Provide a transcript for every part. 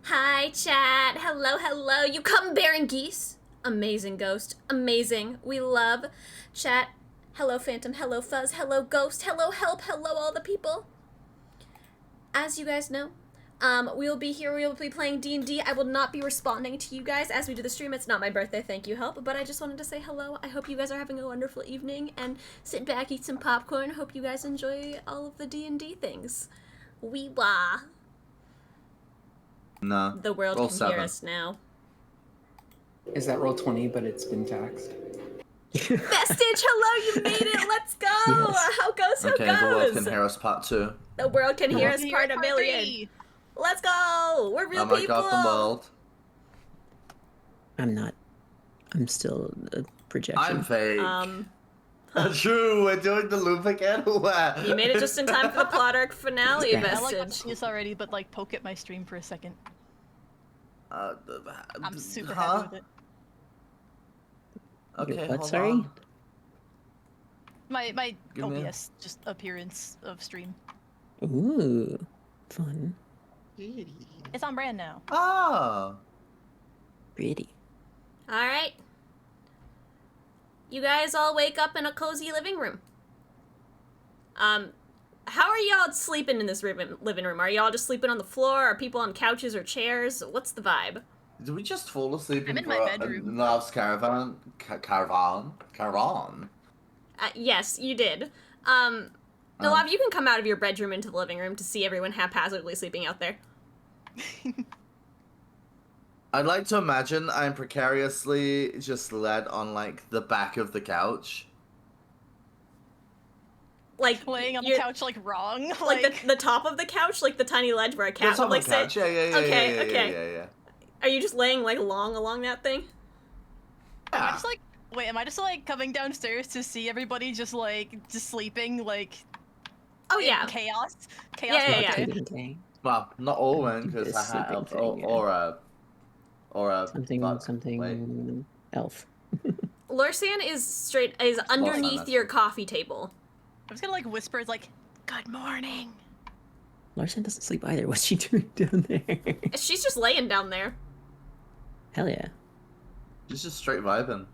Hi, chat. Hello, hello. You come bearing geese? Amazing, ghost. Amazing. We love chat. Hello, phantom. Hello, fuzz. Hello, ghost. Hello, help. Hello, all the people. As you guys know, we will be here. We will be playing D&D. I will not be responding to you guys as we do the stream. It's not my birthday. Thank you, help. But I just wanted to say hello. I hope you guys are having a wonderful evening and sit back, eat some popcorn. Hope you guys enjoy all of the D&D things. Wee-wah. No. The world roll can 7. hear us now. Is that roll 20, but it's been taxed? Vestige, hello, you made it. Let's go. Yes. How goes? How Okay, goes? the world can hear us part 2. The world can hear us Can part a million. 3. Let's go. We're real Oh my people. god, the world. I'm not. I'm still a projection. I'm fake. Huh. True, we're doing the loop again. You made it just in time for the plot arc finale, Yeah. I like Vestige. this already, but like poke at my stream for a second. I'm super huh? happy with it. Okay, What, hold sorry? on. My Give me a- OBS just appearance of stream. Ooh, fun. It's on brand now. Oh. Pretty. All right. You guys all wake up in a cozy living room. How are y'all sleeping in this living room? Are y'all just sleeping on the floor? Are people on couches or chairs? What's the vibe? Did we just fall asleep I'm in my bedroom. Nellav's caravan? Caravan? Yes, you did. Nellav, you can come out of your bedroom into the living room to see everyone haphazardly sleeping out there. I'd like to imagine I'm precariously just led on, like, the back of the couch. Like Laying on the you're- couch like wrong. Like the top of the couch, like the tiny ledge where a cat That's on would the like couch. sit. Yeah. Okay. Yeah. Are you just laying like along that thing? Am I just like wait, am I just like coming downstairs to see everybody just sleeping like Oh in yeah. chaos? Yeah. Okay. Okay. Well, not Alwyn, because This I sleeping have, thing, yeah. or a Something Wait. elf. Lorsan is underneath that's your it. coffee table. I'm just gonna like whisper it's like, good morning. Larson doesn't sleep either. What's she doing down there? She's just laying down there. Hell yeah. She's just straight vibing.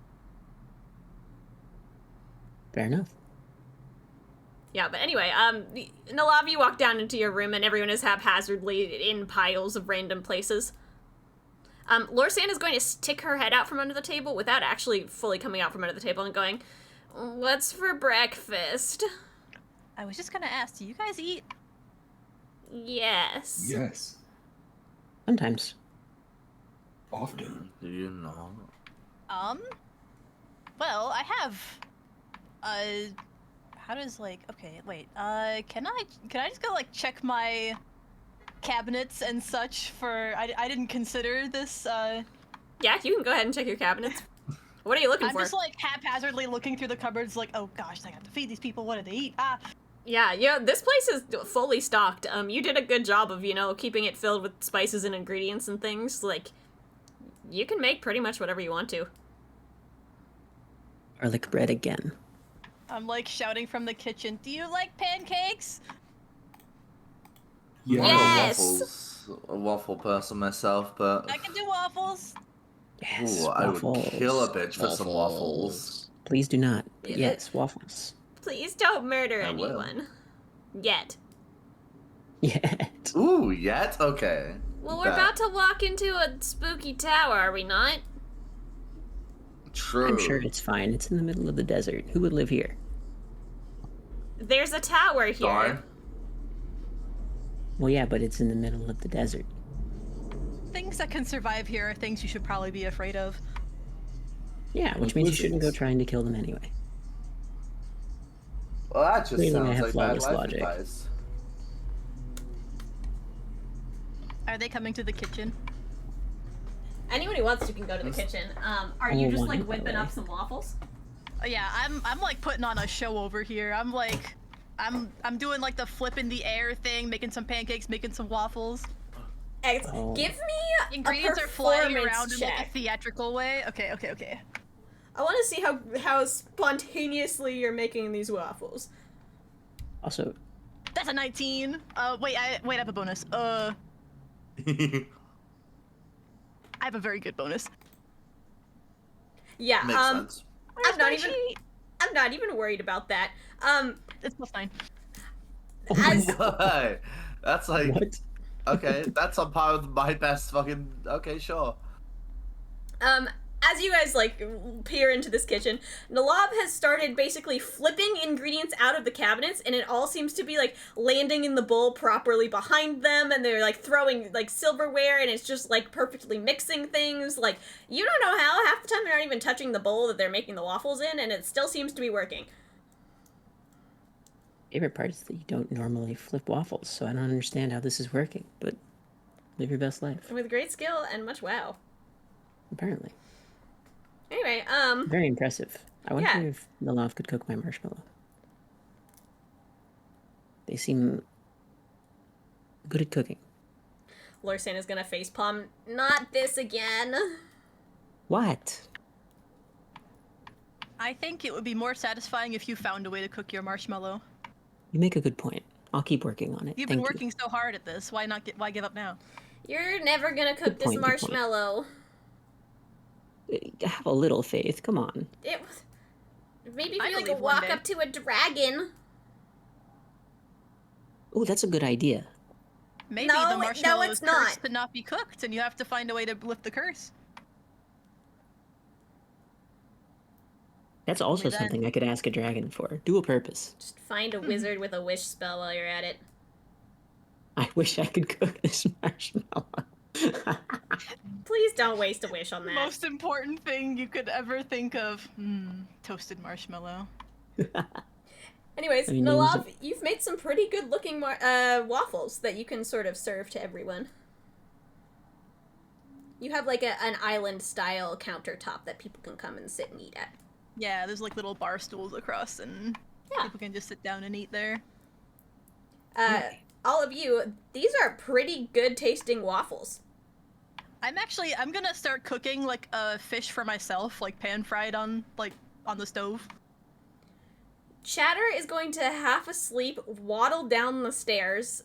Fair enough. Yeah, but anyway, Nellav, you walk down into your room and everyone is haphazardly in piles of random places. Lorsan is going to stick her head out from under the table without actually fully coming out from under the table and going, "What's for breakfast?" I was just gonna ask, do you guys eat? Yes. Yes. Sometimes. Often. Do you know? Well, I have how does like okay, wait, can I just go like check my cabinets and such for I didn't consider this Yeah, you can go ahead and check your cabinets. What are you looking I'm for? just like haphazardly looking through the cupboards like, oh gosh, I have to feed these people, what do they eat? Ah, Yeah, this place is fully stocked. You did a good job of, keeping it filled with spices and ingredients and things. Like, you can make pretty much whatever you want to. Garlic bread again. I'm like shouting from the kitchen, do you like pancakes? Yeah. I'm Yes! a waffle person myself, but I can do waffles. Yes, ooh, I would waffles. kill a bitch for some waffles. Please do not. But Yeah. yes, waffles. Please don't murder I will. anyone. Yet. Yet. Ooh, yet? Okay. Well, we're about to walk into a spooky tower, are we not? True. I'm sure it's fine. It's in the middle of the desert. Who would live here? There's a tower here. Doren? Well, yeah, but it's in the middle of the desert. Things that can survive here are things you should probably be afraid of. Yeah, which Like means you shouldn't go lizards. trying to kill them anyway. Well, that just Clearly they sounds have like bad flawless life logic. advice. Are they coming to the kitchen? Anyone who wants to can go to the kitchen. Are you Oh, just, one, like, by the whipping way. up some waffles? Oh, yeah, I'm like putting on a show over here. I'm like, I'm doing like the flip in the air thing, making some pancakes, making some waffles. Oh. Give me Ingredients a are flying performance around in like a check. theatrical way. Okay. I want to see how spontaneously you're making these waffles. Also, That's a 19. Wait, I have a bonus. I have a very good bonus. Yeah. Makes sense. Where's I'm not my even. sheet? I'm not even worried about that. It's +9. As Why? That's like What? okay. That's on par with my best fucking. Okay, sure. as you guys like peer into this kitchen, Nellav has started basically flipping ingredients out of the cabinets, and it all seems to be like landing in the bowl properly behind them, and they're like throwing like silverware, and it's just like perfectly mixing things. Like you don't know how. Half the time they're not even touching the bowl that they're making the waffles in, and it still seems to be working. Favorite part is that you don't normally flip waffles, so I don't understand how this is working. But live your best life. With great skill and much wow. Apparently, Anyway, very impressive. I wonder Yeah. if Nellav could cook my marshmallow. They seem good at cooking. Lorsan is gonna facepalm. Not this again. What? I think it would be more satisfying if you found a way to cook your marshmallow. You make a good point. I'll keep working on it. You've Thank been working so hard at this. Why why give up now? You're never gonna cook Good this point, good point. marshmallow. you. Have a little faith. Come on. It was maybe I if you like believe one walk day. up to a dragon. Oh, that's a good idea. Maybe No, the no, marshmallow it's is cursed not. to not be cooked, and you have to find a way to lift the curse. That's also Only then. something I could ask a dragon for. Dual purpose. Just find a wizard with a wish spell while you're at it. I wish I could cook this marshmallow. Please don't waste a wish on that. Most important thing you could ever think of. Toasted marshmallow. Anyways, I mean, Nellav, you've made some pretty good looking waffles that you can sort of serve to everyone. You have like an island style countertop that people can come and sit and eat at. Yeah, there's like little bar stools across, and Yeah. people can just sit down and eat there. All of you, these are pretty good tasting waffles. I'm gonna start cooking like a fish for myself, like pan fried on the stove. Chatter is going to half asleep waddle down the stairs,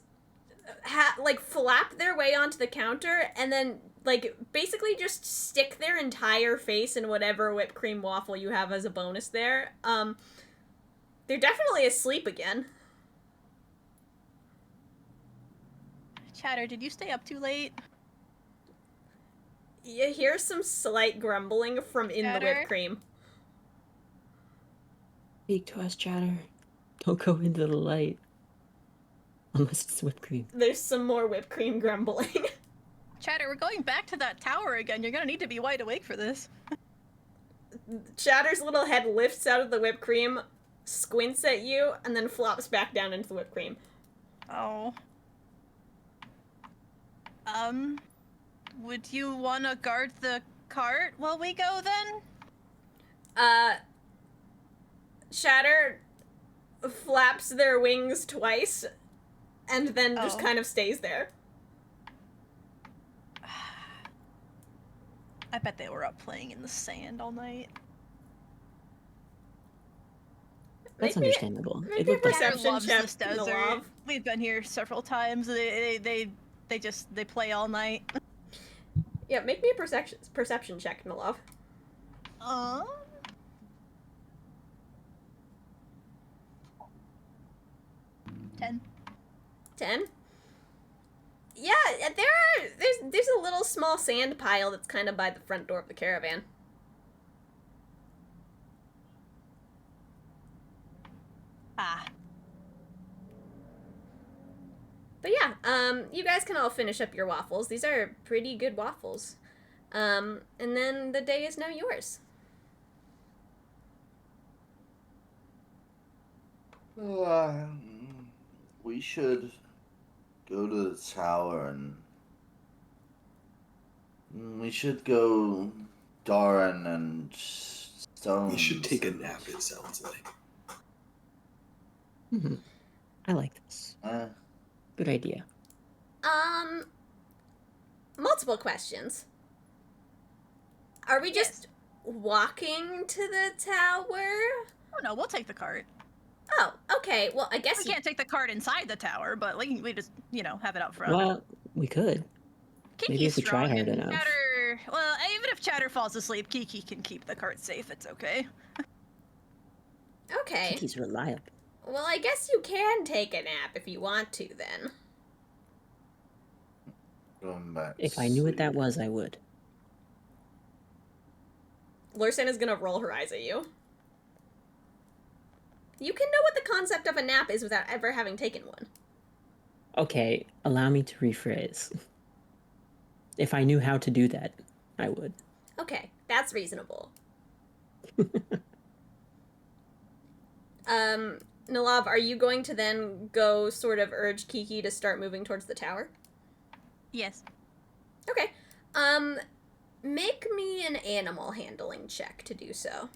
like flap their way onto the counter, and then like basically just stick their entire face in whatever whipped cream waffle you have as a bonus there. They're definitely asleep again. Chatter, did you stay up too late? You hear some slight grumbling from in the Chatter? whipped cream. Speak to us, Chatter. Don't go into the light. Unless it's whipped cream. There's some more whipped cream grumbling. Chatter, we're going back to that tower again. You're gonna need to be wide awake for this. Chatter's little head lifts out of the whipped cream, squints at you, and then flops back down into the whipped cream. Oh. Would you wanna guard the cart while we go then? Chatter flaps their wings twice, and then just Oh. kind of stays there. I bet they were up playing in the sand all night. That's Make me- understandable. make It me a looked like Chatter perception loves check, this desert. Nellav. We've been here several times. They play all night. Yeah, make me a perception check, Nellav. 10. 10? Yeah, there's a little small sand pile that's kind of by the front door of the caravan. Ah. But yeah, you guys can all finish up your waffles. These are pretty good waffles. And then the day is now yours. We should go to the tower and we should go Doren and Stone. We should take a nap, it sounds like. I like this. Good idea. Multiple questions. Are we just walking to the tower? Oh no, we'll take the cart. Oh, okay. Well, I guess We can't take the cart inside the tower, but we just, have it out front. Well, we could. Maybe Kinky's if we try strong, hard and enough. Chatter Well, even if Chatter falls asleep, Kiki can keep the cart safe. It's okay. Okay. Kiki's reliable. Well, I guess you can take a nap if you want to, then. Going back If to I knew what that sleep. was, I would. Lursen is gonna roll her eyes at you. You can know what the concept of a nap is without ever having taken one. Okay, allow me to rephrase. If I knew how to do that, I would. Okay, that's reasonable. Nellav, are you going to then go sort of urge Kiki to start moving towards the tower? Yes. Okay. Make me an animal handling check to do so.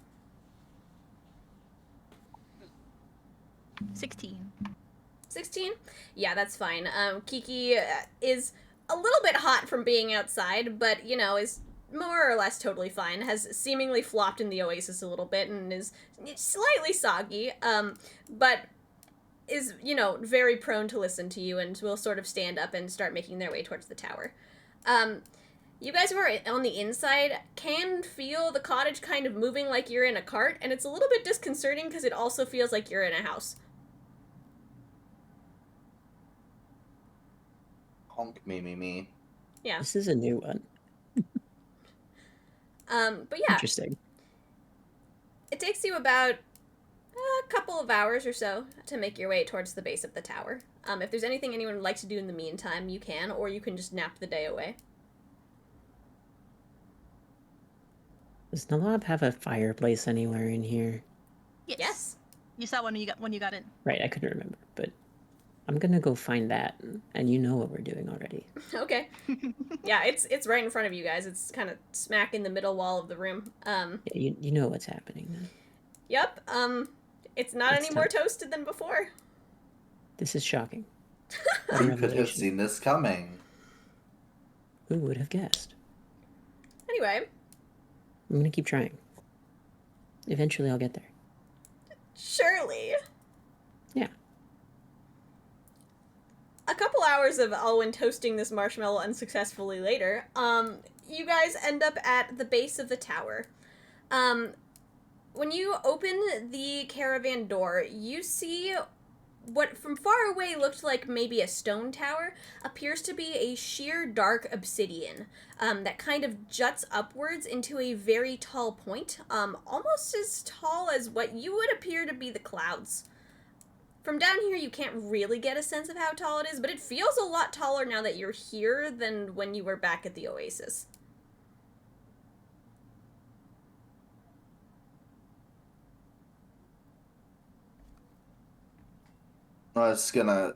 16. 16? Yeah, that's fine. Kiki is a little bit hot from being outside, but, you know, is more or less totally fine. Has seemingly flopped in the oasis a little bit and is slightly soggy, but is, you know, very prone to listen to you and will sort of stand up and start making their way towards the tower. You guys who are on the inside can feel the cottage kind of moving like you're in a cart, and it's a little bit disconcerting because it also feels like you're in a house. Honk me. Yeah. This is a new one. But yeah, Interesting. it takes you about a couple of hours or so to make your way towards the base of the tower. If there's anything anyone would like to do in the meantime, you can, or you can just nap the day away. Does Nellav have a fireplace anywhere in here? Yes. You saw when you got in. Right, I couldn't remember, but I'm gonna go find that, and you know what we're doing already. Okay. Yeah, it's right in front of you guys. It's kind of smack in the middle wall of the room. Yeah, you know what's happening then. Yep. It's not It's any more time. toasted than before. This is shocking. What a Who could have revelation. seen this coming? Who would have guessed? Anyway, I'm gonna keep trying. Eventually I'll get there. surely. Yeah. A couple hours of Alwyn toasting this marshmallow unsuccessfully later, you guys end up at the base of the tower. When you open the caravan door, you see what from far away looked like maybe a stone tower appears to be a sheer dark obsidian that kind of juts upwards into a very tall point, almost as tall as what you would appear to be the clouds. From down here, you can't really get a sense of how tall it is, but it feels a lot taller now that you're here than when you were back at the oasis. I was gonna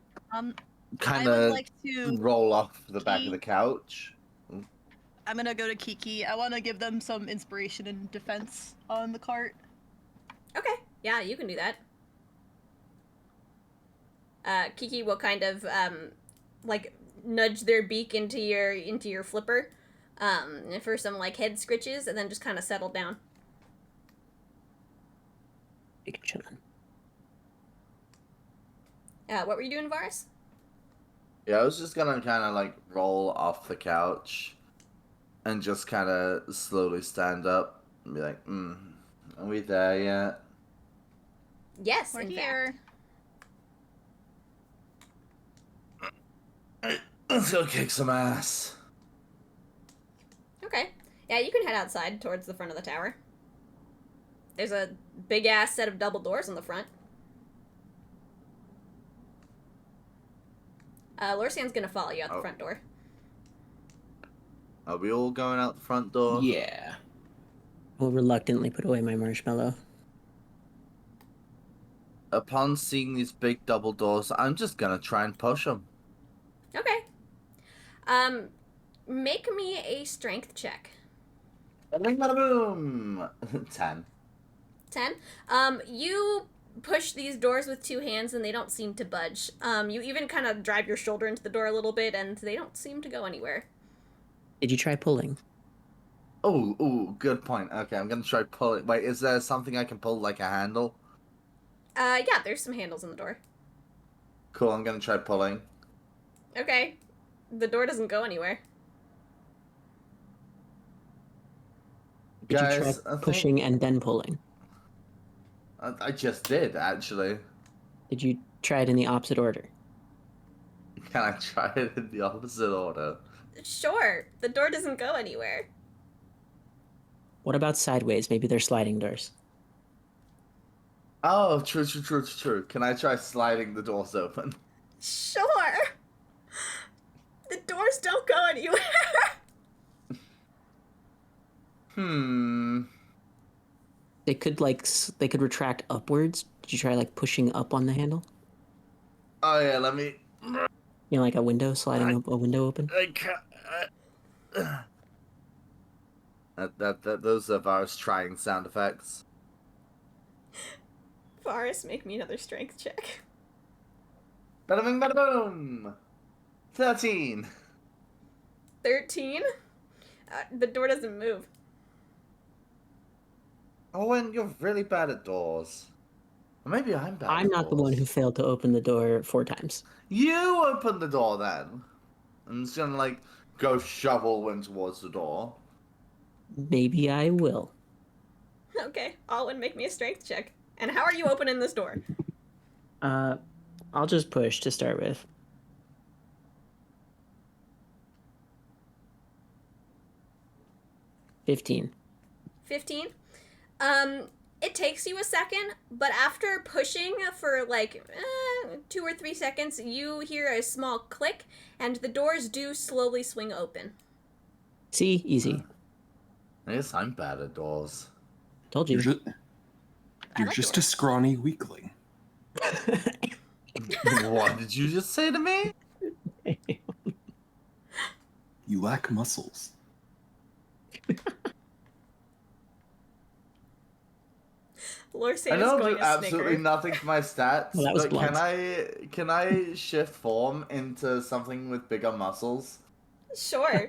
kind I would of like to. roll off the back of Key. the couch. I'm gonna go to Kiki. I want to give them some inspiration and defense on the cart. Okay, yeah, you can do that. Kiki will kind of like nudge their beak into your flipper, for some like head scritches, and then just kind of settle down. Big chillin'. What were you doing, Varas? Yeah, I was just gonna kind of like roll off the couch and just kind of slowly stand up and be like, are we there yet? Yes, We're in here. Let's go kick some ass. fact. Okay. Yeah, you can head outside towards the front of the tower. There's a big ass set of double doors on the front. Lorsian's gonna follow you out the front door. Are we all going out the front door? Yeah. I'll reluctantly put away my marshmallow. Upon seeing these big double doors, I'm just gonna try and push them. Okay. Make me a strength check. Bada bada boom! 10. 10. You push these doors with two hands and they don't seem to budge. You even kind of drive your shoulder into the door a little bit and they don't seem to go anywhere. Did you try pulling? Oh, good point. Okay, I'm gonna try pulling. Wait, is there something I can pull, like a handle? Yeah, there's some handles in the door. Cool, I'm gonna try pulling. Okay. The door doesn't go anywhere. Did you Guys, try I think- pushing and then pulling? I just did, actually. Did you try it in the opposite order? Can I try it in the opposite order? Sure, the door doesn't go anywhere. What about sideways? Maybe they're sliding doors. Oh, true. Can I try sliding the doors open? Sure. The doors don't go anywhere. They could they could retract upwards. Did you try like pushing up on the handle? Oh yeah, let me. You know, like a window sliding up a window open. I can't. Those are Varas trying sound effects. Varas, make me another strength check. Bada bing, bada boom. 13. 13? The door doesn't move. Owen, you're really bad at doors. Or maybe I'm bad. I'm at not the doors. one who failed to open the door 4 times. You open the door then. I'm just gonna like go shovel in towards the door. Maybe I will. Okay, Alwyn, make me a strength check. And how are you opening this door? I'll just push to start with. 15. 15? It takes you a second, but after pushing for like 2 or 3 seconds, you hear a small click, and the doors do slowly swing open. See? Easy. I guess I'm bad at doors. Told you. You're like just a yours. scrawny weakling. What did you just say to me? You lack muscles. Lorsan I know is I going do to absolutely snicker. nothing to my stats, Well, that was but can I shift form into something with bigger muscles? Sure.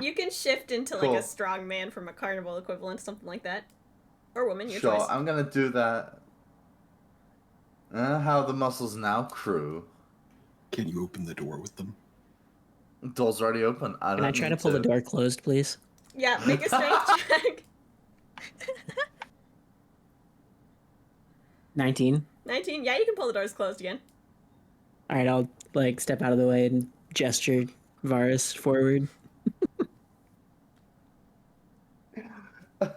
You can shift into like Cool. a strong man from a carnival equivalent, something like that. Or woman, your Sure, choice. I'm gonna do that. How are the muscles now, Kruu? Can you open the door with them? Door's already open. I Can don't I try to need pull the door closed, please? Yeah, make a strength check. 19. 19? Yeah, you can pull the doors closed again. Alright, I'll like step out of the way and gesture Varus forward.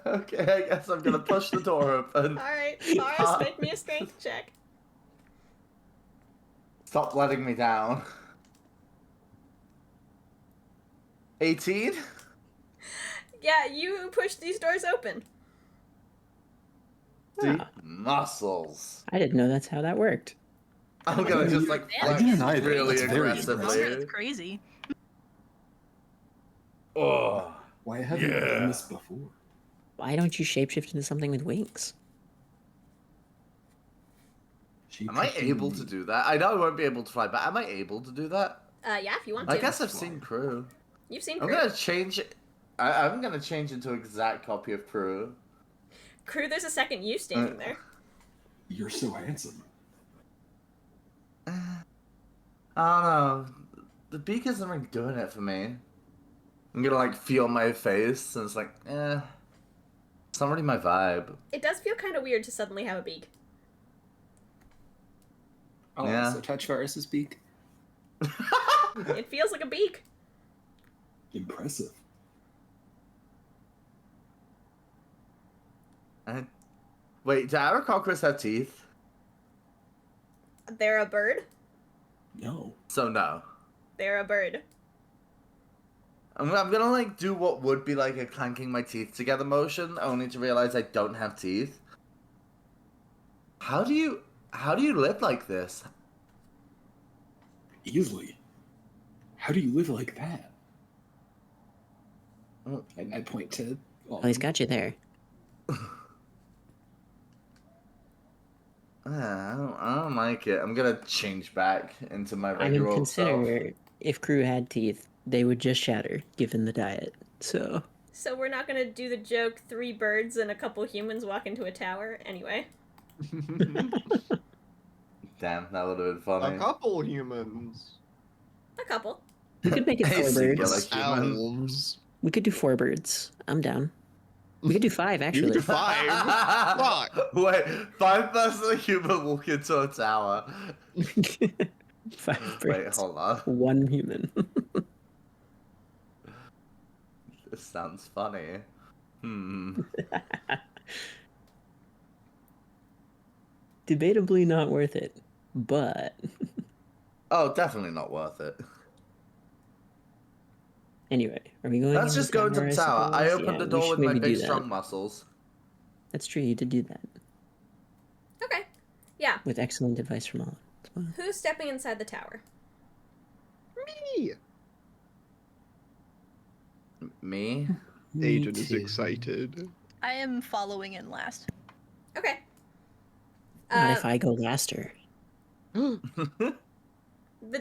Okay, I guess I'm gonna push the door open. Alright, Varas, make me a strength check. Stop letting me down. 18? Yeah, you push these doors open. See? Ah. Muscles. I didn't know that's how that worked. I'm gonna just like I flex didn't either. really That's very aggressively. That's crazy. Oh. Why haven't you done this before? Why don't you shapeshift into something with wings? Am I able to do that? I know I won't be able to fly, but am I able to do that? Yeah, if you want I to. guess I've seen Kruu. You've seen I'm Kruu. gonna change. I'm gonna change into an exact copy of Kruu. Kruu, there's a second you standing there. You're so handsome. I don't know. The beak isn't really doing it for me. I'm gonna like feel my face, and it's like, it's not really my vibe. It does feel kind of weird to suddenly have a beak. I'll Yeah. also touch Varus's beak. It feels like a beak. Impressive. Wait, do aarakocras have teeth? They're a bird. No. So no. They're a bird. I'm gonna like do what would be like a clanking my teeth together motion, only to realize I don't have teeth. How do you live like this? Easily. How do you live like that? I point to. Well, he's got you there. I don't like it. I'm gonna change back into my I mean, regular old self. consider if Kruu had teeth, they would just shatter given the diet. So So we're not gonna do the joke 3 birds and a couple humans walk into a tower anyway. Damn, that would have been funny. A couple humans. A couple. we could make it Hey, 4 singular birds. human. Elves. We could do 4 birds. I'm down. We could do 5, You actually. do 5. Fuck. Wait, 5 person human walk into a tower. 5 Wait, birds, hold on. 1 human. This sounds funny. Debatably not worth it, but Oh, definitely not worth it. anyway, are we going? Let's in just go into the I tower. I suppose? opened Yeah, the we door should with my maybe big, do that. strong muscles. That's true. You did do that Okay. Yeah. with excellent advice from all. Who's stepping inside the tower? Me. Me? Aiden is excited. I am following in last. Okay. Not if I go laster. The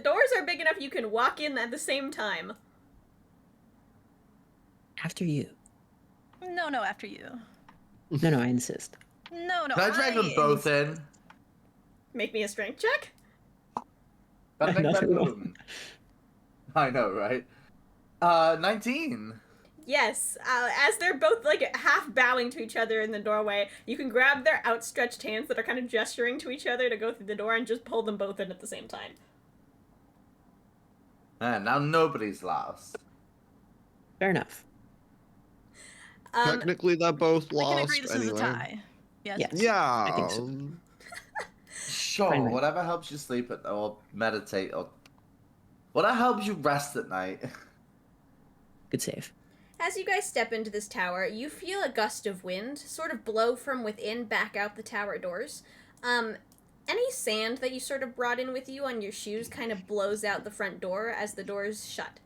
doors are big enough you can walk in at the same time. After you. No, after you. No, I insist. No. Can I drag them both in? Make me a strength check. Gotta make that Nothing wrong. room. I know, right? 19. Yes, as they're both like half bowing to each other in the doorway, you can grab their outstretched hands that are kind of gesturing to each other to go through the door and just pull them both in at the same time. Now nobody's last. Fair enough. Technically, they're both We can lost agree this anyway. is a tie. Yes. Yes. Yeah. I think so. Sure, Fine, man. whatever helps you sleep or meditate or whatever helps you rest at night. Good save. As you guys step into this tower, you feel a gust of wind sort of blow from within back out the tower doors. Any sand that you sort of brought in with you on your shoes kind of blows out the front door as the doors shut.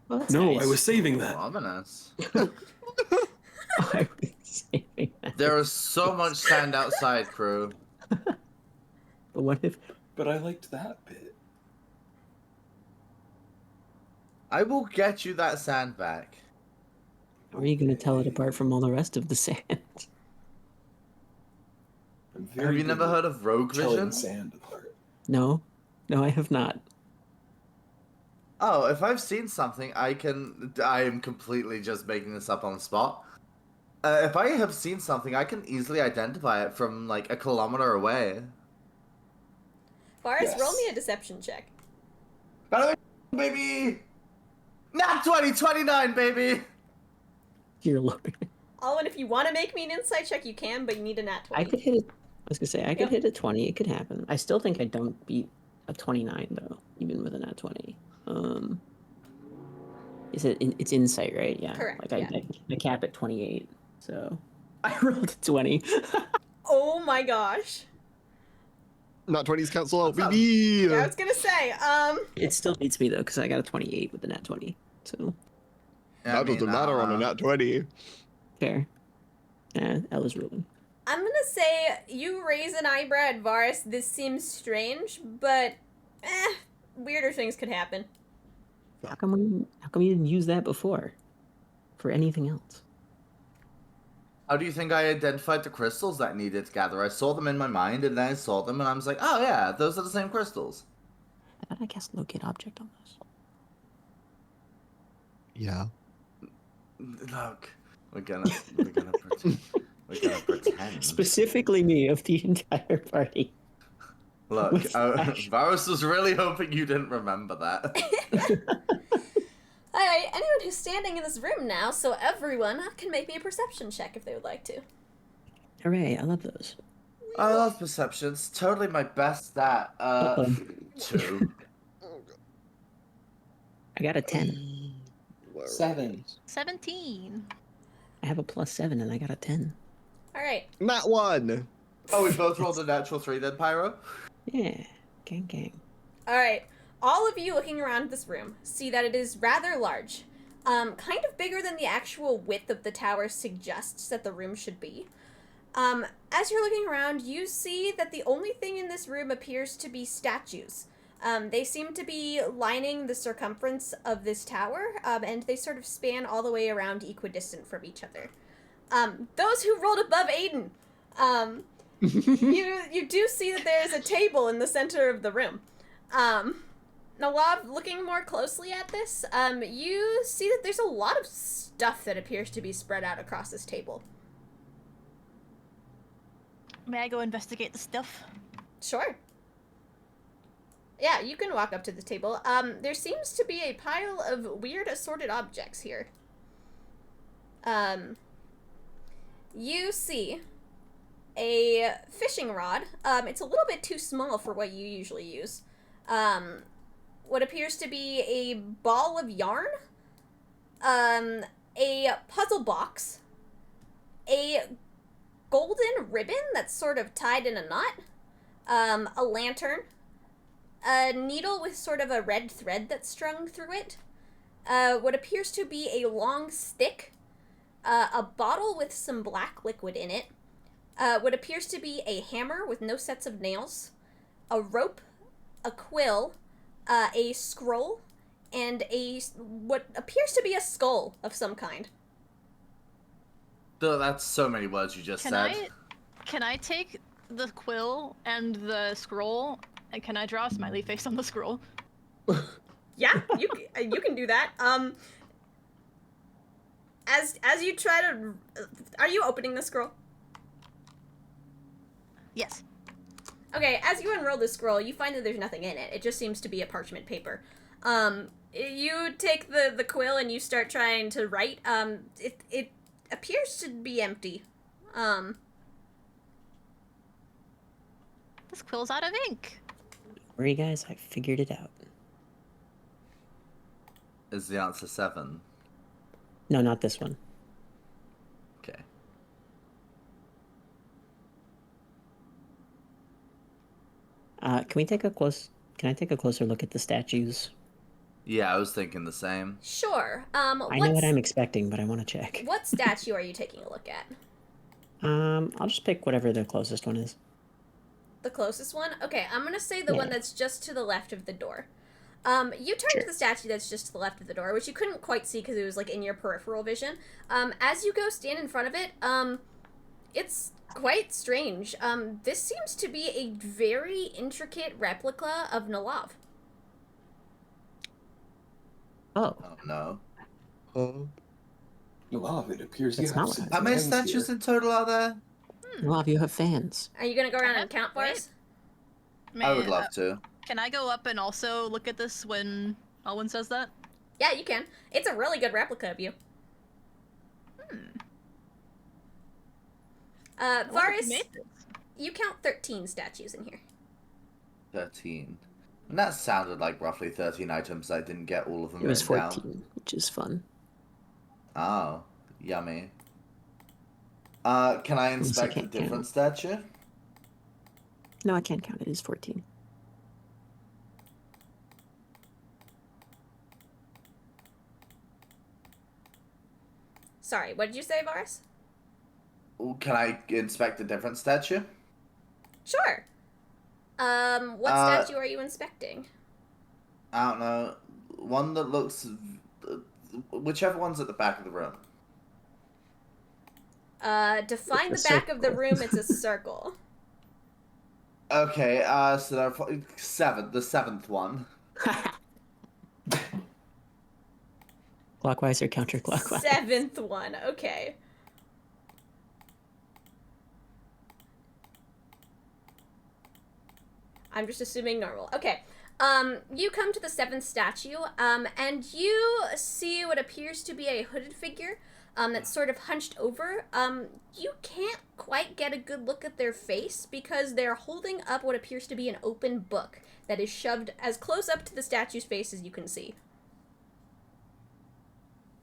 Well, that's No, nice. I was saving that. Ominous. I was saving that. There is so much sand outside, Kruu. But what if? But I liked that bit. I will get you that sand back. How are you going to tell it apart from all the rest of the sand? I'm very Have you good never at heard of rogue telling vision? sand apart. No, I have not. Oh, if I've seen something, I am completely just making this up on the spot. If I have seen something, I can easily identify it from like a kilometer away. Varas, Yes. roll me a deception check. By the way, baby! Nat 20, 29, baby! You're looking. Alwyn, if you want to make me an insight check, you can, but you need a nat 20. I could hit it. I was gonna say I could Yeah. hit a 20. It could happen. I still think I don't beat a 29 though, even with a nat 20. Is it? It's insight, right? Yeah. Correct, Like I cap at 28. So I rolled a 20. Oh my gosh. Not 20s cancel out, What's up? baby. I was gonna say, It still beats me though, because I got a 28 with the nat 20. So That doesn't matter on a nat 20. fair. Yeah, Ella's ruling. I'm gonna say you raise an eyebrow at Varas. This seems strange, but weirder things could happen. How come you didn't use that before? For anything else? How do you think I identified the crystals that I needed to gather? I saw them in my mind, and then I saw them, and I was like, oh yeah, those are the same crystals. I thought I cast locate object on this. Yeah. Look, we're gonna pretend. Specifically me of the entire party. Look, What's that? Varus was really hoping you didn't remember that. Alright, anyone who's standing in this room now, so everyone can make me a perception check if they would like to. Hooray, I love those. I love perceptions. Totally my best stat. Uh-oh. 2. I got a 10. 7. 17. I have a +7 and I got a 10. Alright, Nat 1. Oh, we both rolled a natural 3 then, Pyro? Yeah, gang. alright. All of you looking around this room see that it is rather large. Kind of bigger than the actual width of the tower suggests that the room should be. As you're looking around, you see that the only thing in this room appears to be statues. They seem to be lining the circumference of this tower, and they sort of span all the way around equidistant from each other. Those who rolled above Aiden, you do see that there is a table in the center of the room. Nellav, looking more closely at this, you see that there's a lot of stuff that appears to be spread out across this table. May I go investigate the stuff? Sure. Yeah, you can walk up to the table. There seems to be a pile of weird assorted objects here. You see a fishing rod. It's a little bit too small for what you usually use. What appears to be a ball of yarn, a puzzle box, a golden ribbon that's sort of tied in a knot, a lantern, a needle with sort of a red thread that's strung through it, what appears to be a long stick, a bottle with some black liquid in it, what appears to be a hammer with no sets of nails, a rope, a quill, a scroll, and what appears to be a skull of some kind. That's so many words you just said. Can I take the quill and the scroll, and can I draw a smiley face on the scroll? Yeah, you can do that. As you try to, are you opening the scroll? Yes. Okay, as you unroll the scroll, you find that there's nothing in it. It just seems to be a parchment paper. You take the quill and you start trying to write. It appears to be empty. This quill's out of ink. Don't worry, guys, I figured it out. Is the answer 7? No, not this one. Okay. Can I take a closer look at the statues? Yeah, I was thinking the same. Sure. I know what I'm expecting, but I want to check. What statue are you taking a look at? I'll just pick whatever the closest one is. The closest one? Okay, I'm gonna say the Yeah. one that's just to the left of the door. You turn Sure. to the statue that's just to the left of the door, which you couldn't quite see because it was, like, in your peripheral vision. As you go stand in front of it, it's quite strange. This seems to be a very intricate replica of Nellav. Oh, Oh no. Nellav, it appears That's you not have what some I How many fans statues here. in total are there? Nellav, you have fans. Are you gonna go around and have- count for wait. us? I would love to. Can I go up and also look at this when Alwyn says that? Yeah, you can. It's a really good replica of you. I wonder who Varas, made this. you count 13 statues in here. 13. And that sounded like roughly 13 items. I didn't get all of them It was written 14, down. which is fun. Oh, yummy. Can I Unless I inspect a can't different count. statue? No, I can't count. It is 14. Sorry, what did you say, Varas? Can I inspect a different statue? Sure. What statue are you inspecting? I don't know. One that looks... whichever one's at the back of the room. To find It's the a back of the circle. room, it's a circle. Okay, so there are the seventh one. Clockwise or counterclockwise? 7th one, okay. I'm just assuming normal. Okay. You come to the 7th statue, and you see what appears to be a hooded figure, that's sort of hunched over. You can't quite get a good look at their face because they're holding up what appears to be an open book that is shoved as close up to the statue's face as you can see.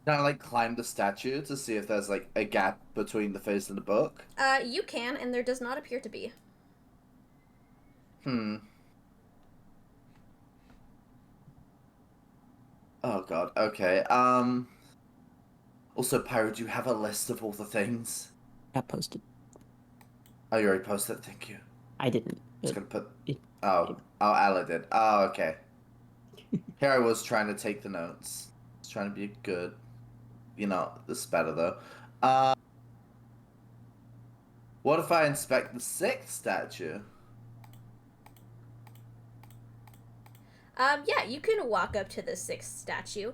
Can I, like, climb the statue to see if there's, like, a gap between the face and the book? You can, and there does not appear to be. Oh god, okay. Also, Pyro, do you have a list of all the things? Got posted. Oh, you already posted it? Thank you. I didn't. Just But gonna put... it- Oh, Ella did. Oh, okay. Here I was trying to take the notes. I was trying to be good. You know, this is better, though. What if I inspect the 6th statue? Yeah, you can walk up to the sixth statue.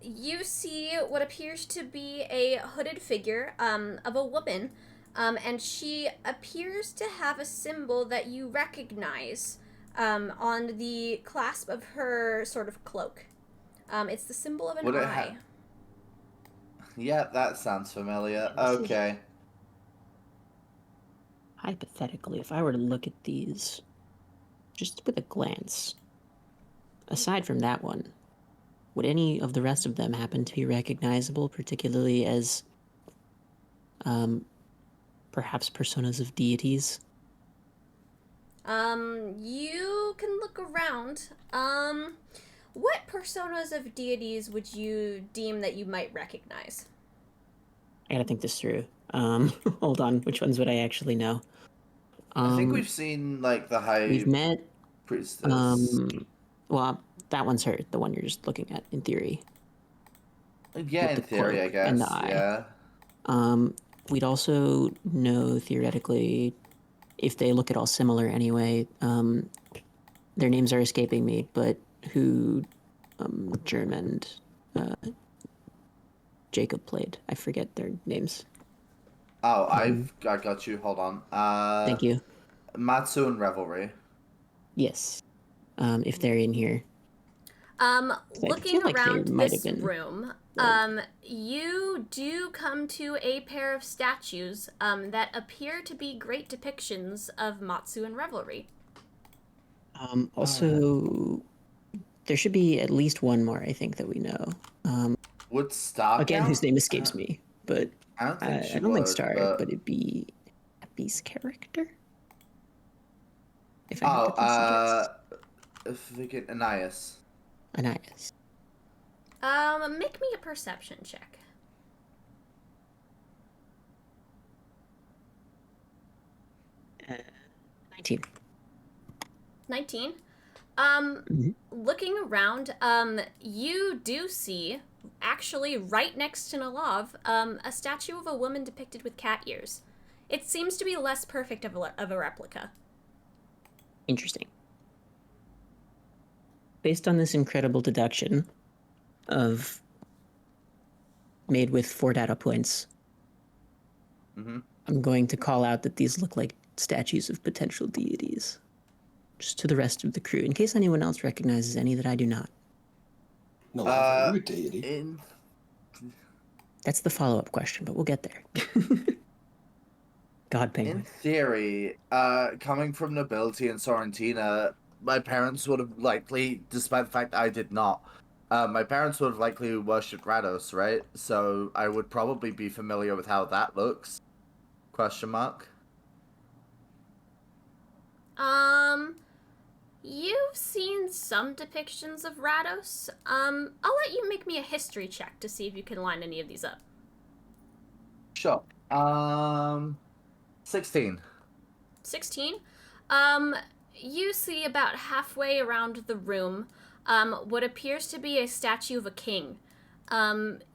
You see what appears to be a hooded figure of a woman, and she appears to have a symbol that you recognize on the clasp of her sort of cloak. It's the symbol of an Would it eye. Yeah, that sounds familiar. This is- Okay. Hypothetically, if I were to look at these just with a glance, aside from that one, would any of the rest of them happen to be recognizable, particularly as perhaps personas of deities? You can look around. What personas of deities would you deem that you might recognize? I gotta think this through. Hold on, which ones would I actually know? I think we've seen like the high We've met. priestess. Well, that one's her, the one you're just looking at in theory. Yeah, with in the theory, I cloak guess. and the eye. Yeah. We'd also know theoretically, if they look at all similar anyway. Their names are escaping me, but who German Jacob played? I forget their names. Oh, I got you. Hold on. Thank you. Matsu and Revelry. Yes, if they're in here. Looking feel like they around might this have been room, you do come to a pair of statues that appear to be great depictions of Matsu and Revelry. Also, there should be at least one more, I think, that we know. Would Star Again, count? whose name escapes me, but I don't think she I don't would, think Star, but it'd be Abby's character. If I had to place a guess. Forget Anais. Anais. Make me a perception check. Uh, 19. 19. Mhm. Looking around, you do see, actually right next to Nellav, a statue of a woman depicted with cat ears. It seems to be less perfect of a replica. Interesting. Based on this incredible deduction of made with 4 data points, I'm going to call out that these look like statues of potential deities. Just to the rest of the crew, in case anyone else recognizes any that I do not. No, are you a deity? That's the follow-up question, but we'll get there. God, Penguin. In theory, coming from nobility in Sorrentina, my parents would have likely, despite the fact I did not, my parents would have likely worshipped Rados, right? So I would probably be familiar with how that looks. Question mark. You've seen some depictions of Rados. I'll let you make me a history check to see if you can line any of these up. Sure. 16. 16. You see about halfway around the room, what appears to be a statue of a king.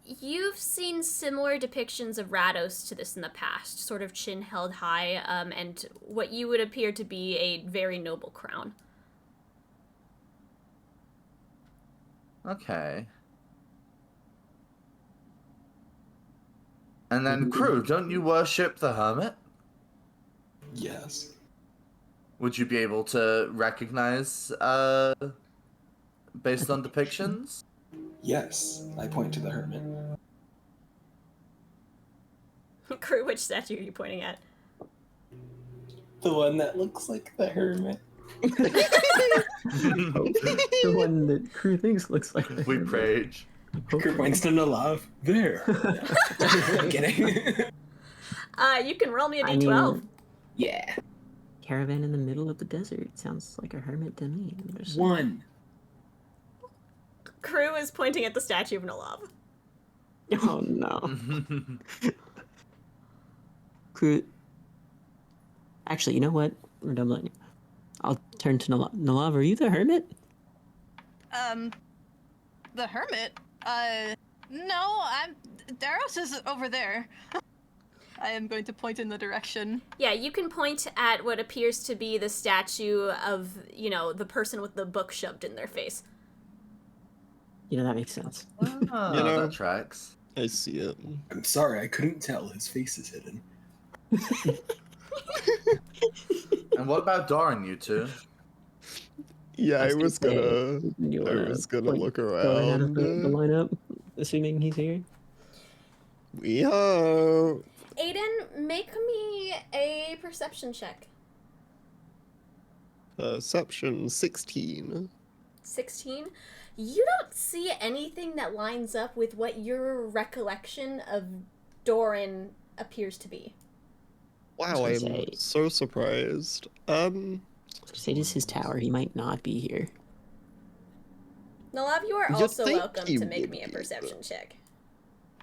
You've seen similar depictions of Rados to this in the past, sort of chin held high, and what you would appear to be a very noble crown. Okay. And then, Kruu, don't you worship the Hermit? Yes. Would you be able to recognize, based on depictions? Yes. I point to the hermit. Kruu, which statue are you pointing at? The one that looks like the hermit. The one that Kruu thinks looks like We rage. Kruu points to Nellav. There. I'm kidding. You can roll me a I d12. mean, Yeah. caravan in the middle of the desert sounds like a hermit to me. One. Kruu is pointing at the statue of Nellav. Oh no. Kruu. Actually, you know what? We're doubling. I'll turn to Nellav. Nellav, are you the hermit? The hermit? No, Daros is over there. I am going to point in the direction. Yeah, you can point at what appears to be the statue of, you know, the person with the book shoved in their face. You know, that makes sense. Oh, You know- that tracks. I see it. I'm sorry, I couldn't tell. His face is hidden. And what about Doren, you two? Yeah, I was was gonna gonna. You I wanna was gonna point look Doren out of the around. lineup, assuming he's here. We have. Aiden, make me a perception check. Perception 16. 16. You don't see anything that lines up with what your recollection of Doren appears to be. Wow, I I'm was gonna say- so surprised. Say this is his tower. He might not be here. Nellav, you are You'd also think welcome he to make would me a be, perception but- check.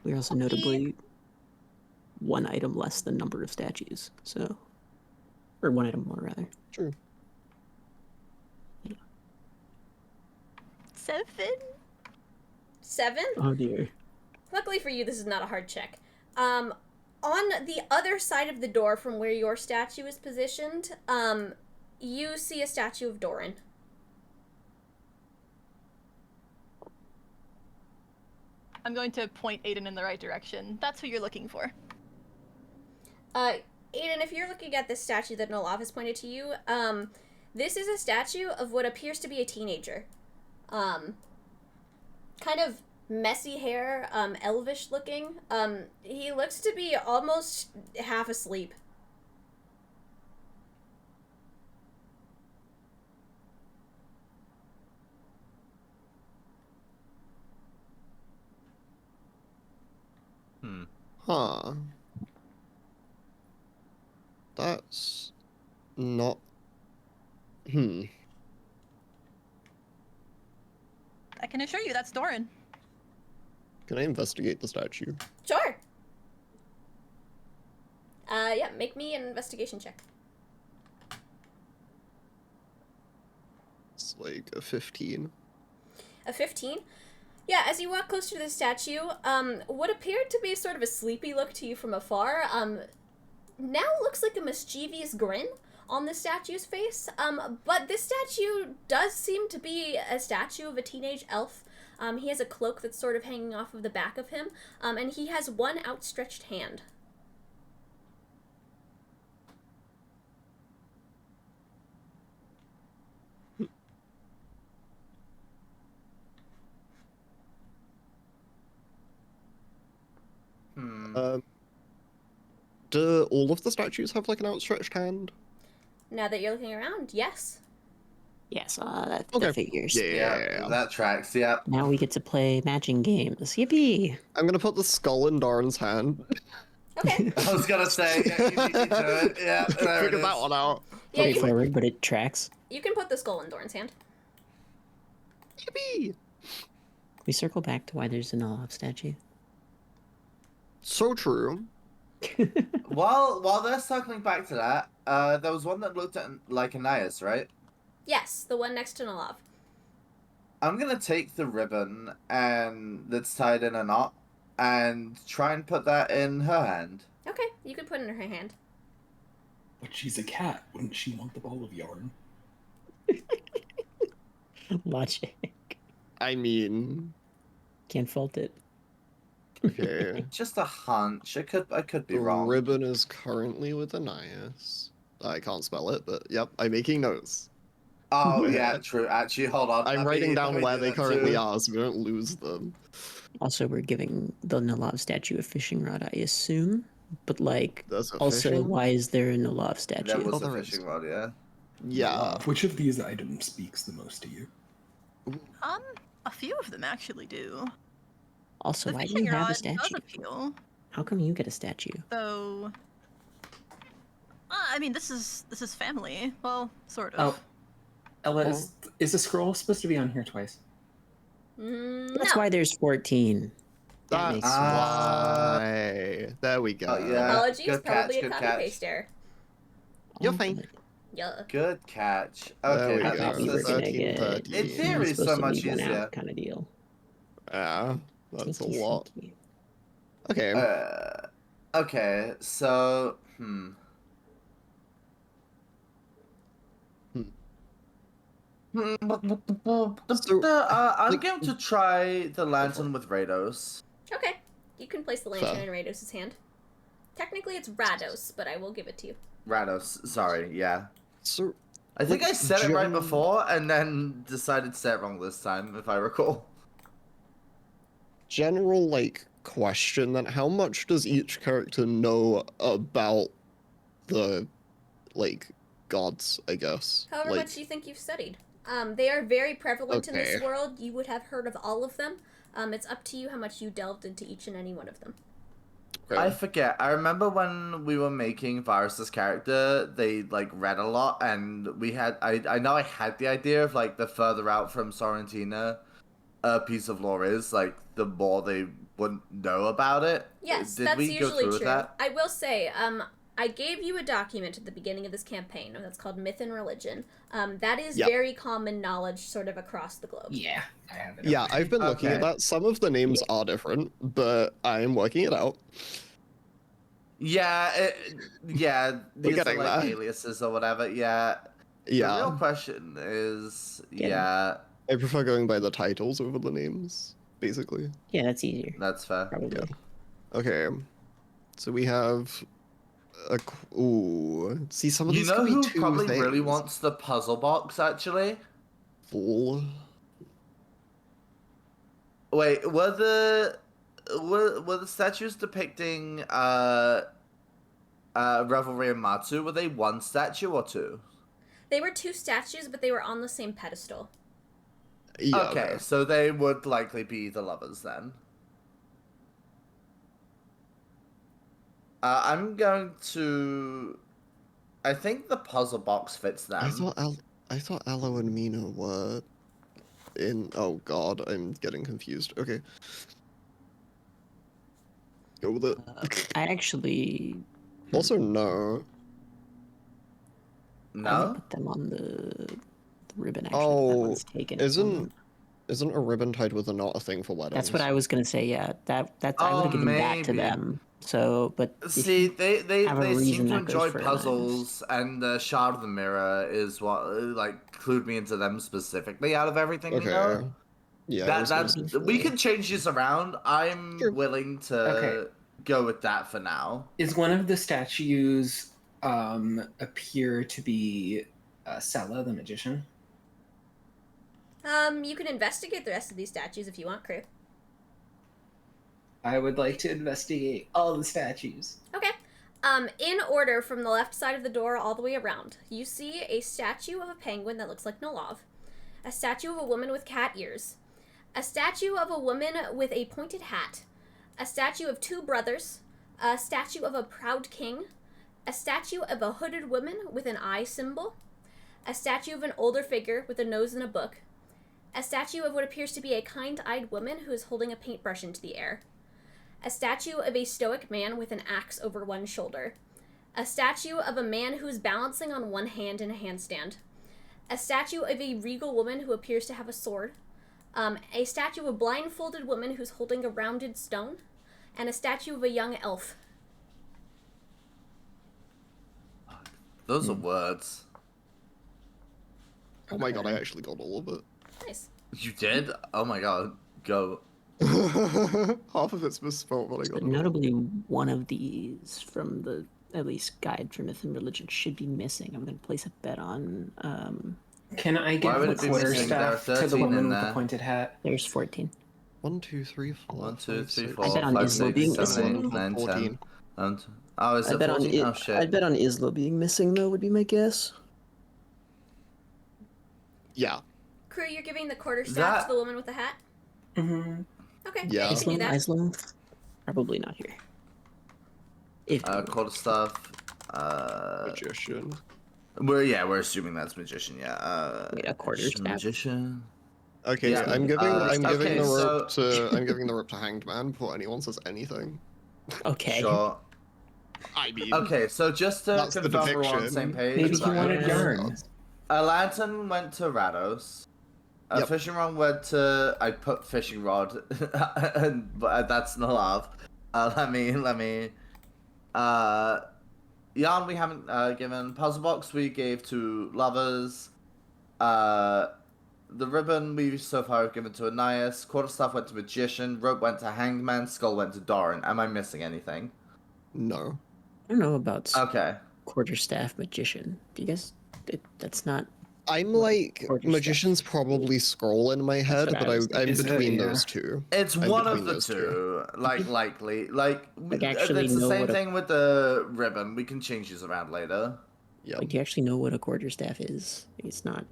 We're also notably one item less than number of statues. So, or one item more rather. True. 7? 7? Oh dear. Luckily for you, this is not a hard check. On the other side of the door from where your statue is positioned, you see a statue of Doren. I'm going to point Aiden in the right direction. That's who you're looking for. Aiden, if you're looking at this statue that Nellav has pointed to you, this is a statue of what appears to be a teenager. Kind of messy hair, elvish looking. He looks to be almost half asleep. Huh. That's not. I can assure you that's Doren. Can I investigate the statue? Sure. Yeah, make me an investigation check. It's like a 15. A 15? Yeah, as you walk closer to the statue, what appeared to be sort of a sleepy look to you from afar, now looks like a mischievous grin on the statue's face. But this statue does seem to be a statue of a teenage elf. He has a cloak that's sort of hanging off of the back of him, and he has one outstretched hand. Do all of the statues have like an outstretched hand? Now that you're looking around, yes. Yes, that Okay. figures. Yeah. That tracks. Yeah. Now we get to play matching games. Yippee! I'm gonna put the skull in Doran's hand. Okay. I was gonna say, yeah, you beat me to it. Yeah, there it Figure is. that one out. Yeah, you, Straightforward, but it tracks. you can put the skull in Doran's hand. Yippee! We circle back to why there's a Nellav statue. So true. While they're circling back to that, there was one that looked at like Anais, right? Yes, the one next to Nellav. I'm gonna take the ribbon and that's tied in a knot and try and put that in her hand. Okay, you can put it in her hand. But she's a cat. Wouldn't she want the ball of yarn? Logic. I mean, Can't fault it. okay. Just a hunch. I could be The wrong. ribbon is currently with Anais. I can't spell it, but yep, I'm making notes. Oh yeah, true. Actually, hold on. I'm Let writing me down where do they that currently too. are so we don't lose them. Also, we're giving the Nellav statue a fishing rod, I assume. But, like, There's a also, fishing- why is there a Nellav statue? There was Oh, a there is. fishing rod, yeah. Yeah. Which of these items speaks the most to you? A few of them actually do. Also, The why do fishing you have rod a statue? does appeal, How come you get a statue? though. I mean, this is family. Well, sort Oh, of. Ella, is the scroll supposed to be on here twice? That's No. why there's 14. That That's makes sense. why. There we go. Oh, yeah. Apologies, good probably catch, a good copy catch. paste error. You're Oh, fine. good. Yeah. Good catch. There Okay, we that I go. thought we makes were sense. gonna 13, get 13. In theory, it's supposed so to much be one easier. out kind of deal. Yeah, that's Sneaky, a lot. sneaky. Okay. Okay, so So, I'm like, going to try the lantern with Rados. Okay. You can place the lantern Fair. in Rados' hand. Technically, it's Rados, but I will give it to you. Rados, sorry, yeah. So, I think like, I said it right gen- before, and then decided to say it wrong this time, if I recall. general like question then, how much does each character know about the like gods, I guess? However like, much you think you've studied. They are very prevalent in this Okay. world. You would have heard of all of them. It's up to you how much you delved into each and any one of them. okay. I forget. I remember when we were making Varus' character, they like read a lot, and we had. I know I had the idea of like the further out from Sorrentina a piece of lore is, like the more they would know about it. Yes, Did that's we go usually through with true. that? I will say, I gave you a document at the beginning of this campaign that's called Myth and Religion. That is Yep. very common knowledge sort of across the globe. Yeah, I have it. Yeah, I've been looking at Okay. that. Some of the names are different, but I'm working it out. Yeah, yeah. These are getting like there. aliases or whatever. Yeah. The real Yeah, question is, Getting yeah, I prefer going by the titles over the names, basically. Yeah, that's easier. that's fair. Probably. Okay, so we have ooh. See, some of You these know can be who two probably things. really wants the puzzle box, actually? Fool. Wait, were the statues depicting Revelry and Matsu, were they one statue or two? They were two statues, but they were on the same pedestal. Yeah, Okay, so they would likely be the lovers then. I'm going to. I think the puzzle box fits them. I thought Aloe and Mina were in. Oh God, I'm getting confused. Okay. Go with it. I actually Also, no. I would No? put them on the ribbon. Actually, Oh, that one's taken. Isn't a ribbon tied with a knot a thing for weddings? That's what I was gonna say. Yeah, that I would Oh, have given that to maybe. them. So, but if See, you they have a seem reason to that goes enjoy for alliance. puzzles, and the Shard of the Mirror is what like clued me into them specifically out of everything. Okay. You know? Yeah. I That was gonna that's say we fool. can change this around. I'm Sure. willing to Okay. go with that for now. Is one of the statues appear to be Sela, the magician? You can investigate the rest of these statues if you want, Kruu. I would like to investigate all the statues. Okay. In order from the left side of the door all the way around, you see a statue of a penguin that looks like Nellav, a statue of a woman with cat ears, a statue of a woman with a pointed hat, a statue of two brothers, a statue of a proud king, a statue of a hooded woman with an eye symbol, a statue of an older figure with a nose and a book, a statue of what appears to be a kind-eyed woman who is holding a paintbrush into the air, a statue of a stoic man with an axe over one shoulder, a statue of a man who is balancing on one hand in a handstand, a statue of a regal woman who appears to have a sword, a statue of a blindfolded woman who's holding a rounded stone, and a statue of a young elf. Those are words. Oh my God, I actually got all of it. Nice. You did? Oh my god. Go. Half of it's misspelled, but I got But it. notably, one of these from the at least guide for myth and religion should be missing. I'm going to place a bet on. Can I give would the it be quarterstaff missing? There are to the 13 woman in with the there. pointed hat? There's 14. 1, 2, 3, 4. 1, 2, 3, 5, 4, I bet on 5, Islo 6, being 7, 8, missing. 9, 10. 14. Oh, is I it bet on 14? it. Oh shit. I bet on Islo being missing though would be my guess. Yeah. Kruu, you're giving the quarterstaff That- to the woman with the hat? Mm-hmm. Okay, Yeah. you can do that. Islo, probably not here. If Quarterstaff. Magician. We're assuming that's magician. Yeah. Wait, a quarterstaff? Magician. Okay, Yeah. I'm giving okay, the so- rope to I'm giving the rope to Hanged Man before anyone says anything. okay. Sure. I mean, Okay, so just to That's the confirm we're on the depiction. same page. Maybe he sorry. wanted yarn. A lantern went to Rados. A Yep. fishing rod went to. I put fishing rod, but that's Nellav. Let me. Yarn we haven't given. Puzzle box we gave to lovers. The ribbon we so far have given to Anais. Quarterstaff went to magician. Rope went to hangman. Skull went to Doren. Am I missing anything? No. I don't know about Okay. quarterstaff magician. Do you guys? That's not. I'm like Quarterstaff. magician's probably scroll in my head, what I but was I'm Is it? between Yeah. those two. It's I'm one of between the those two. Like, likely. Like, actually it's the know same what a- thing with the ribbon. We can change these around later. Yeah. Like, do you actually know what a quarterstaff is? It's not.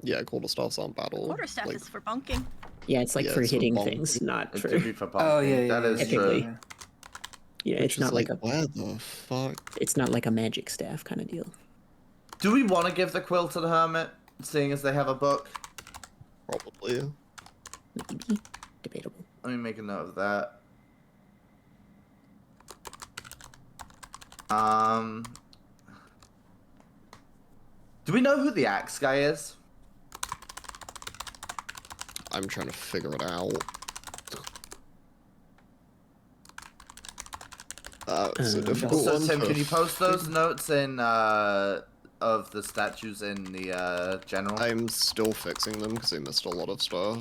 Yeah, quarterstaffs aren't battle. Quarterstaff like, is for bunking. Yeah, it's like Yeah, for it's for hitting bonk. things, not It for. could be for Oh pumpkin. yeah, yeah. That is yeah, Typically. true. Yeah, which it's not is like a. where the fuck? It's not like a magic staff kind of deal. Do we want to give the quill to the hermit, seeing as they have a book? Probably. Maybe debatable. Let me make a note of that. Do we know who the axe guy is? I'm trying to figure it out. It's a difficult So one Tim, to can you post those notes in of the statues in the general? I'm still fixing them because I missed a lot of stuff.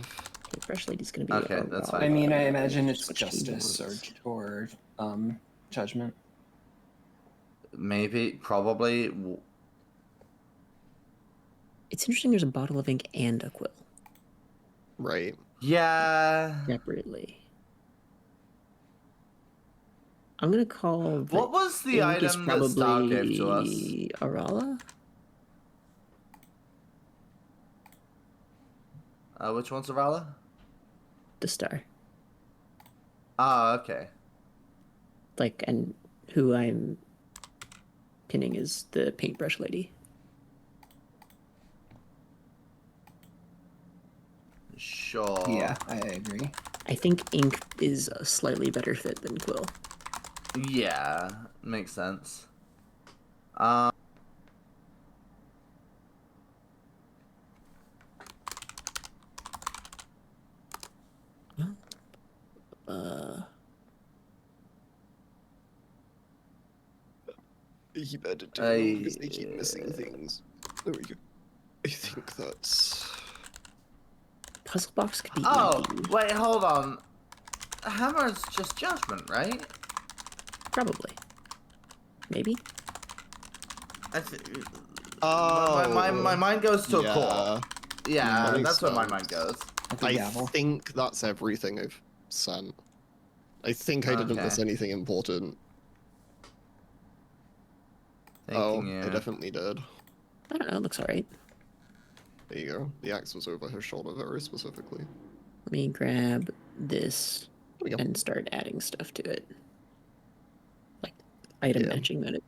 Okay, Fresh Lady's gonna be. Okay, a that's raw- fine. I mean, I imagine it's Switch to justice yours. or judgment. Maybe, probably. It's interesting. There's a bottle of ink and a quill Right. Yeah. separately. I'm gonna call. The What was the ink is item that Star gave to us? probably Arala. Which one's Arala? The star. Ah, okay. Like, and who I'm pinning is the paintbrush lady. Sure. Yeah, I agree. I think ink is a slightly better fit than quill. Yeah, makes sense. He better do I- because they keep missing things. There we go. I think that's. Puzzle box could be Oh, easy. wait, hold on. Hammer's just judgment, right? Probably. Maybe. I th- Oh. my mind goes to a core. Yeah, Makes that's where my sense. mind goes. At the I gavel. think that's everything I've sent. I think I didn't miss Okay. anything important. Thanking I you. definitely did. I don't know. It looks alright. There you go. The axe was over his shoulder very specifically. Let me grab this There we go. and start adding stuff to it. Like item Yeah. matching mode.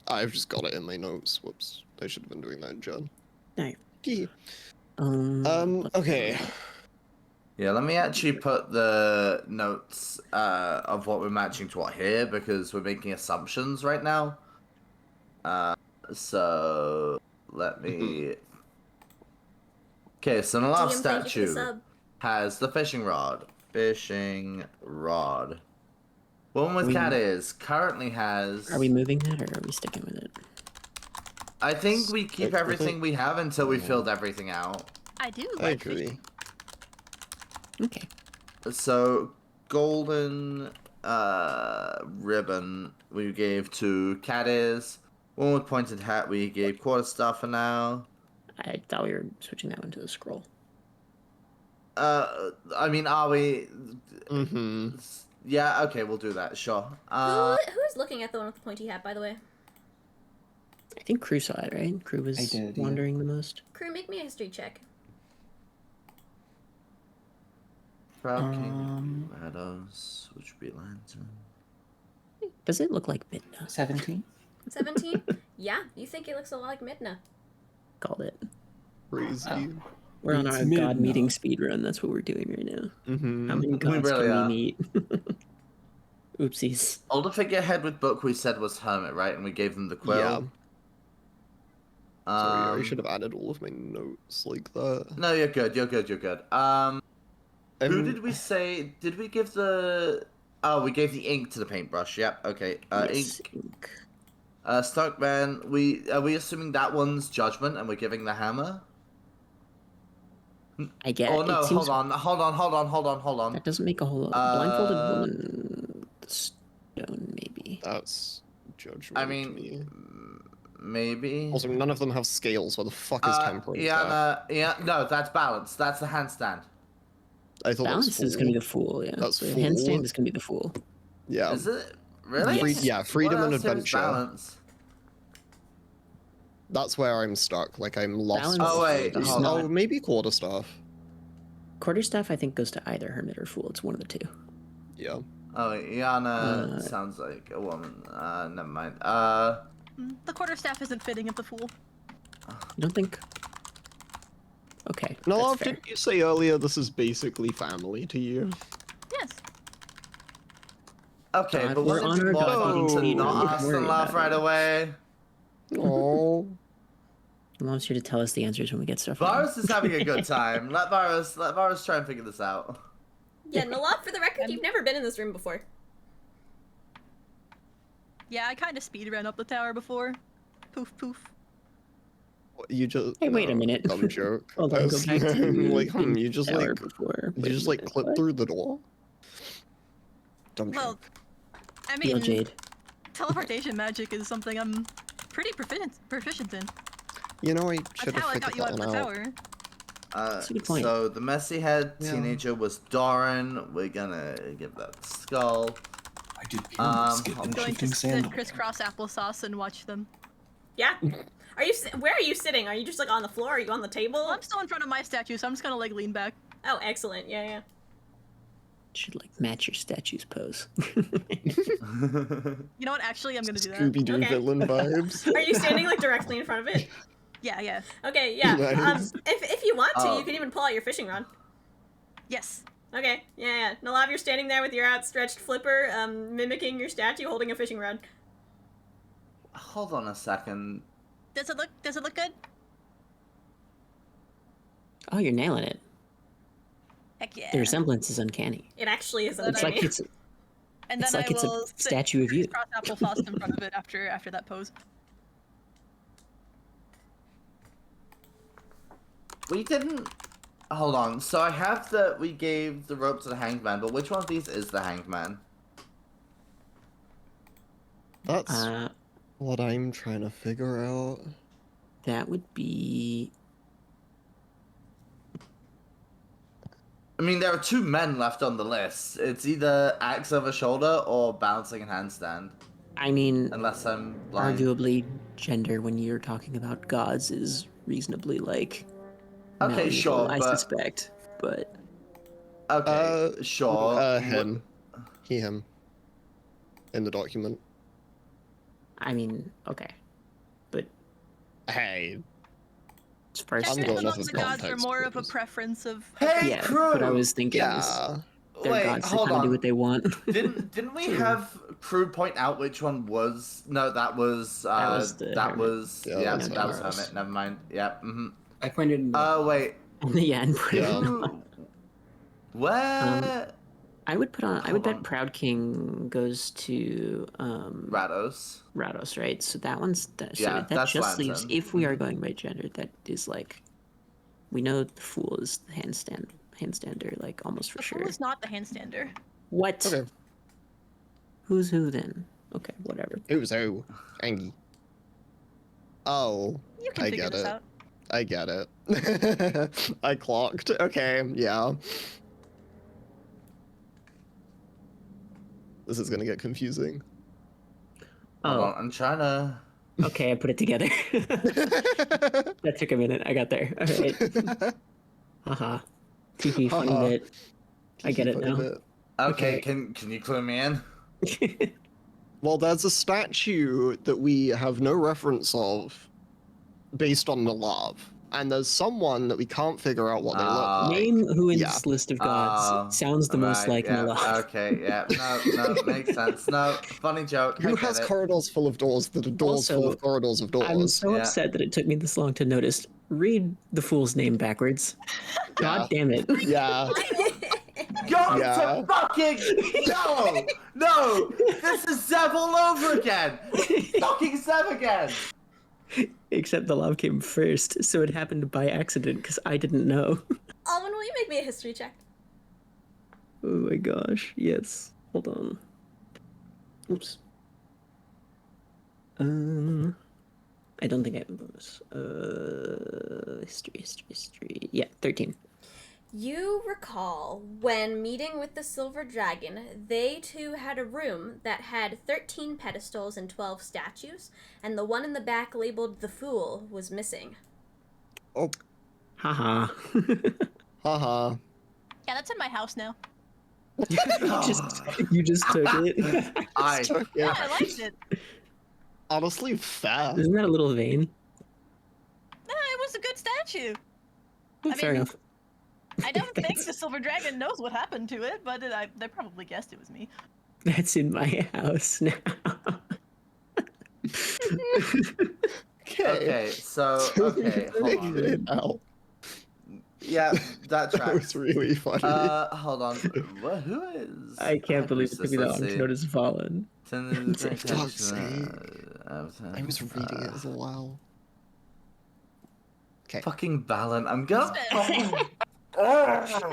I've just got it in my notes. Whoops. I should have been doing that in Jan. No. Gee. let's Okay. see. Yeah, let me actually put the notes of what we're matching to what here because we're making assumptions right now. So let me. Okay, so the last DM, thank you for the statue sub. has the fishing rod. Fishing rod. Woman with We- cat ears currently has. Are we moving that or are we sticking with it? I think we keep Stick with everything it. we have until we filled everything out. I do. I like agree. fishing. Okay. So golden ribbon we gave to cat ears. One with pointed hat we gave quarterstaff for now. I thought we were switching that one to the scroll. I mean, are we? Mm-hmm. Yeah, okay, we'll do that. Sure. Who is looking at the one with the pointy hat, by the way? I think Kruu saw it, right? Kruu was I did, yeah. wandering the most. Kruu, make me a history check. Proud King Meadows, which would be lantern. Does it look like Midna? 17. 17? Yeah, you think it looks a lot like Midna. Called it. Crazy. Oh. We're on It's our god Midna. meeting speed run. That's what we're doing right now. Mm-hmm. How many gods really can are. we meet? Oopsies. Older figurehead with book we said was Hermit, right? And we gave them the quill. Yeah. Sorry, I Um, should have added all of my notes like that. No, you're good. You're good. You're good. Who did we say? Did we give the Oh, we gave the ink to the paintbrush. Yep. Okay. Yes, Ink. Starkman. Are we assuming that one's judgment, and we're giving the hammer? I get. Oh no! It seems Hold on. that doesn't make a whole lot. Blindfolded woman, stone maybe. That's judgment. I to mean, me. maybe. Also, none of them have scales. Where the fuck is temperance? No, that's balance. That's the handstand. I thought Balance that's is gonna be the fool. Yeah, That's the fool. handstand is gonna be the fool. Yeah. Is it really? Yes. Freedom What and else is adventure. balance? That's where I'm stuck. Like I'm lost. Balance Oh, wait, is hold not. Oh, maybe quarterstaff. Quarterstaff, I think, goes to either hermit or fool. It's one of the two. Yeah. Oh, Iana sounds like a woman. Never mind. The quarterstaff isn't fitting of the fool. You don't think? Okay. No, that's fair. didn't you say earlier this is basically family to you? Yes. Okay, God, but we're wouldn't it on be our more dog fun to feed. not Don't ask worry and laugh about right it. away? Oh. Mom's here to tell us the answers when we get stuff wrong. Varus is having a good time. Let Varus try and figure this out. Yeah, Nellav, for the record, you've never been in this room before. Yeah, I kind of speed ran up the tower before. Poof poof. You just. Hey, wait a no, minute. Dumb joke. Hold on, go back to I'm like, being you just tower like. before. You Wait a just like minute, clip what? through the door. Dumb Well, joke. I Deal, mean, Jade. teleportation magic is something I'm pretty proficient in. You know, I That's should how have I got figured you out that of the one out. tower. That's a good point. So the messy head Yeah. teenager was Doren. We're gonna give that the skull. I did pyramid skip I'm and Going to shifting sit sand. crisscross applesauce and watch them. Yeah? Are you? Where are you sitting? Are you just like on the floor? Are you on the table? Well, I'm still in front of my statue, so I'm just gonna like lean back. Oh, excellent. Yeah, yeah. Should like match your statue's pose. You know what? Actually, I'm gonna do that. Scooby Doo Okay. villain vibes. Are you standing like directly in front of it? Yeah, yeah. Okay, yeah. Nice. If you want to, Oh. you can even pull out your fishing rod. Yes. Okay, yeah. Nellav, you're standing there with your outstretched flipper, mimicking your statue holding a fishing rod. Hold on a second. Does it look good? Oh, you're nailing it. Heck yeah. The resemblance is uncanny. It actually is It's It's uncanny. like it's And it's then like I it's a will sit statue of you. crisscross applesauce in front of it after that pose. We didn't. Hold on. So I have we gave the rope to the hangman, but which one of these is the hangman? That's Uh, what I'm trying to figure out. that would be. I mean, there are two men left on the list. It's either axe over shoulder or bouncing and handstand. I mean, Unless I'm blind. arguably, gender when you're talking about gods is reasonably like. Okay, malleable, sure, I but suspect, but okay, sure. Him. Him. In the document. I mean, okay, but Hey. as far as I'm Technically, going off most of of the gods are context more of a clues. preference of. Hey, yeah, Kruu! what I was thinking is Yeah. they're Wait, gods. They hold kind of do on. what they want. Didn't we have Kruu point out which one was? No, that was the Hermit. Yeah, yeah, that was that was Hermit. Hermit. Never mind. Yep. Mm-hmm. I pointed. Wait. yeah, and put it Yeah. on. Where? I would put on. I Hold would bet on. Proud King goes to Rados. Rados, right? So that one's so Yeah, that that's just leaves. Lantern. If we are going by gender, that is like, we know the fool is the handstander, like almost for The sure. fool is not the handstander. What? Okay. Who's who then? Okay, whatever. Who's who? Angie. Oh. You can I figure get this it. out. I get it. I clocked. Okay, yeah. This is gonna get confusing. Hold Oh, on, I'm trying to. okay, I put it together. That took a minute. I got there. All right. Haha. Teehee, funny Haha. bit. I get it Funny now. bit. Okay, Okay. can you clue me in? Well, there's a statue that we have no reference of based on Nellav. And there's someone that we can't figure out what they look like. Name who in Yeah. this list of gods sounds the most Right, like yeah, Nellav. Okay, yeah, no, makes sense. No, funny joke. I Who get has it. corridors full of doors that are doors full Also, of corridors of doors? I'm so Yeah. upset that it took me this long to notice. Read the fool's name backwards. God damn it. Yeah. going Yeah. to fucking no. This is Zev all over again. Fucking Zev again. Except the love came first, so it happened by accident because I didn't know. Alwyn, will you make me a history check? Oh my gosh, yes. Hold on. Oops. I don't think I have a bonus. History. Yeah, 13. You recall when meeting with the Silver Dragon, they too had a room that had 13 pedestals and 12 statues, and the one in the back labeled the Fool was missing. Oh, Haha. haha. Yeah, that's in my house now. you just took it. Yeah, Yeah. I liked it. Honestly, fair. Isn't that a little vain? It was a good statue. Fair mean- enough. I don't think the Silver Dragon knows what happened to it, but they probably guessed it was me. That's in my house now. Okay, so hold on. Ow. Yeah, that That tracks. was really funny. Hold on. Who is? I can't believe it took me that long Let's to see. notice Fallen. For fuck's sake. I was reading it as well. Okay. Fucking Valen. I'm gonna.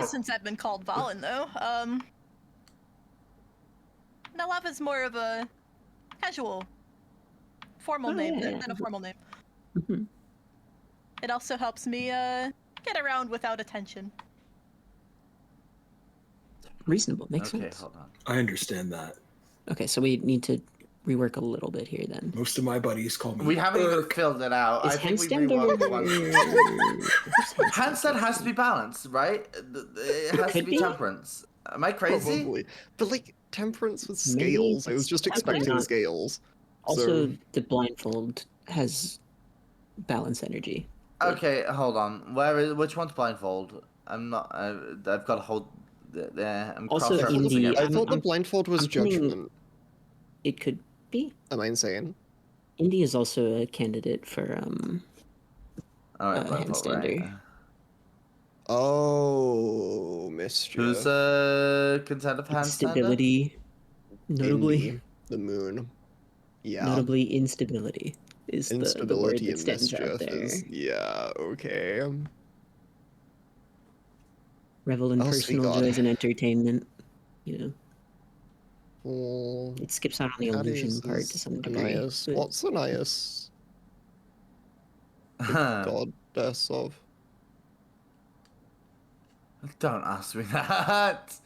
Since I've been called Valen, though, Nellav is more of a casual, formal name than a formal name. Mhm. It also helps me get around without attention. Reasonable, makes Okay, sense. hold on. I understand that. Okay, so we need to rework a little bit here then. Most of my buddies call me. We haven't even Urk. filled it out. Is I think we handstand reworked or... one. Handstand has to be balanced, right? It has to Could be be. temperance. Am I crazy? Probably. But like temperance with Maybe scales. I was it's just definitely expecting not. scales. Also, So- the blindfold has balance energy. Okay, hold on. Which one's blindfold? I'm not. I've got to hold. I'm Also, cross-referencing in the- it. I thought the I'm- blindfold was I'm thinking- judgment. It could be. Am I insane? Indy is also a candidate for All right, blindfold, right? handstander. Oh, mischief. Who's a contender for handstander? Instability, notably. Indy, the moon. Yeah. Notably, instability is the word Instability that and stands out mischief there. is. Yeah, okay. Revel in Oh, sweet personal God. joys and entertainment. You know, Well, it skips out on the illusion part to some degree. Anais. but- What's Anais? Goddess of. Don't ask me that.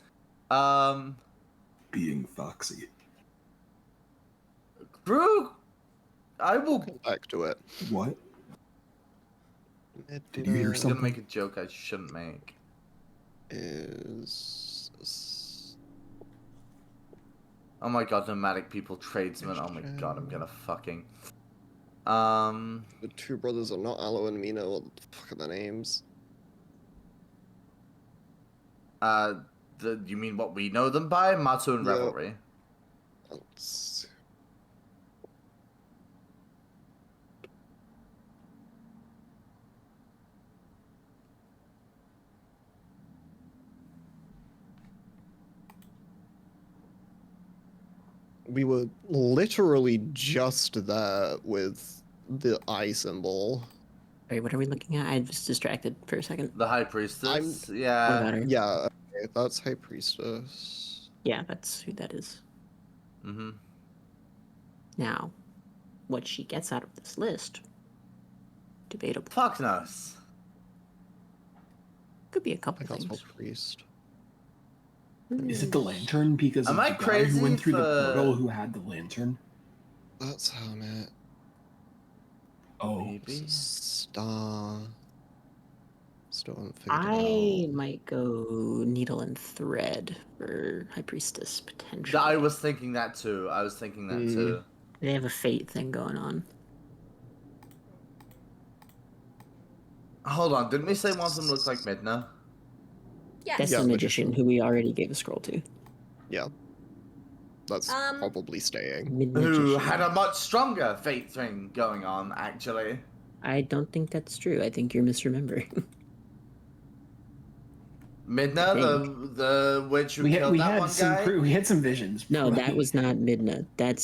Being foxy. Kruu, I will. Come back to it. What? Did you hear I'm gonna something? make a joke I shouldn't make. Is Oh my god, nomadic people, tradesmen. Oh my god, I'm gonna fucking. the two brothers are not Aloe and Mina. What the fuck are their names? You mean what we know them by? Matsu and Yeah. Revelry. Let's- We were literally just there with the eye symbol. Wait, what are we looking at? I was distracted for a second. The High Priestess. What Yeah. about her? Yeah, okay, that's High Priestess. Yeah, that's who that is. Mm-hmm. Now, what she gets out of this list, debatable. Fuck knows. Could be a I couple think that's things. what priest. Is it the lantern? Because Am of I the guy crazy who went through for- the portal who had the lantern? That's Hermit. Oh, Maybe. Star. Still haven't figured I it might go needle and thread for High Priestess potentially. I was thinking that too. I was thinking that too. They have a fate thing going on. Hold on, didn't we say one of them looks like Midna? Yes. That's Yeah, the magician magician. who we already gave a scroll to. out. Yeah. That's probably staying. Mid-magician. Who had a much stronger fate thing going on, actually. I don't think that's true. I think you're misremembering. Midna, the witch who killed that one guy? We had some visions. No, that was not Midna. That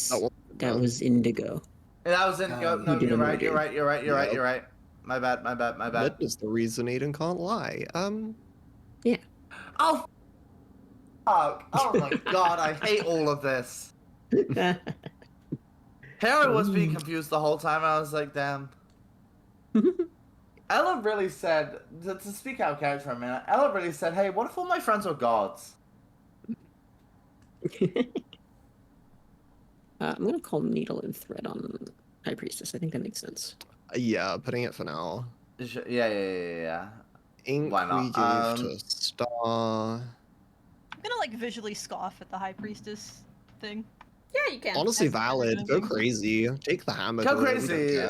was Indigo. That was Indigo. No, did you're a right. murder. You're right. You're right. You're right. You're right. My bad. My bad. My bad. That is the reason Aiden can't lie. Yeah. Oh. Fuck. Oh my god, I hate all of this. Here I was being confused the whole time. I was like, damn. Ella really said, to speak out of character for a minute, Ella really said, hey, what if all my friends were gods? I'm gonna call Needle and Thread on High Priestess. I think that makes sense. Yeah, putting it for now. Yeah. Ink Why not? we gave to Star. I'm gonna like visually scoff at the High Priestess thing. Yeah, you can. Honestly, That's valid. Go amazing. crazy. Take the hammer. Go to it, crazy.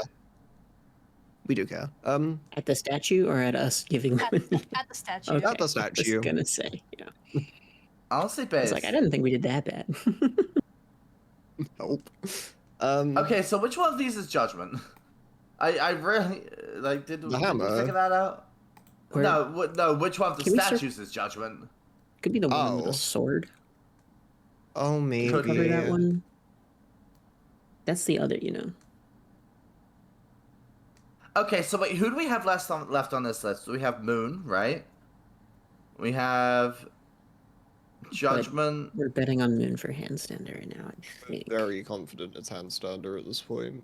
We do care. At the statue or at us giving At, them? at the statue. Okay, At the I statue. was gonna say, yeah. Honestly, I base. was like, I didn't think we did that bad. Nope. Okay, so which one of these is judgment? I really did we hammer. figure that out? Or- No, which one of the Can we start- statues is judgment? Could be the one with Oh. the sword. Oh, maybe. Could Cover that one. That's the other, Okay, so wait, who do we have left on this list? We have Moon, right? We have Judgment. We're betting on Moon for handstander right now, I think. Very confident it's handstander at this point.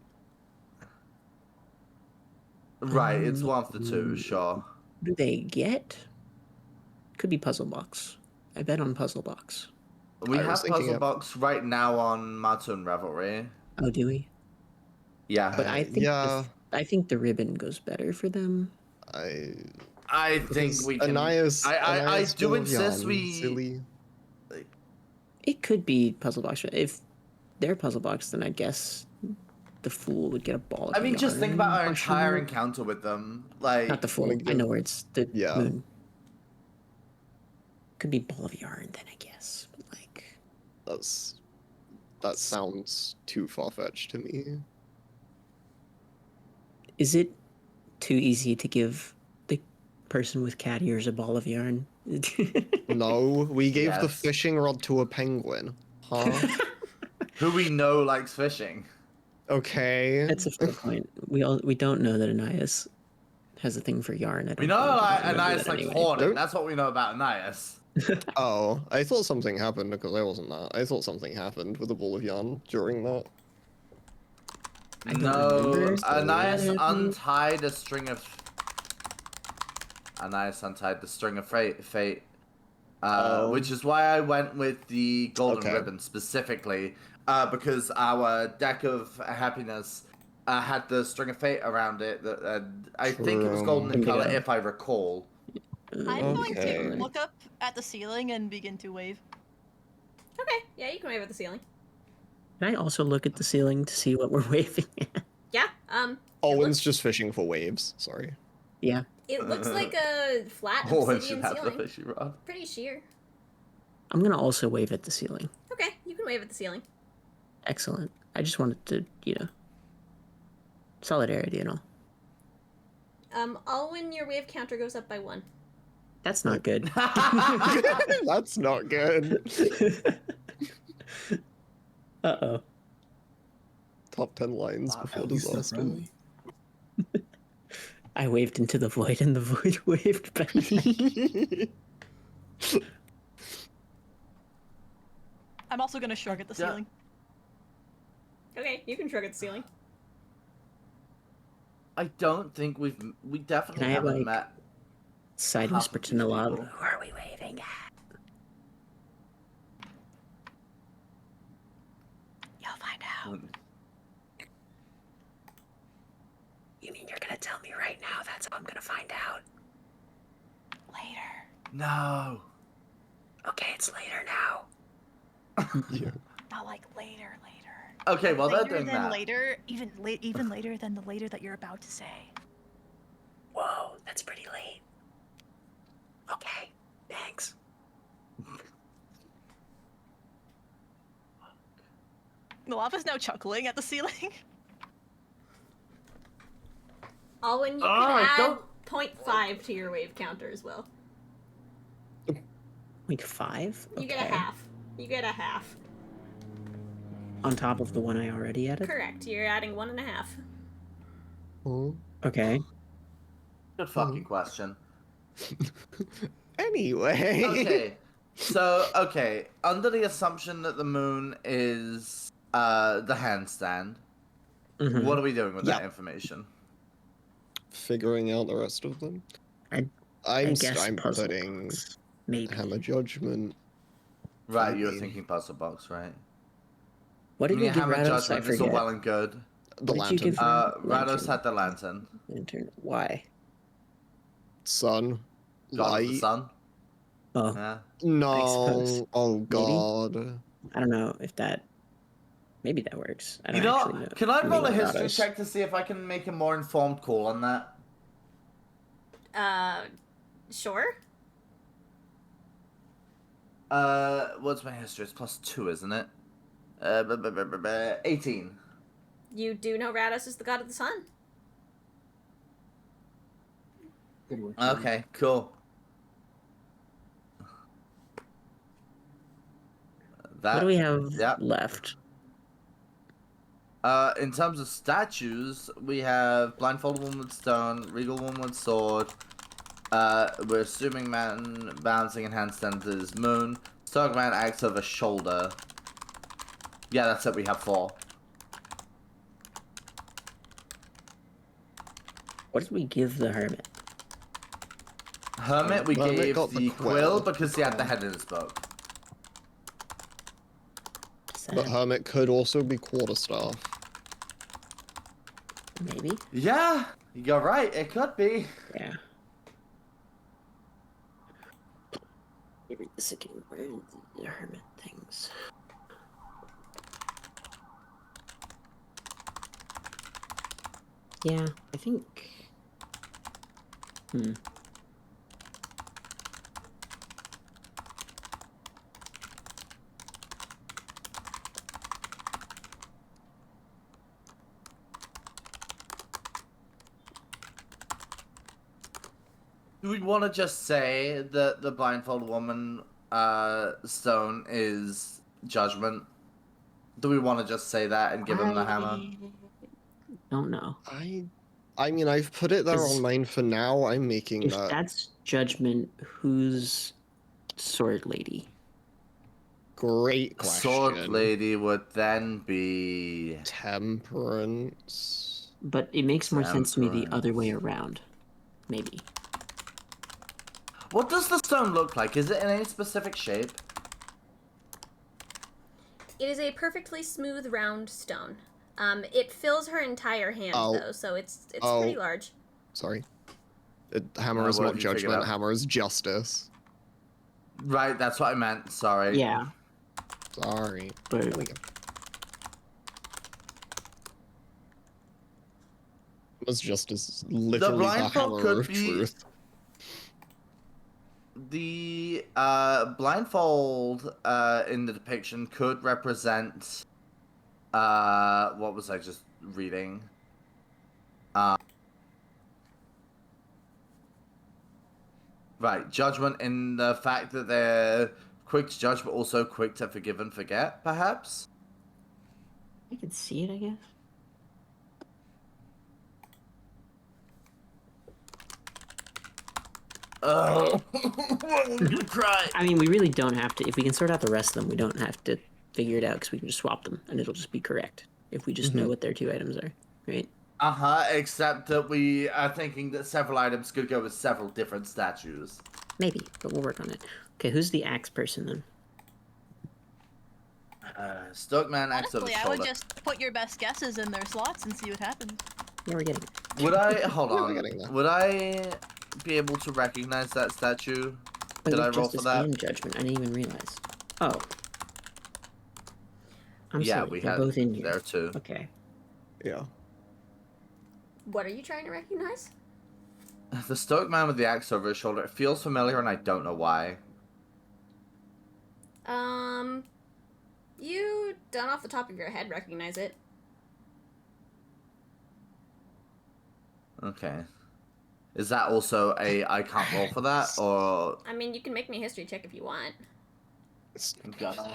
Right, it's one of the two, sure. What do they get? Could be Puzzle Box. I bet on Puzzle Box. We I have was thinking Puzzle of- Box right now on Matun Revelry. Oh, do we? Yeah. But I think yeah. I think the ribbon goes better for them. I think we can. Anais, I do Anais insist Villian, we. Silly. It could be Puzzle Box. If they're Puzzle Box, then I guess the Fool would get a ball. Of I mean, just think about our yarn, entire question encounter with them. mark. Like, Not the Fool. I know where it's the Yeah. Moon. Could be Ball of Yarn then, I guess. But like, That sounds too far fetched to me. is it too easy to give the person with cat ears a ball of yarn? No, we gave the Yes. fishing rod to a penguin. Huh? who we know likes fishing. Okay. That's a fair point. We don't know that Anais has a thing for yarn. I don't We know think. I don't remember Anais that likes anyway. hoarding. Don't- That's what we know about Anais. Oh, I thought something happened because I wasn't that. I thought something happened with a ball of yarn during that. I don't No, remember. Anais untied a string of. Anais untied the string of fate. Oh. Which is why I went with the golden Okay. ribbon specifically, because our deck of happiness had the string of fate around it. I think it was golden in True. color, if I recall. I'm going Okay. to look up at the ceiling and begin to wave. Okay, yeah, you can wave at the ceiling. Can I also look at the ceiling to see what we're waving at? Yeah, Owen's just fishing for waves. Sorry. Yeah. it looks like a flat Oh, and obsidian she has the ceiling. fishy rod. Pretty sheer. I'm gonna also wave at the ceiling. Okay, you can wave at the ceiling. Excellent. I just wanted to, solidarity and all. Alwyn, your wave counter goes up by 1. That's not good. That's not good. Uh-oh. Top 10 lines before At least they're disaster. friendly. I waved into the void and the void waved back. I'm also gonna shrug at the Yeah. ceiling. Okay, you can shrug at the ceiling. I don't think we definitely Can I have, haven't like, met. Side Half whisper of to these Nellav. people. Who are we waving at? You'll find out. You mean you're gonna tell me right now? That's how I'm gonna find out. Later. No. Okay, it's later now. Yeah. Not like later. Okay, well they're Later doing than that. later, even later than the later that you're about to say. Whoa, that's pretty late. Okay, thanks. The lava's now chuckling at the ceiling. Alwyn, you Oh, can I add don't- 0.5 to your wave counter as well. Like 5? You get a half. You get a half. On top of the one I already added? Correct. You're adding 1.5. Oh. Okay. Good fucking question. Anyway. Okay. So, under the assumption that the moon is the handstand, Mhm. what are we doing with that Yeah. information? Figuring out the rest of them. I I'm guess puzzle putting box. Maybe. Hammer Judgment. Right, you were Maybe. thinking puzzle box, right? What did we Yeah, give Hammer Rados? I Judgment is all forget. well and good. The What did you lantern. give Rados Lantern? had the lantern. Lantern. Why? Sun. God of the Light. sun. Oh, Yeah. No. suppose. Oh Maybe? god. I don't know if that... Maybe that works. I don't You know, actually know. can I roll a anything about history us. check to see if I can make a more informed call on that? Sure. What's my history? It's +2, isn't it? 18. You do know Rados is the god of the sun. Good work. Okay, cool. What do we have Yep. left? In terms of statues, we have blindfolded woman with stone, regal woman with sword. We're assuming man bouncing and handstand is moon. Stoic man acts over shoulder. Yeah, that's it. We have 4. What did we give the hermit? Hermit, we Hermit gave got the the quill quill. because he had the head in his book. Sad. But Hermit could also be quarterstaff. Maybe? Yeah, you're right. It could be. Yeah. Let me read this again. Where are the hermit things? Yeah, I think... Do we want to just say that the blindfold woman stone is judgment? Do we want to just say that and give him the hammer? Don't know. I mean, I've put it there Is- on mine for now. I'm making If that that's judgment, who's sword lady? great question. Sword lady would then be... Temperance. But it makes more sense to me the other way Temperance. around. Maybe. What does the stone look like? Is it in any specific shape? It is a perfectly smooth, round stone. It fills her entire hand, Oh. though, so it's Oh. pretty large. Sorry. Hammer is what not have you figured judgment. out? Hammer is justice. Right, that's what I meant. Sorry. Yeah, Sorry. but There we go. Hammer's justice, literally the blindfold hammer could of be- truth. The blindfold in the depiction could represent what was I just reading? Right, judgment in the fact that they're quick to judge but also quick to forgive and forget, perhaps? I can see it, I guess. Oh, I'm gonna cry. I mean, we really don't have to. If we can sort out the rest of them, we don't have to figure it out because we can just swap them and it'll just be correct if we just know what their 2 items are, right? Except that we are thinking that several items could go with several different statues. Maybe, but we'll work on it. Okay, who's the axe person then? Stokeman acts over Honestly, shoulder. I would just put your best guesses in their slots and see what happens. Yeah, we're getting it. Would I hold We're on? getting there. Would I be able to recognize that statue? Wait, Did we I have roll for justice that? and judgment. I didn't even realize. Oh. I'm Yeah, sorry. we They're had both in here. there too. Okay. Yeah. What are you trying to recognize? The stoic man with the axe over his shoulder. It feels familiar, and I don't know why. You don't off the top of your head recognize it. Okay. Is that also a I can't roll for that, or I mean, you can make me a history check if you want. It's got them.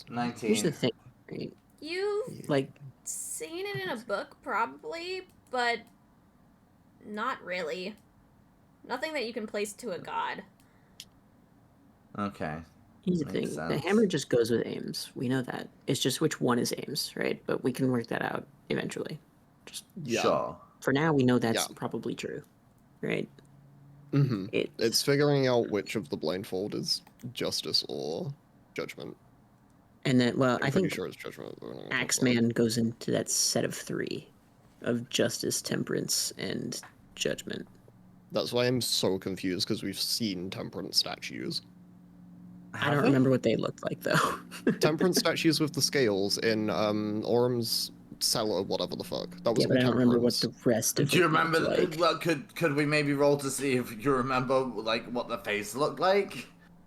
19? Here's the thing, right? You've Like, seen it in a book, probably, but not really. Nothing that you can place to a god. Okay. here's the Makes thing. The sense. hammer just goes with aims. We know that. It's just which one is aims, right? But we can work that out eventually. Just Yeah. Sure. for now, we know that's Yeah. probably true, right? Mm-hmm. It's figuring out which of the blindfold is justice or judgment. And then, well, I'm I pretty think sure it's judgment. But we're not gonna talk about Axeman goes into that set of 3 of justice, temperance, and judgment. it. That's why I'm so confused because we've seen temperance statues. I don't remember what they looked like though. Temperance statues with the scales in Orm's cellar, whatever the fuck. That was Yeah, but I all don't remember what temperance. the rest of Do you it remember? looked like. Well, could we maybe roll to see if you remember like what the face looked like?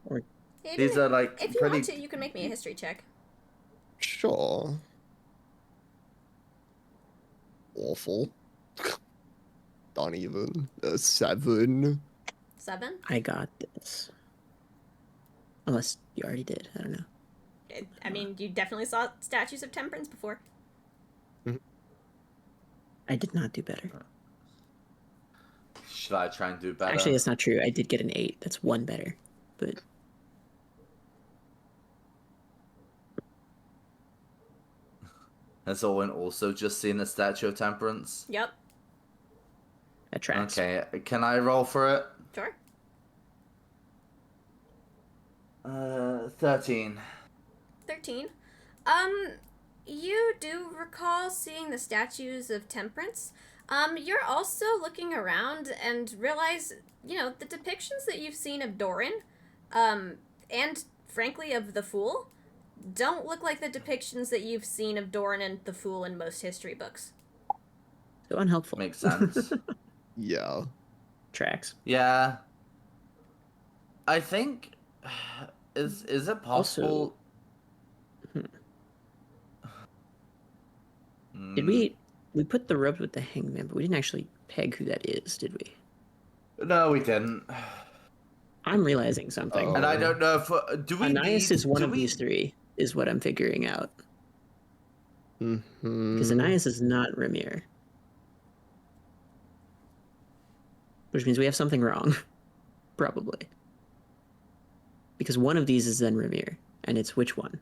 Aiden, These are like if you pretty. want to, you can make me a history check. Sure. Awful. Not even a 7. 7? I got this. Unless you already did. I don't know. I mean, you definitely saw statues of temperance before. I did not do better. Should I try and do better? Actually, that's not true. I did get an 8. That's 1 better. But Has Alwyn also just seen the statue of temperance? Yep. that tracks. Okay, can I roll for it? Sure. 13. 13. You do recall seeing the statues of temperance. You're also looking around and realize, the depictions that you've seen of Doren, and frankly of the Fool, don't look like the depictions that you've seen of Doren and the Fool in most history books. So unhelpful. Makes sense. Yeah. Tracks. Yeah. I think is it possible? Did we put the rope with the hangman, but we didn't actually peg who that is, did we? No, we didn't. I'm realizing something. And I don't know if do we Anais need, is one do of we- these 3, is what I'm figuring out. Mm-hmm. Because Anais is not Ramir. Which means we have something wrong. Probably. Because one of these is then Ramir, and it's which one?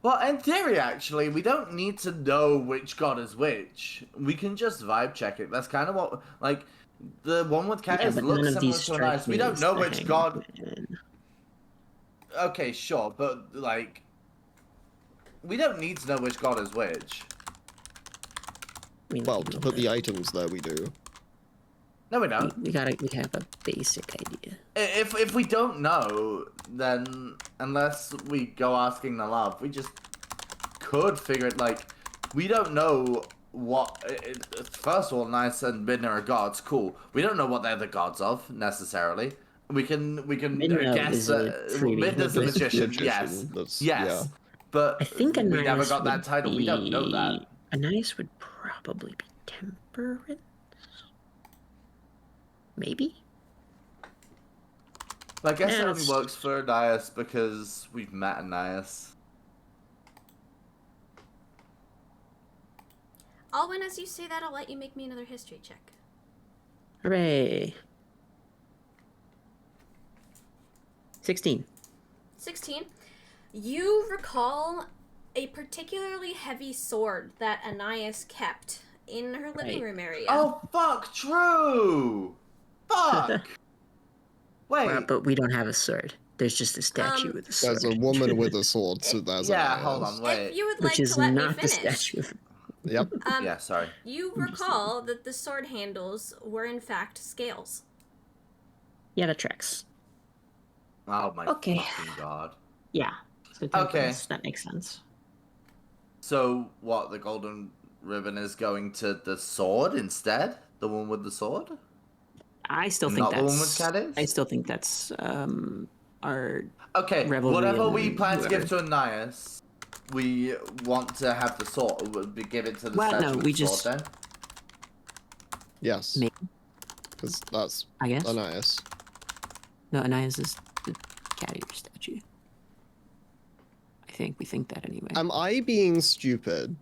Well, in theory, actually, we don't need to know which god is which. We can just vibe check it. That's kind of what, like, the one with Catus but looks none of similar these to an strike ice. We me don't as know the which god. hangman. Okay, sure, but like, we don't need to know which god is which. I mean, Well, we to know put that. the items there, we do. No, we don't. We have a basic idea. If we don't know, then unless we go asking Nellav, we just could figure it. Like, we don't know what. First of all, Nice and Midna are gods. Cool. We don't know what they're the gods of necessarily. We can Midna guess is a that freebie. Midna's a magician. Magician, Yes. that's- Yes. yeah. But I think Anais we never got that would title. We don't know that. Anais would probably be temperate. Maybe? I guess Yeah, it only it's- works for Anais because we've met Anais. Alwyn, as you say that, I'll let you make me another history check. Hooray. 16. 16. You recall a particularly heavy sword that Anais kept in her living Right. room area. Oh fuck! True. Fuck. Wait. But we don't have a sword. There's just a statue with a sword. There's a woman with a sword, so there's Yeah, an hold Anais. on, wait. If you would which like is to let me not the finish. statue. Yep. Yeah, sorry. You recall that the sword handles were in fact scales. Yeah, that tracks. Oh my Okay. fucking god. Yeah. So temperance, that makes sense. So what? The golden ribbon is going to the sword instead? The one with the sword? I still think Not the one that's. with Caddis? I still think that's our. Okay. Revelry Whatever and we plan to give whoever. to Anais, we want to have the sword, would we give it to the Well, statue no, with we the just- sword then? Yes. Maybe. Because that's I guess. Anais. No, Anais is the cat eater statue. I think we think that anyway. Am I being stupid?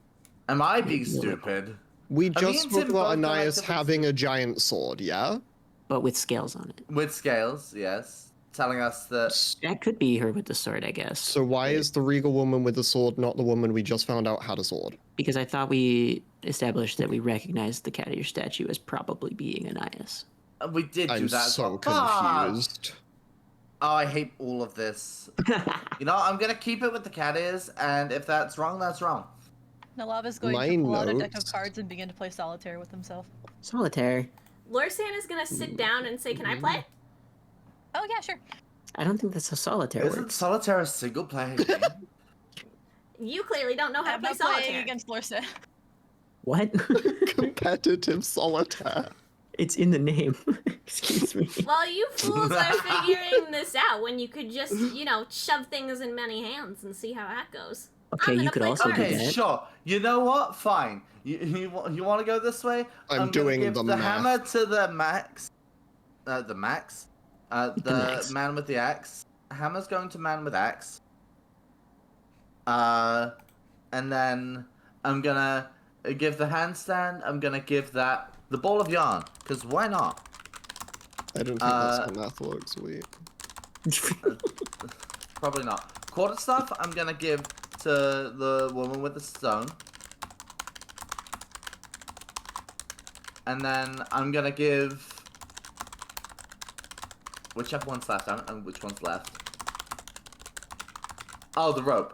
Am I being Maybe a little. stupid? We me just and spoke Tim about both Anais collectively- having a giant sword, yeah? But with scales on it. With scales, yes. Telling us that... That could be her with the sword, I guess. So why is the regal woman with the sword not the woman we just found out had a sword? Because I thought we established that we recognized the cat eater statue as probably being Anais. We did do I'm that. so Fuck! confused. Oh, I hate all of this. You know, I'm gonna keep it with the cat ears, and if that's wrong, that's wrong. Nellav is going My to pull out a deck of notes. cards and begin to play solitaire with himself. Solitaire. Lorsan is gonna sit down and say, "Can I play?" Oh yeah, sure. I don't think that's how solitaire Isn't works. Solitaire a single player game? You clearly don't know how to I'm play not playing solitaire. against Lorsa. What? Competitive solitaire. It's in the name. Excuse me. Well, you fools are figuring this out when you could just, shove things in many hands and see how that goes. Okay, gonna you could play also do cards. Okay, that. sure. You know what? Fine. You want to go this way? I'm gonna doing give the the math. hammer to the max. The max. The max. man with the axe. Hammer's going to man with axe. And then I'm gonna give the handstand. I'm gonna give that the ball of yarn. Cause why not? I don't think that's how math works, wait. Probably not. Quarterstaff. I'm gonna give to the woman with the stone. And then I'm gonna give whichever one's left. I don't know which one's left. Oh, the rope.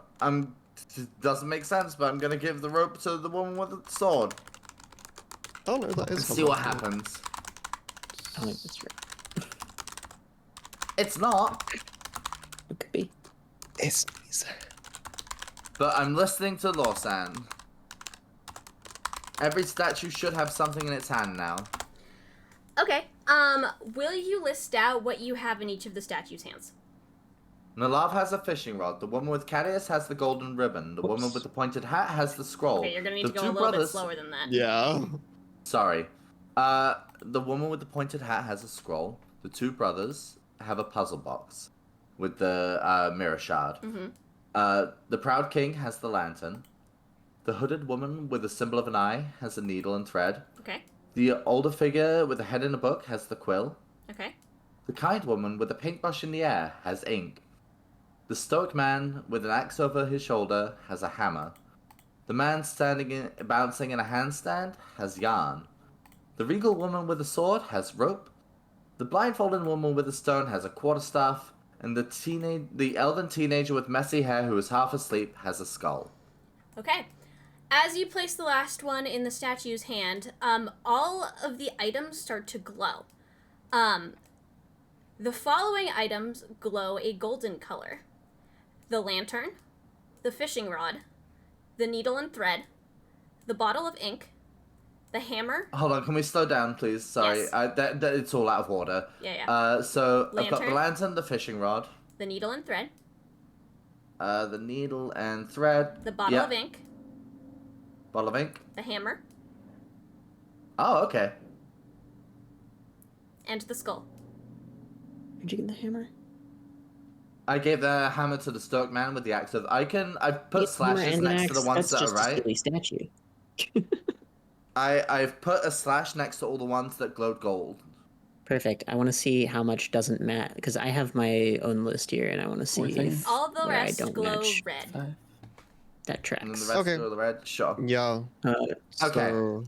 Doesn't make sense, but I'm gonna give the rope to the woman with the sword. Oh no, that And is how see what math works. happens. I don't think that's right. It's not, It could be. It's nice. but I'm listening to Lorsan. Every statue should have something in its hand now. Okay. Will you list out what you have in each of the statues' hands? Nellav has a fishing rod. The woman with cat ears has the golden ribbon. The woman with the pointed hat has the scroll. Okay, you're gonna need The to go two a little brothers- bit slower than that. Yeah. Sorry. The woman with the pointed hat has a scroll. The two brothers have a puzzle box with the mirror shard. Mm-hmm. The proud king has the lantern. The hooded woman with the symbol of an eye has a needle and thread. Okay. The older figure with a head in a book has the quill. Okay. The kind woman with a paintbrush in the air has ink. The stoic man with an axe over his shoulder has a hammer. The man bouncing in a handstand has yarn. The regal woman with a sword has rope. The blindfolded woman with a stone has a quarterstaff. And the elven teenager with messy hair who is half asleep has a skull. Okay. As you place the last one in the statue's hand, all of the items start to glow. The following items glow a golden color. The lantern, the fishing rod, the needle and thread, the bottle of ink, the hammer. Hold on, can we slow down, please? Sorry, Yes. that it's all out of order. Yeah. So I've got the Lantern. lantern, the fishing rod, The needle and thread, the needle and thread. the bottle of ink, Bottle of ink. the hammer, Oh, okay. and the skull. Where'd you get the hammer? I gave the hammer to the stoic man with the axe. I've put Yeah, slashes hammer and next an to the axe, ones that's that just are a right. silly statue. I've put a slash next to all the ones that glowed gold. Perfect. I want to see how much doesn't match because I have my own list here, and I want to see Four things. if All the where I rest don't glow match red. 5. that And then tracks. the rest Okay. glow the red. Sure. Yeah. Okay. So,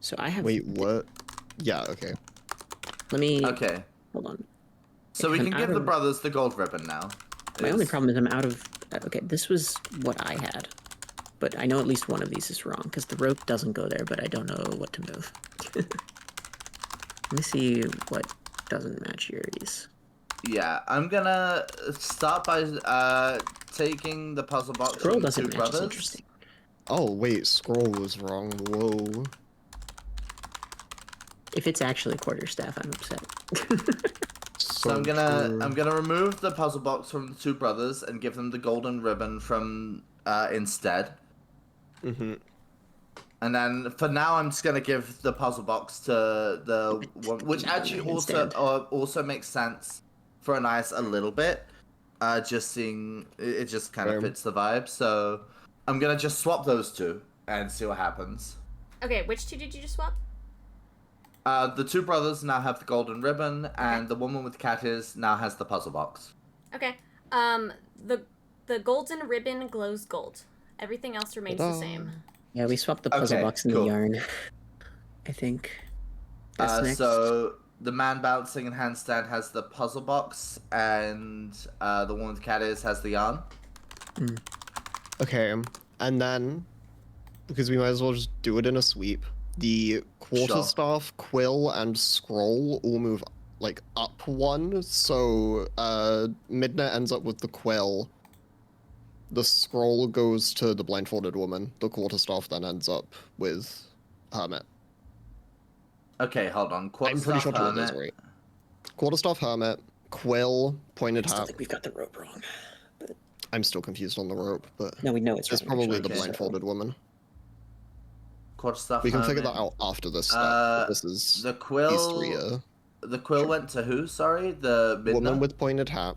So I have. wait, what? Yeah, okay. Let me. Okay. Hold on. So we I'm can out give the of- brothers the gold ribbon now. My only Is- problem is I'm out of. Okay, this was what I had, but I know at least one of these is wrong because the rope doesn't go there, but I don't know what to move. Let me see what doesn't match yours. Yeah, I'm gonna start by taking the puzzle box Scroll from the doesn't two match. brothers. It's interesting. Oh, wait, scroll was wrong. Whoa. If it's actually quarterstaff, I'm upset. So I'm gonna remove the puzzle box from the two brothers and give them the golden ribbon from instead. Mm-hmm. And then for now, I'm just gonna give the puzzle box to the one, which actually also makes sense for an ice a little bit. Just seeing it just kind of fits the vibe. So I'm gonna just swap those two and see what happens. Okay, which two did you just swap? The two brothers now have the golden ribbon, and the woman with cat ears now has the puzzle box. Okay. The golden ribbon glows gold. Everything else remains the same. Yeah, we swapped the puzzle box and the yarn. I think. That's next. So the man bouncing in handstand has the puzzle box, and the one with cat ears has the yarn. Okay, and then, because we might as well just do it in a sweep, the quarterstaff, quill, and scroll all move like up one. So Midna ends up with the quill. The scroll goes to the blindfolded woman. The quarterstaff then ends up with Hermit. Okay, hold on. I'm pretty sure Hermit. that's right. Quarterstaff, Hermit, quill, pointed I still hat. think we've got the rope wrong. But... I'm still confused on the rope, but No, we know it's it's wrong. probably the Okay. blindfolded woman. Quarterstaff. We can figure Hermit. that out after this step. but this is The quill. these three, The quill went to who? Sorry, the Midna? woman with pointed hat.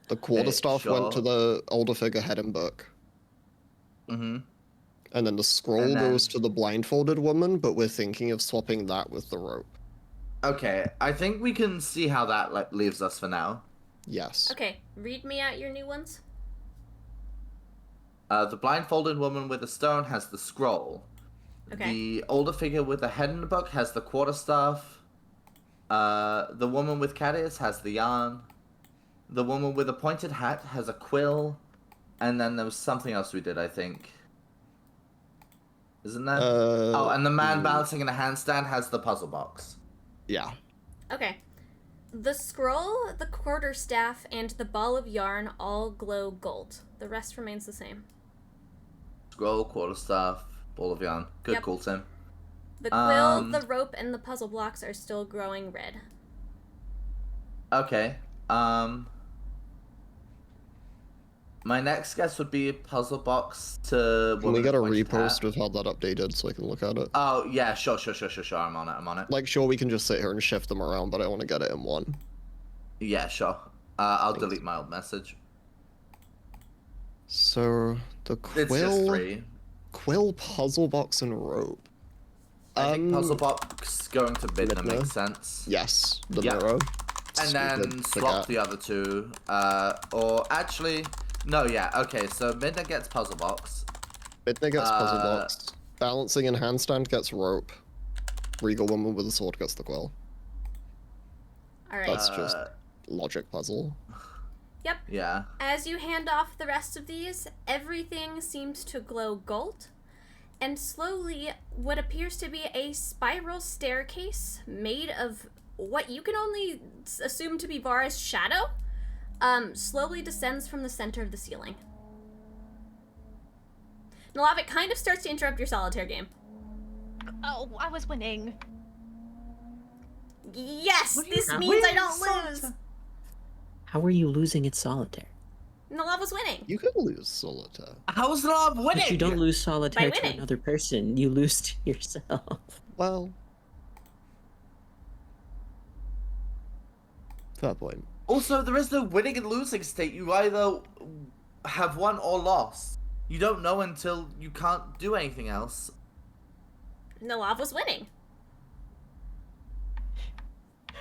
The quarterstaff went to the older figure head and book. Mm-hmm. And then the scroll And then- goes to the blindfolded woman, but we're thinking of swapping that with the rope. Okay, I think we can see how that leaves us for now. Yes. Okay, read me out your new ones. The blindfolded woman with a stone has the scroll. Okay. The older figure with a head in the book has the quarterstaff. The woman with cat ears has the yarn. The woman with a pointed hat has a quill. And then there was something else we did, I think. Isn't there? Oh, and the man balancing in a handstand has the puzzle box. Yeah. Okay. The scroll, the quarterstaff, and the ball of yarn all glow gold. The rest remains the same. Scroll, quarterstaff, ball of yarn. Good Yep. call, Tim. The quill, the rope, and the puzzle blocks are still glowing red. Okay. My next guess would be a puzzle box to... Can we get a pointed repost hat. with how that updated so I can look at it? Oh, yeah, sure. I'm on it. Like, sure, we can just sit here and shift them around, but I want to get it in one. Yeah, sure. I'll delete my old message. So, the It's just 3. quill, puzzle box, and rope. I think puzzle box going to Midna Midna? makes sense. Yes, the Yeah. mirror. And then Stupid swap forget. the other two. Or actually... No, yeah, okay, so Midna gets puzzle box. Midna gets puzzle box. Balancing and handstand gets rope. Regal woman with a sword gets the quill. Alright. That's just logic puzzle. Yep. Yeah. As you hand off the rest of these, everything seems to glow gold. And slowly, what appears to be a spiral staircase made of what you can only assume to be Vara's shadow, slowly descends from the center of the ceiling. Nellav, it kind of starts to interrupt your solitaire game. Oh, I was winning. Yes, What do you this have? means I Win don't solitaire. lose. How are you losing at solitaire? Nellav was winning. You could lose solitaire. How's love winning? But you don't lose solitaire By to winning. another person. You lose to yourself. Well, fair point. Also, there is no winning and losing state. You either have won or lost. You don't know until you can't do anything else. Nellav was winning.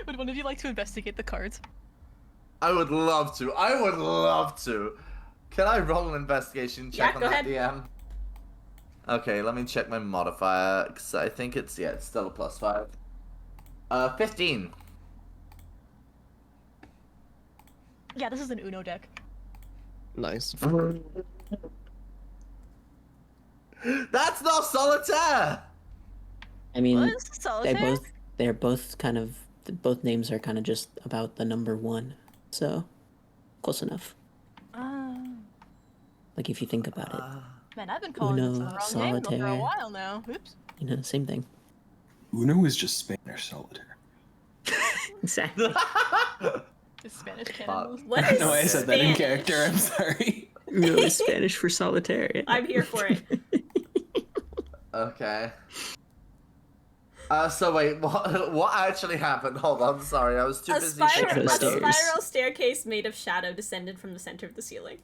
Would one of you like to investigate the cards? I would love to. Can I roll an investigation check Yeah, on go that ahead. DM? Okay, let me check my modifier, because I think it's still a +5. 15. Yeah, this is an Uno deck. Nice. That's not solitaire! I mean, What is solitaire? they're both kind of, both names are kind of just about the number 1. So, close enough. Like, if you think about it. Man, I've been calling this the Uno, wrong name for a solitaire. while now. Oops. You know, same thing. Uno is just Spanish solitaire. Exactly. It's Spanish canon. What is No, I said that in Spanish? character. I'm sorry. Uno is Spanish for solitaire. I'm here for it. Okay. So wait, what actually happened? Hold on, sorry, I was too A busy spiral, checking a my stairs. notes. spiral staircase made of shadow descended from the center of the ceiling.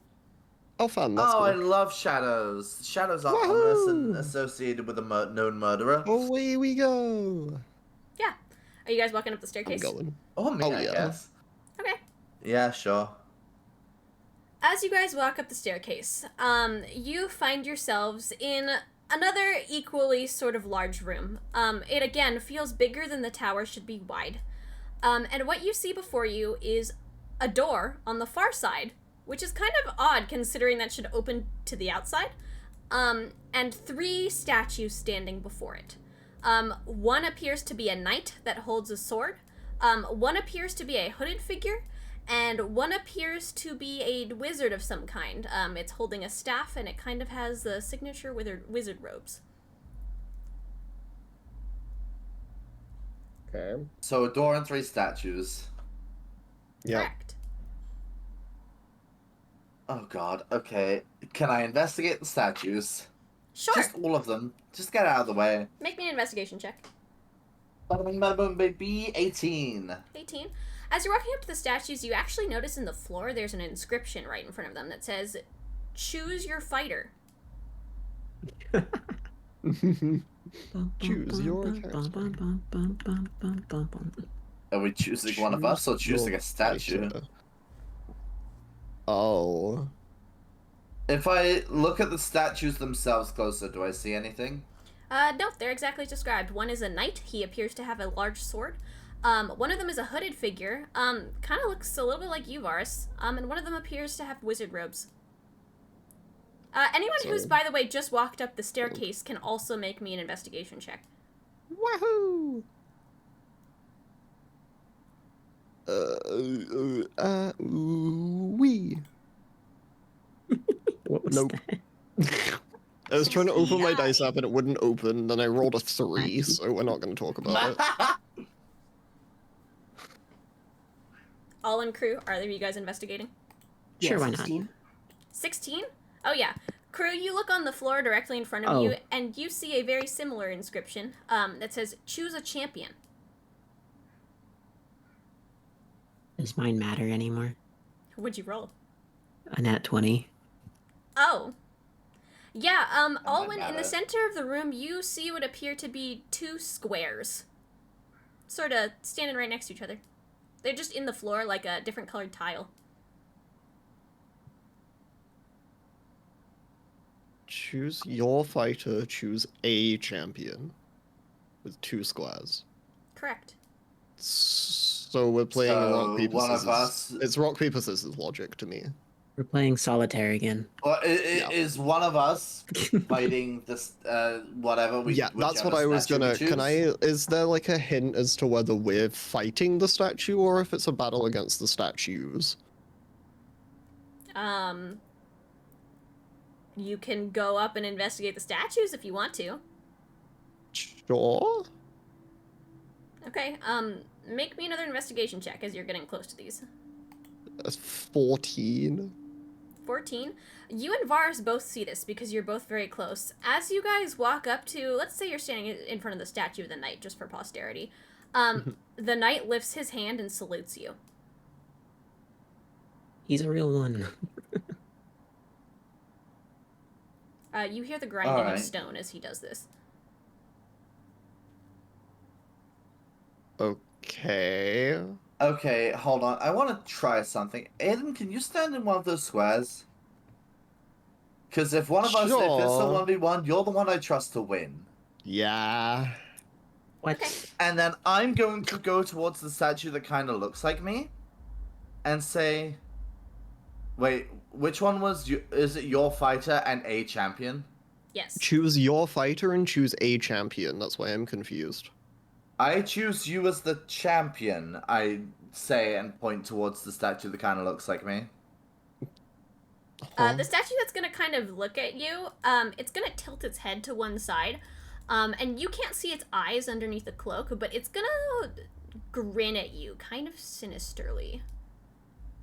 Oh, fun. That's Oh, I cool. love shadows. Shadows are ominous and Woohoo! associated with a known murderer. Away we go. Yeah. Are you guys walking up the I'm staircase? going. Oh, me, Oh, I yeah. guess. Okay. Yeah, sure. As you guys walk up the staircase, you find yourselves in another equally sort of large room. It again feels bigger than the tower should be wide. And what you see before you is a door on the far side, which is kind of odd considering that should open to the outside, and 3 statues standing before it. One appears to be a knight that holds a sword, one appears to be a hooded figure, and one appears to be a wizard of some kind. It's holding a staff, and it kind of has the signature wizard robes. Okay. So a door and 3 statues. Yeah. Correct. Oh god, okay. Can I investigate the statues? Sure. Just all of them. Just get out of the way. Make me an investigation check. Bada bing, bada boom, baby. 18. 18. As you're walking up to the statues, you actually notice in the floor there's an inscription right in front of them that says, "Choose your fighter." Choose your character. Are we choosing one of us or choosing your a statue? fighter. Oh. If I look at the statues themselves closer, do I see anything? No, they're exactly as described. One is a knight. He appears to have a large sword. One of them is a hooded figure. Kind of looks a little bit like you, Varas. And one of them appears to have wizard robes. Anyone who's, So- by the way, just walked up the staircase can also make me an investigation check. Wahoo! Wee. What was Nope. that? I was trying to open my Yeah. dice app and it wouldn't open, then I rolled a 3, so we're not going to talk about it. All in Kruu, are you guys investigating? Sure, Yeah, why not? 16. 16? Oh, yeah. Kruu, you look on the floor directly in front of you, Oh. and you see a very similar inscription that says, "Choose a champion." Does mine matter anymore? What'd you roll? A nat 20. Oh. Yeah, might Alwyn, in the matter. center of the room, you see what appear to be 2 squares. Sort of standing right next to each other. They're just in the floor like a different colored tile. Choose your fighter, choose a champion. With 2 squares. Correct. So we're playing So, rock, paper, one of scissors. us- It's rock, paper, scissors logic to me. We're playing solitaire again. Or Yeah. is one of us fighting this, whatever we Yeah, that's what whichever I was statue we gonna. Can choose? is there like a hint as to whether we're fighting the statue or if it's a battle against the statues? You can go up and investigate the statues if you want to. Sure. Okay, make me another investigation check as you're getting close to these. That's 14. 14. You and Varas both see this because you're both very close. As you guys walk up to, let's say you're standing in front of the statue of the knight, just for posterity. The knight lifts his hand and salutes you. He's a real one. You hear the grinding of Alright. stone as he does this. Okay. Okay, hold on. I want to try something. Aiden, can you stand in one of those squares? Because if one of us, if it's a Sure. 1v1, you're the one I trust to win. Yeah. What? Okay. And then I'm going to go towards the statue that kind of looks like me and say, wait, which one was you? Is it your fighter and a champion? Yes. Choose your fighter and choose a champion. That's why I'm confused. I choose you as the champion, I say and point towards the statue that kind of looks like me. The statue that's gonna kind of look at you, it's gonna tilt its head to one side, and you can't see its eyes underneath the cloak, but it's gonna grin at you, kind of sinisterly.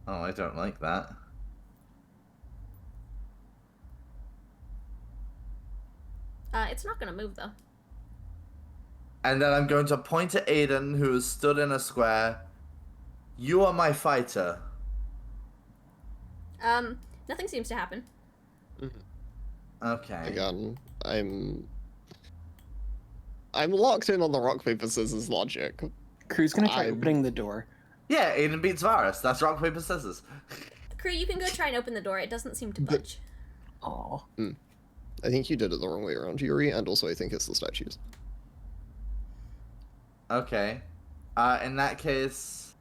Oh, I don't like that. It's not gonna move though. And then I'm going to point at Aiden, who is stood in a square. You are my fighter. Nothing seems to happen. Okay. Again, I'm locked in on the rock paper scissors logic. Kruu's gonna try I'm- opening the door. Yeah, Aiden beats Varas. That's rock, paper, scissors. Kruu, you can go try and open the door. It doesn't seem to But- budge. Aw. I think you did it the wrong way around, Yuri, and also I think it's the statues. Okay. In that case,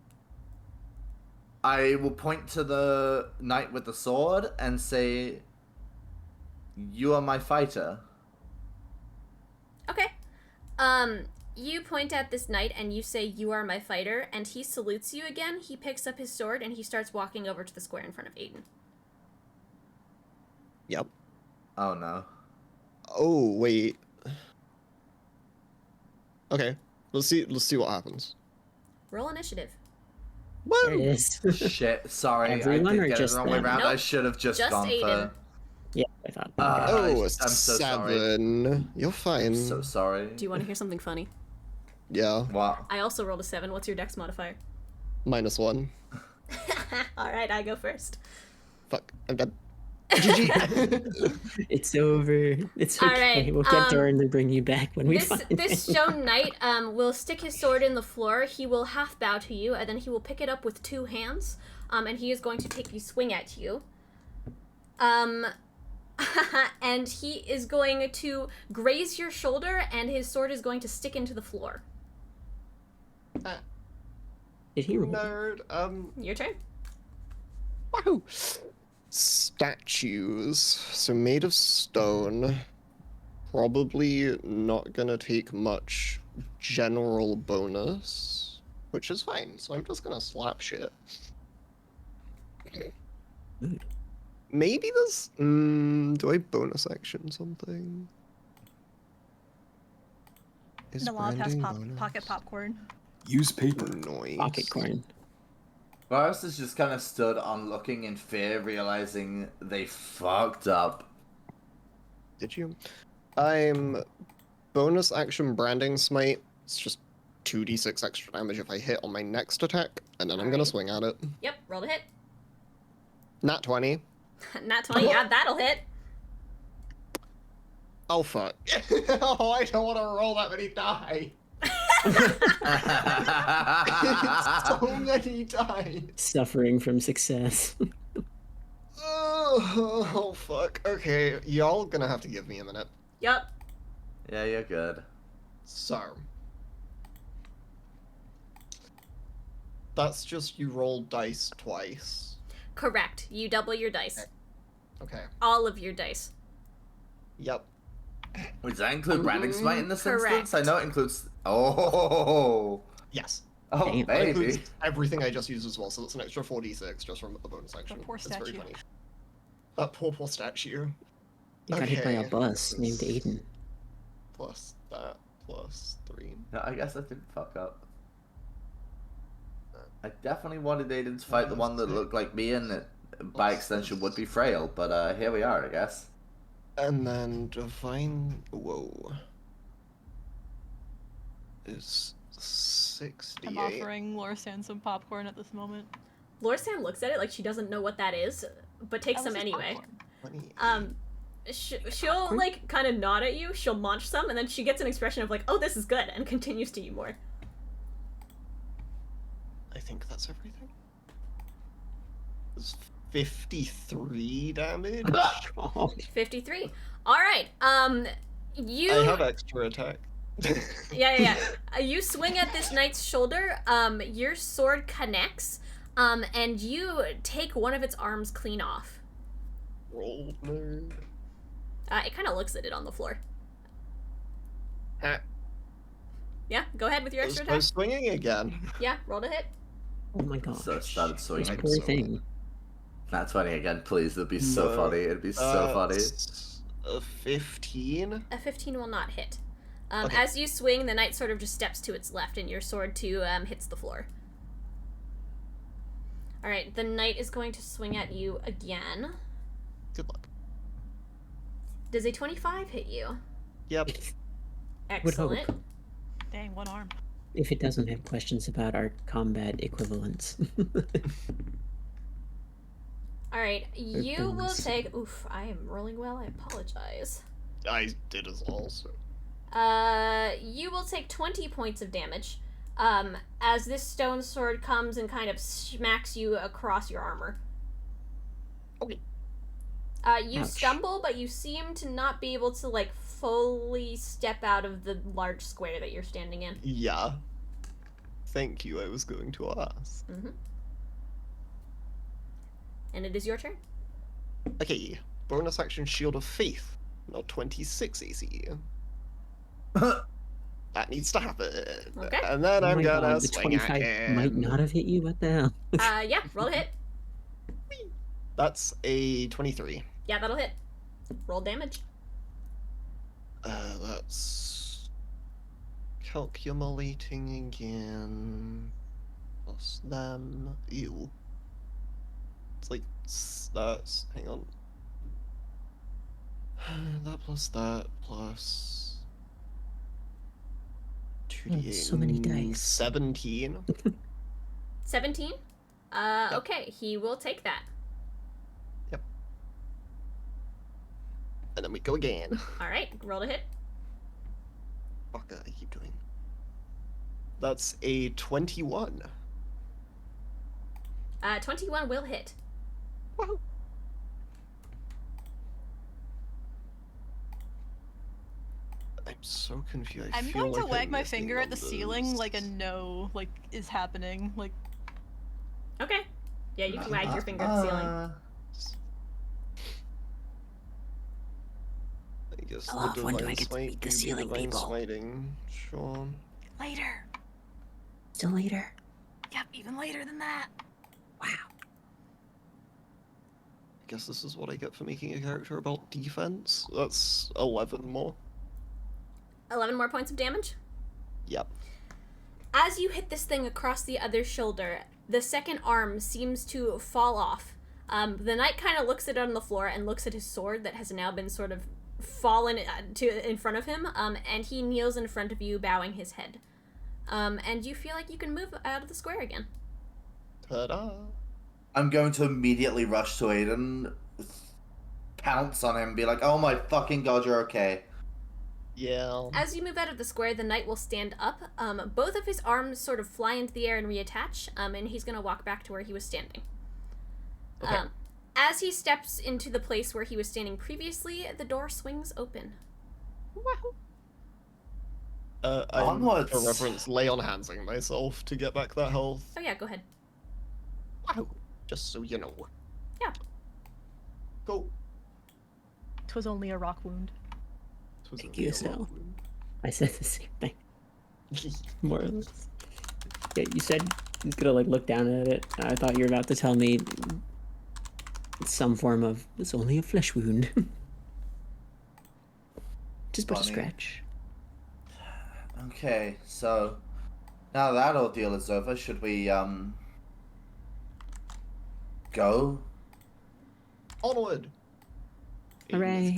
I will point to the knight with the sword and say, you are my fighter. Okay. You point at this knight and you say, "You are my fighter," and he salutes you again. He picks up his sword and he starts walking over to the square in front of Aiden. Yep. Oh no. Oh wait. Okay, let's see what happens. Roll initiative. There it Woo! is. Shit, sorry, Everyone I or did get it just the wrong way them? around. I Nope, should have just just gone Aiden. Yeah, I thought. Oh, I'm so sorry. 7. You're fine. I'm so sorry. Do you want to hear something funny? Yeah, What? I also rolled a 7. What's your dex modifier? -1. Alright, I go first. Fuck, I'm dead. GG. It's over. It's okay. Alright, We'll get Doren to bring you back when we This find this him. shown knight will stick his sword in the floor. He will half bow to you, and then he will pick it up with 2 hands. And he is going to take a swing at you. And he is going to graze your shoulder, and his sword is going to stick into the floor. Did he roll? Nerd. Your turn. Wahoo! Statues. So made of stone. Probably not gonna take much general bonus, which is fine. So I'm just gonna slap shit. Good. Maybe this. Do I bonus action something? Is Nellav has branding bonus? pocket popcorn. Use paper. Noise. Pocket corn. Varus has just kind of stood on looking in fear, realizing they fucked up. Did you? I'm bonus action branding smite. It's just 2d6 extra damage if I hit on my next attack, and then I'm gonna Alright. swing at it. Yep, roll to hit. Nat 20. Nat 20, yeah, that'll hit. Oh fuck. Oh, I don't want to roll that many die. So many die. Suffering from success. Oh fuck. Okay, y'all gonna have to give me a minute. Yep. Yeah, you're good. So. That's just you roll dice twice. Correct. You double your dice. Okay. All of your dice. Yep. Wait, does that include branding smite in this instance? I Correct. know it includes. Oh. Yes. Oh, Damn. That baby. includes everything I just used as well, so that's an extra 4d6 just from the bonus action. poor It's very statue. funny. That poor statue. You got hit by a Okay. bus named Aiden. Plus that, plus 3. No, I guess I didn't fuck up. I definitely wanted Aiden to fight the one that looked like me and it, by extension, would be frail, but here we are, I guess. And then divine. Whoa. Is 68. I'm offering Lorsan some popcorn at this moment. Lorsan looks at it like she doesn't know what that is, but takes That some was just anyway. popcorn. 28. She'll like kind of nod at you. She'll munch some, and then she gets an expression of like, "Oh, this is good," and continues to eat more. I think that's everything. It's 53 damage. 53. All right. You. I have extra attack. Yeah. You swing at this knight's shoulder. Your sword connects. And you take one of its arms clean off. Roll nerd. It kind of looks at it on the floor. Ah, Yeah. Go ahead with your extra I'm attack. swinging again. Yeah. Roll to hit. Oh my god. So it started This swinging. poor thing. Not 20 again, please. It'd be so No. funny. It'd be so funny. A 15. A 15 will not hit. Okay. As you swing, the knight sort of just steps to its left, and your sword too hits the floor. All right. The knight is going to swing at you again. Good luck. Does a 25 hit you? Yep. Would hope. Excellent. Dang, one arm. If it doesn't have questions about our combat equivalents. All right, you will things. take. Oof, I am rolling well. I apologize. I did as well, so. You will take 20 points of damage. As this stone sword comes and kind of smacks you across your armor. Okay. You Ouch. stumble, but you seem to not be able to, like, fully step out of the large square that you're standing in. Yeah. Thank you, I was going to ask. Mm-hmm. And it is your turn. Okay, bonus action Shield of Faith. Not 26 AC. That needs to happen. Okay. And then Oh I'm my gonna God, the swing at 25 him. might not have hit you. What the hell? Yeah, roll a hit. That's a 23. Yeah, that'll hit. Roll damage. That's calculating again. Plus them. Ew. It's like that's. Hang on. That plus that plus. 2d8. so many dice. 17. 17? Okay, he will take that. And then we go again. Alright, roll to hit. Fuck, I keep doing. That's a 21. 21 will hit. Woohoo. I'm so confused. I'm going to wag my finger at the ceiling like a no, like, is happening. Like, Okay. Yeah, you can wag your finger at the ceiling. I guess How the often do I divine get to smite beat the do ceiling, divine people? smiting. Sure. later. Still later. Yep, even later than that. Wow. I guess this is what I get for making a character about defense. That's 11 more. 11 more points of damage. Yep. As you hit this thing across the other shoulder, the second arm seems to fall off. The knight kind of looks at it on the floor and looks at his sword that has now been sort of fallen in front of him, and he kneels in front of you, bowing his head. And you feel like you can move out of the square again. Ta-da. I'm going to immediately rush to Aiden, pounce on him, be like, oh my fucking god, you're okay. Yeah. As you move out of the square, the knight will stand up. Both of his arms sort of fly into the air and reattach, and he's going to walk back to where he was standing. Okay. As he steps into the place where he was standing previously, the door swings open. I'm, Onwards. for reference, lay on handsing myself to get back that health. Oh yeah, go ahead. Wow. Just so you know. Yeah. Go. 'Twas only a rock wound. Thank you, Sal. I said the same thing. More or less. Yeah, you said you was gonna like look down at it. I thought you were about to tell me some form of it's only a flesh wound. Just but a Funny. scratch. Okay, so now that ordeal is over, should we go? Onward. Hooray.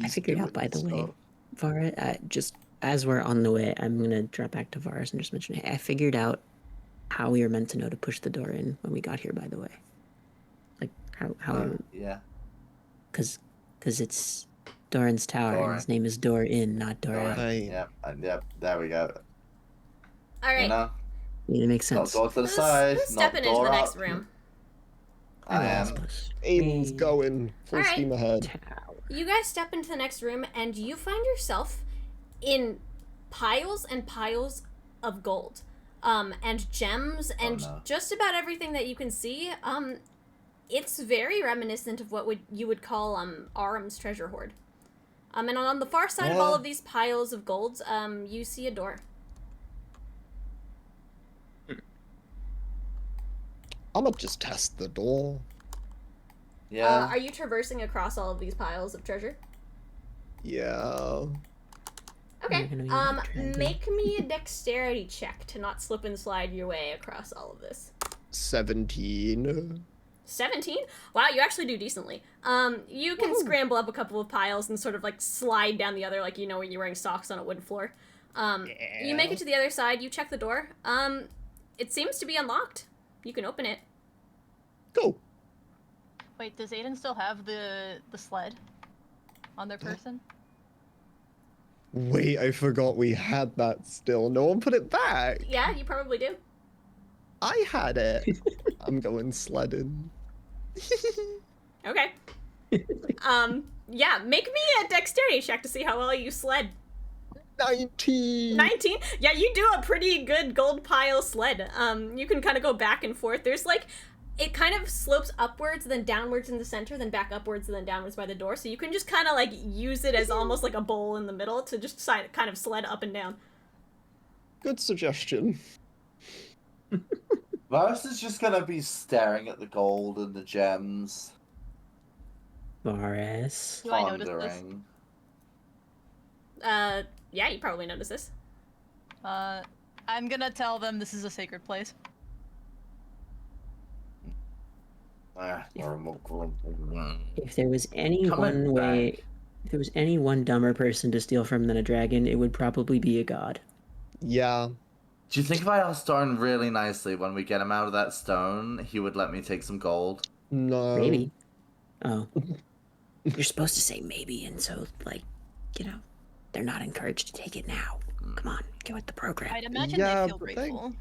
I figured out, by the way, Vara, just as we're on the way, I'm gonna drop back to Varas and just mention, hey, I figured out how we were meant to know to push the door in when we got here, by the way. Like, how Yeah. because it's Doren's tower, and his name is Doren, not Doran. Hi. Yep, there we go. Alright, You know, Yeah, it makes not sense. door to the who's side, stepping not into door the up. next room? I am. Aiden's Hey. going. Full Alright. steam ahead. Tower. You guys step into the next room, and you find yourself in piles and piles of gold, and gems, and no. just about everything that you can see. It's very reminiscent of what you would call Aram's treasure hoard. And on the far side of all Yeah. of these piles of golds, you see a door. I'ma just test the door. Yeah. Are you traversing across all of these piles of treasure? Yeah. Okay. You're gonna be like dragging. Make me a dexterity check to not slip and slide your way across all of this. 17. 17? Wow, you actually do decently. You can scramble up a couple of piles and sort of like slide down the other, like you know when you're wearing socks on a wooden floor. You make it to the other side, you check the door. It seems to be unlocked. You can open it. Cool. Wait, does Aiden still have the sled on their person? Wait, I forgot we had that still. No one put it back. Yeah, you probably do. I had it. I'm going sledding. Okay. Yeah, make me a dexterity check to see how well you sled. 19. 19? Yeah, you do a pretty good gold pile sled. You can kind of go back and forth. There's like, it kind of slopes upwards, then downwards in the center, then back upwards, and then downwards by the door. So you can just kind of like use it as almost like a bowl in the middle to just kind of sled up and down. Good suggestion. Varas is just gonna be staring at the gold and the gems, Varas. Do I notice this? pondering. Yeah, you probably notice this. I'm gonna tell them this is a sacred place. If there was any Coming one way, back. if there was any one dumber person to steal from than a dragon, it would probably be a god. Yeah. Do you think if I asked Doren really nicely when we get him out of that stone, he would let me take some gold? No. Maybe. Oh. You're supposed to say maybe, and so, like, you know, they're not encouraged to take it now. Come on, get with the program. I'd imagine Yeah, they feel but they- grateful.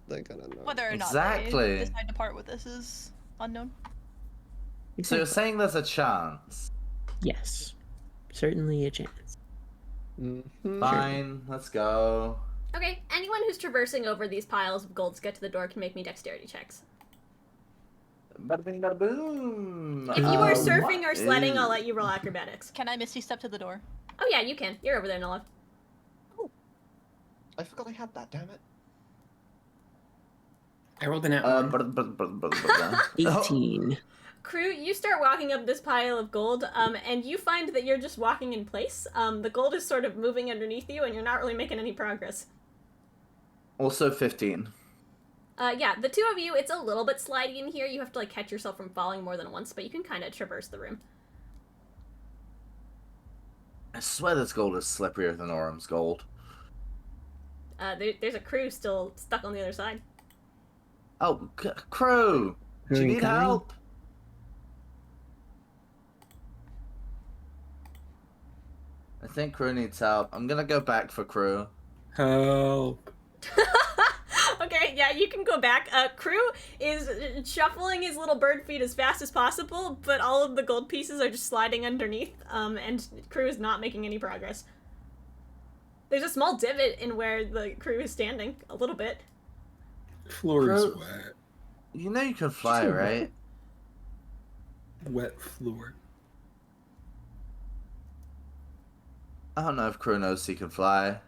They're gonna know. Whether or not Exactly. they decide to part with this is unknown. So you're saying there's a chance? Yes. Certainly a chance. Mhm. Fine, let's go. Okay, anyone who's traversing over these piles of gold to get to the door can make me dexterity checks. Bada bing, bada boom. If you are surfing what or sledding, I'll is- let you roll acrobatics. Can I misty step to the door? Oh yeah, you can. You're over there, Nellav. I forgot I had that, damn it. I rolled an out. Oh. 18. Kruu, you start walking up this pile of gold, and you find that you're just walking in place. The gold is sort of moving underneath you, and you're not really making any progress. Also 15. Yeah, the two of you, it's a little bit slidey in here. You have to, like, catch yourself from falling more than once, but you can kind of traverse the room. I swear this gold is slipperier than Orum's gold. There's a Kruu still stuck on the other side. Oh, Kruu! Do you Very need kind. help? I think Kruu needs help. I'm gonna go back for Kruu. Help. Okay, yeah, you can go back. Kruu is shuffling his little bird feet as fast as possible, but all of the gold pieces are just sliding underneath, and Kruu is not making any progress. There's a small divot in where the Kruu is standing, a little bit. Floor is Bro- wet. You know you can fly, right? Wet floor. I don't know if Kruu knows he can fly.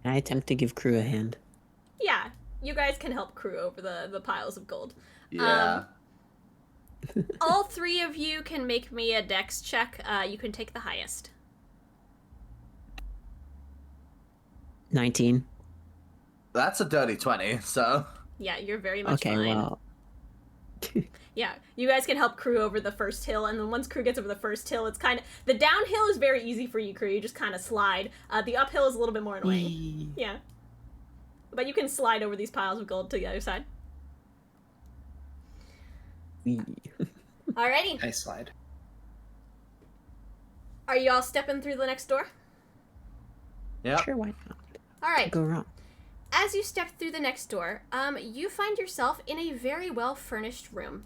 I attempt to give Kruu a hand. Yeah, you guys can help Kruu over the piles of gold. Yeah. All three of you can make me a dex check. You can take the highest. 19. That's a dirty 20, so... Yeah, you're very much Okay, fine. well. Yeah, you guys can help Kruu over the first hill, and then once Kruu gets over the first hill, it's kind of... The downhill is very easy for you, Kruu. You just kind of slide. The uphill is a little bit more annoying. Yeah. But you can slide over these piles of gold to the other side. Alrighty. I slide. Are you all stepping through the next door? Yep. Sure, why not? Alright. Go wrong. As you step through the next door, you find yourself in a very well-furnished room.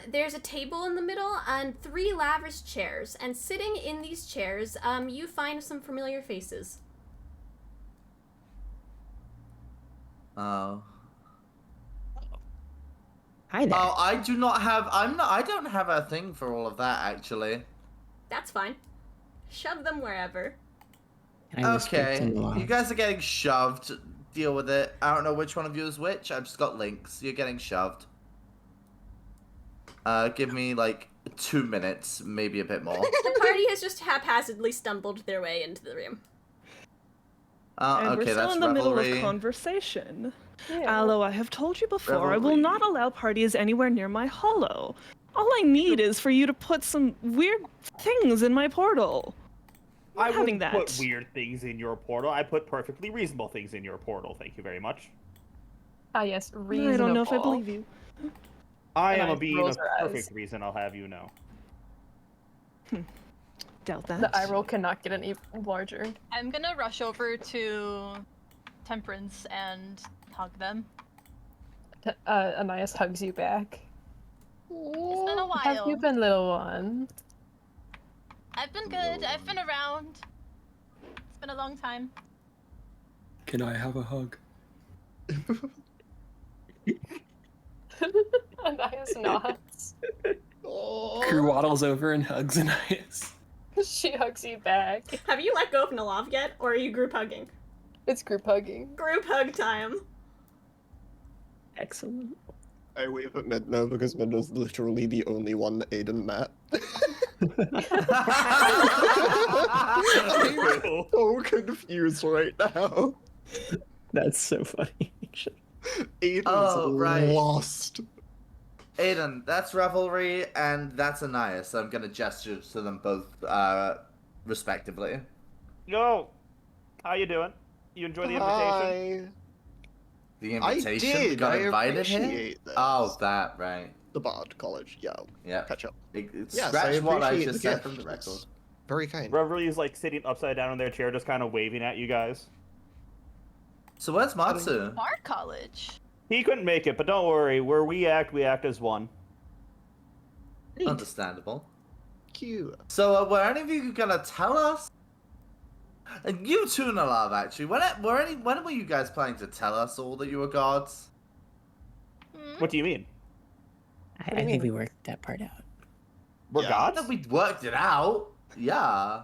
There's a table in the middle and 3 lavish chairs, and sitting in these chairs, you find some familiar faces. Oh. Hi there. Oh, I do not have... I don't have a thing for all of that, actually. That's fine. Shove them wherever. And I whisper to Okay, Nellav. you guys are getting shoved. Deal with it. I don't know which one of you is which. I've just got links. You're getting shoved. Give me, like, 2 minutes, maybe a bit more. The party has just haphazardly stumbled their way into the room. And Okay, we're still that's in the middle of revelry. conversation. Yeah. Aloe, I have told you before, I will not Revelry. allow parties anywhere near my hollow. All I need is for you to put some weird things in my portal. I Not having wouldn't that. put weird things in your portal. I put perfectly reasonable things in your portal. Thank you very much. Ah, yes, reasonable. I don't know if I believe you. I And am a I being rolls of her eyes. perfect reason, I'll have you know. Doubt that. The eye roll cannot get any larger. I'm gonna rush over to Temperance and hug them. Anais hugs you back. It's been a How have you while. been, little one? I've been good. I've been around. It's been a long time. Can I have a hug? Anais nods. Kruu waddles over and hugs Anais. She hugs you back. Have you let go of Nellav yet, or are you group hugging? It's group hugging. Group hug time. Excellent. I wave at Midna because Midna's literally the only one that Aiden met. I'm so confused right now. That's so funny, actually. Aiden's right. lost. Aiden, that's revelry, and that's Anais. I'm gonna gesture to them both, respectively. Yo, how you doing? You enjoy the invitation? Hi. The I invitation did. got I invited here. appreciate this. Oh, that right. The Bard College. Yeah. Yeah. Catch up. Yes, Yes, what I appreciate just the said gift. from the record. It's very kind. Reverie is like sitting upside down in their chair, just kind of waving at you guys. So where's Matsu? Bard College. He couldn't make it, but don't worry. Where we act as one. Understandable. Cute. So were any of you gonna tell us? And you too, Nellav, actually. When were you guys planning to tell us all that you were gods? What do you mean? I think we worked that part out. We're Yeah. gods? That we worked it out. Yeah.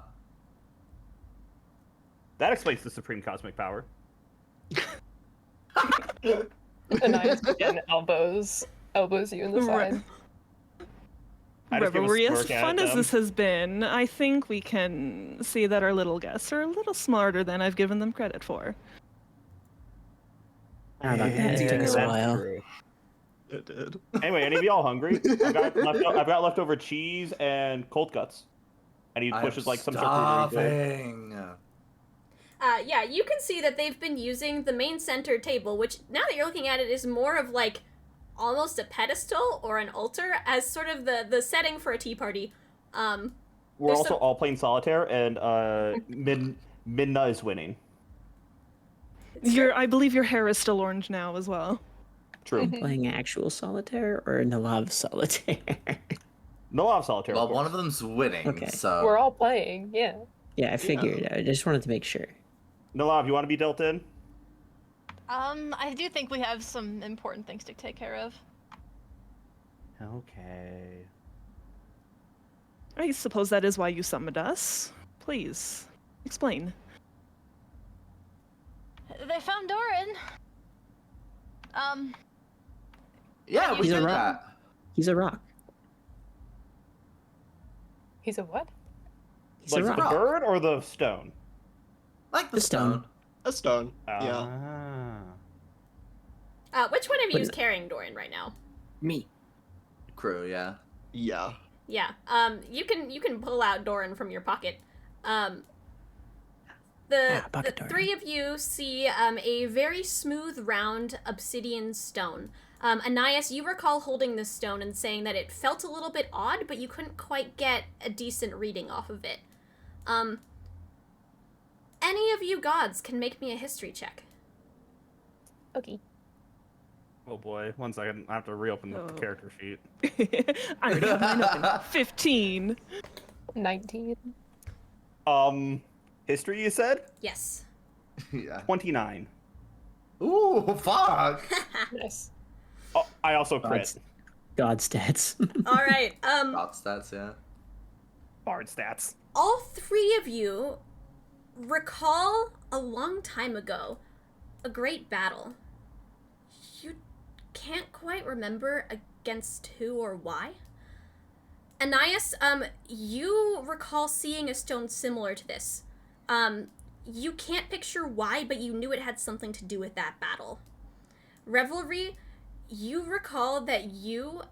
That explains the supreme cosmic power. Anais again elbows you in the side. I just give a Revelry, as smirk at fun as them. this has been, I think we can see that our little guests are a little smarter than I've given them credit for. How about that? It took us a That's while. true. It did. Anyway, any of y'all hungry? I've got leftover cheese and cold cuts. And he pushes like some charcuterie board. starving. Yeah, you can see that they've been using the main center table, which now that you're looking at it is more of like almost a pedestal or an altar as sort of the setting for a tea party. We're There's also some- all playing solitaire, and Minna is winning. I believe your hair is still orange now as well. True. Playing actual solitaire or Nellav solitaire? No off solitaire. Well, of course. one of them's winning, Okay. so We're all playing, yeah. Yeah, I figured. I just wanted to make sure. Nellav, you want to be dealt in? I do think we have some important things to take care of. Okay. I suppose that is why you summoned us. Please, explain. They found Doren. yeah, we He's a did rock. that. He's a rock. He's a what? He's Like a the rock. bird or the stone? Like the The stone. stone. A stone. Yeah. Ah. Which one of you But- is carrying Doren right now? Me. Crew, yeah. Yeah. Yeah. You can pull out Doren from your pocket. The pocket Doren. three of you see a very smooth, round obsidian stone. Anais, you recall holding this stone and saying that it felt a little bit odd, but you couldn't quite get a decent reading off of it. Any of you gods can make me a history check. Okay. Oh boy, 1 second. I have to reopen the Oh. character sheet. I already have mine open. 15. 19. History, you said? Yes. Yeah. 29. Ooh, fuck. Nice. Oh, I also crit. God's, God stats. All right. God stats, yeah. Bard stats. All three of you recall a long time ago a great battle. You can't quite remember against who or why. Anais, you recall seeing a stone similar to this. You can't picture why, but you knew it had something to do with that battle. Revelry, you recall that you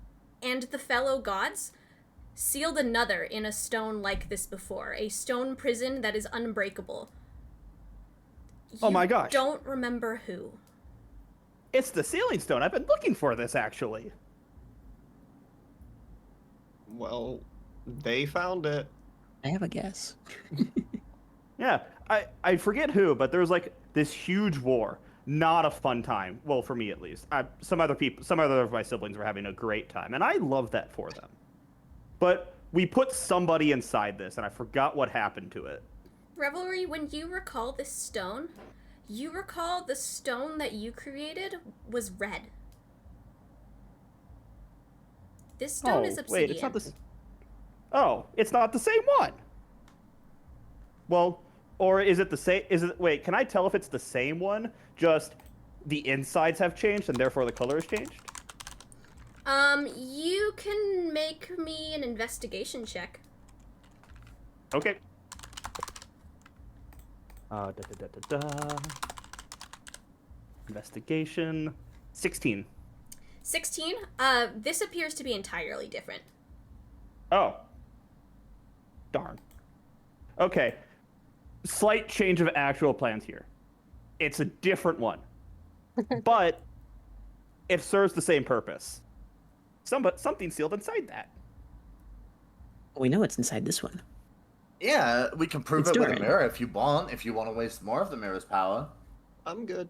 and the fellow gods sealed another in a stone like this before, a stone prison that is unbreakable. Oh my gosh. Don't remember who. It's the sealing stone. I've been looking for this, actually. Well, they found it. I have a guess. Yeah, I forget who, but there was like this huge war. Not a fun time. Well, for me at least. Some other of my siblings were having a great time, and I love that for them. But we put somebody inside this, and I forgot what happened to it. Revelry, when you recall this stone, you recall the stone that you created was red. This stone is obsidian. Wait, it's not the... Oh, it's not the same one. Well, or is it the same? Wait, can I tell if it's the same one? Just the insides have changed and therefore the color has changed? You can make me an investigation check. Okay. Investigation. 16. 16? This appears to be entirely different. Oh. Darn. Okay. Slight change of actual plans here. It's a different one. But it serves the same purpose. Something sealed inside that. We know it's inside this one. Yeah, we can prove It's it with a Doren. mirror if you want to waste more of the mirror's power. I'm good.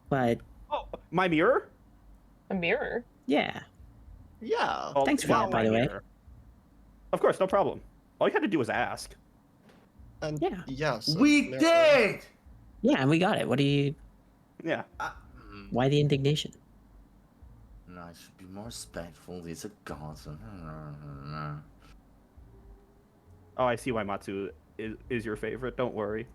But Oh, my mirror? A mirror? yeah, Yeah. Well, Thanks for not that, by my the way. mirror. Of course, no problem. All you had to do was ask. And Yeah. yes. We mirror. did! yeah, and we got it. What do you? Yeah. Why the indignation? No, I should be more respectful. These are gods. Oh, I see why Matsu is your favorite. Don't worry.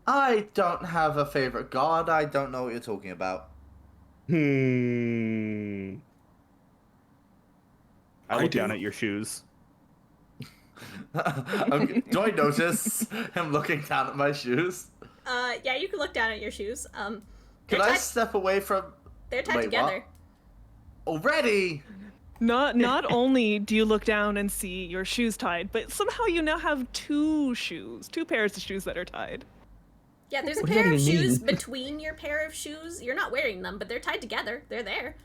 I don't have a favorite god. I don't know what you're talking about. I I look do. down at your shoes. Do I notice him looking down at my shoes? Yeah, you can look down at your shoes. Can they're I tied- step away from... They're tied Wait, together. Already? Not only do you look down and see your shoes tied, but somehow you now have two pairs of shoes that are tied. Yeah, there's a What does that pair of even shoes mean? between your pair of shoes. You're not wearing them, but they're tied together. They're there.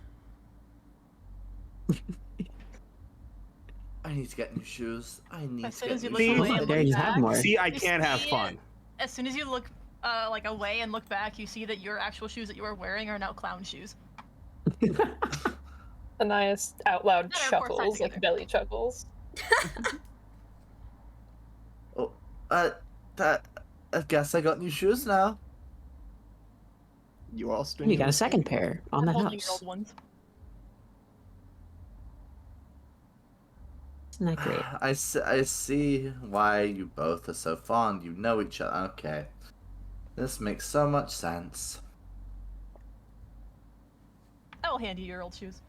I need to get new shoes. I need As to soon get as you new look See? away shoes. and There look you have back, more. See, I you can't have see- fun. As soon as you look like away and look back, you see that your actual shoes that you are wearing are now clown shoes. Anais out loud That are, of course, tied chuckles, like together. belly chuckles. Oh, I guess I got new shoes now. You asked. You got a second pair on the Holding your house. old ones. Isn't that great? I see why you both are so fond. You know each other. Okay. This makes so much sense. I will hand you your old shoes.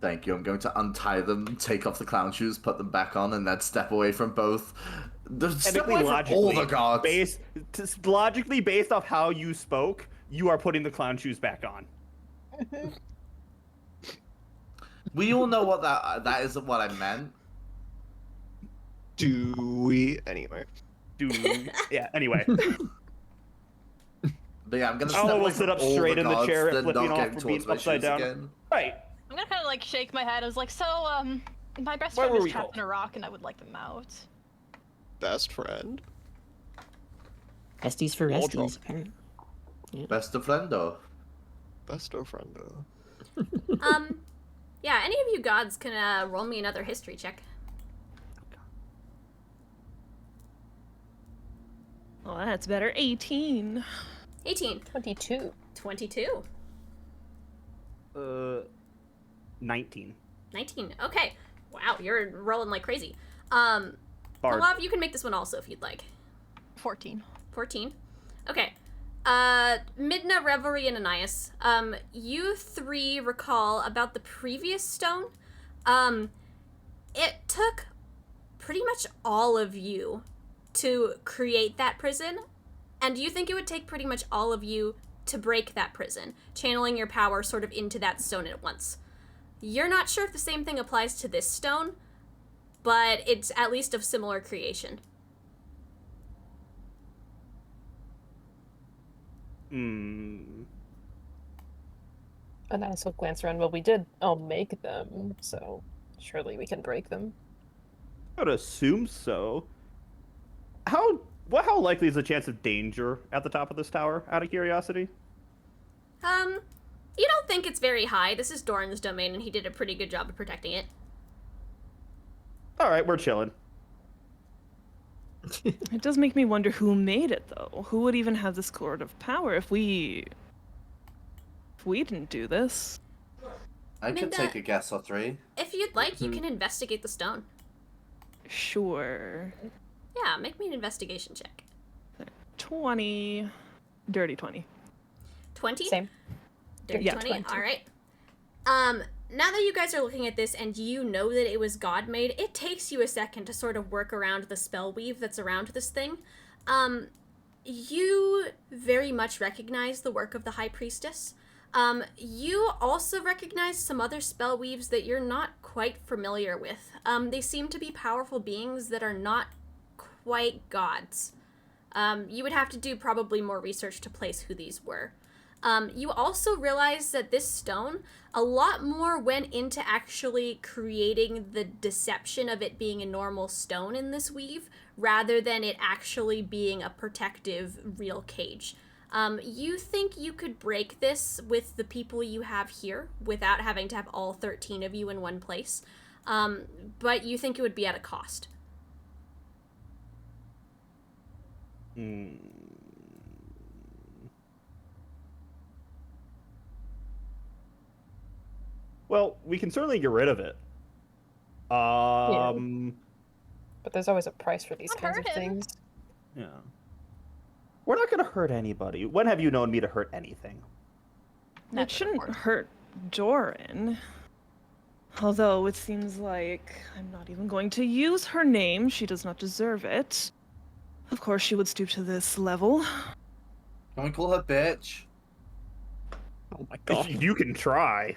Thank you. I'm going to untie them, take off the clown shoes, put them back on, and then step away from both. Step away from all the gods. Logically based off how you spoke, you are putting the clown shoes back on. We all know what that isn't what I meant. Do we anyway? Yeah. Anyway. But yeah, I'm gonna. Oh, step we'll away sit from up all straight in the gods, chair, then flipping not off getting for being towards my upside shoes down. again. Right. I'm gonna kind of like shake my head. I was like, so my best Where friend were is we trapped going? in a rock, and I would like them out. Best friend. Besties for All resties, apparently. Best of friendo. Best of friendo. Yeah, any of you gods can roll me another history check. Well, that's better. 18. 18. 22. 22. 19. 19. Okay. Wow, you're rolling like crazy. Hard. Nellav, you can make this one also if you'd like. 14. 14. Okay. Midna, Revelry, and Anais. You three recall about the previous stone. It took pretty much all of you to create that prison, and you think it would take pretty much all of you to break that prison, channeling your power sort of into that stone at once. You're not sure if the same thing applies to this stone, but it's at least of similar creation. And I also glance around. Well, we did all make them, so surely we can break them. I would assume so. How likely is the chance of danger at the top of this tower, out of curiosity? You don't think it's very high. This is Doran's domain, and he did a pretty good job of protecting it. Alright, we're chilling. It does make me wonder who made it, though. Who would even have this sort of power if we didn't do this? I could take a guess or three. If you'd like, you can investigate the stone. Sure. Yeah, make me an investigation check. 20. Dirty 20. 20? Same. Dirty Yeah, 20? 20. Alright. Now that you guys are looking at this and you know that it was God-made, it takes you a second to sort of work around the spell weave that's around this thing. You very much recognize the work of the High Priestess. You also recognize some other spell weaves that you're not quite familiar with. They seem to be powerful beings that are not quite gods. You would have to do probably more research to place who these were. You also realize that this stone, a lot more went into actually creating the deception of it being a normal stone in this weave, rather than it actually being a protective, real cage. You think you could break this with the people you have here, without having to have all 13 of you in one place, but you think it would be at a cost. Well, we can certainly get rid of it. But there's always a price for these Don't kinds hurt of him. things. Yeah. We're not gonna hurt anybody. When have you known me to hurt anything? It shouldn't hurt Doren. Although it seems like I'm not even going to use her name. She does not deserve it. Of course she would stoop to this level. Can we call her bitch? Oh my god. You can try.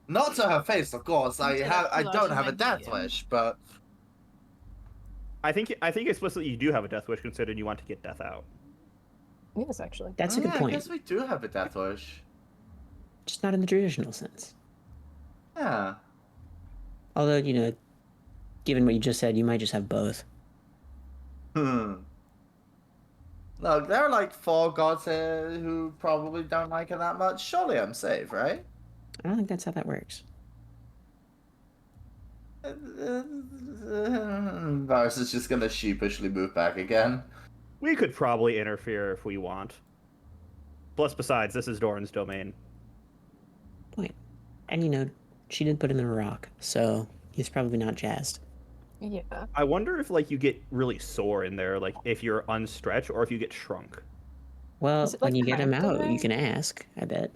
Not to her face, of course. I Intellectual don't have a argument, death yeah. wish, but I think explicitly you do have a death wish, considering you want to get death out. Yes, actually. That's a good I point. guess we do have a death wish. Just not in the traditional sense. Yeah. Although, given what you just said, you might just have both. Look, there are like 4 gods here who probably don't like her that much. Surely I'm safe, right? I don't think that's how that works. Varus is just gonna sheepishly move back again. We could probably interfere if we want. Plus, besides, this is Doran's domain. Point. And she did put him in a rock, so he's probably not jazzed. Yeah. I wonder if you get really sore in there, if you're unstretched, or if you get shrunk. Well, Is it, when like, you get him cramped in out, there? you can ask, I bet.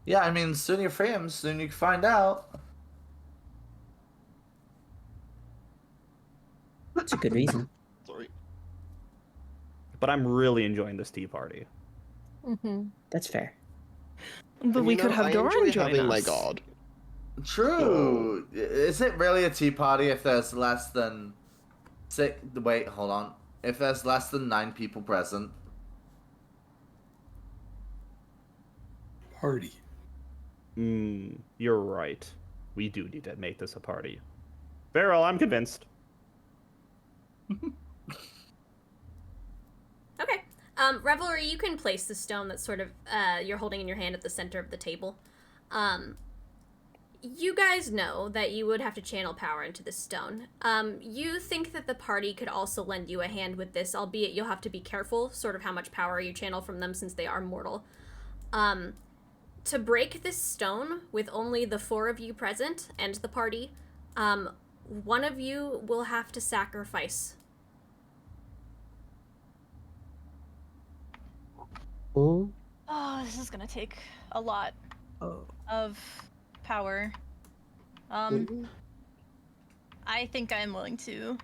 Yeah, I mean, soon you free him, soon you can find out. That's a good reason. Sorry. But I'm really enjoying this tea party. Mm-hmm. That's fair. But we could have I Doren enjoy join having us. my god. True. Is it really a tea party if there's less than Wait, hold on. If there's less than 9 people present? Party. You're right. We do need to make this a party. Very well, I'm convinced. Okay. Revelry, you can place the stone that's sort of, you're holding in your hand at the center of the table. You guys know that you would have to channel power into this stone. You think that the party could also lend you a hand with this, albeit you'll have to be careful sort of how much power you channel from them since they are mortal. To break this stone with only the 4 of you present and the party, one of you will have to sacrifice. Oh. Oh, this is gonna take a lot of power. I think I'm willing to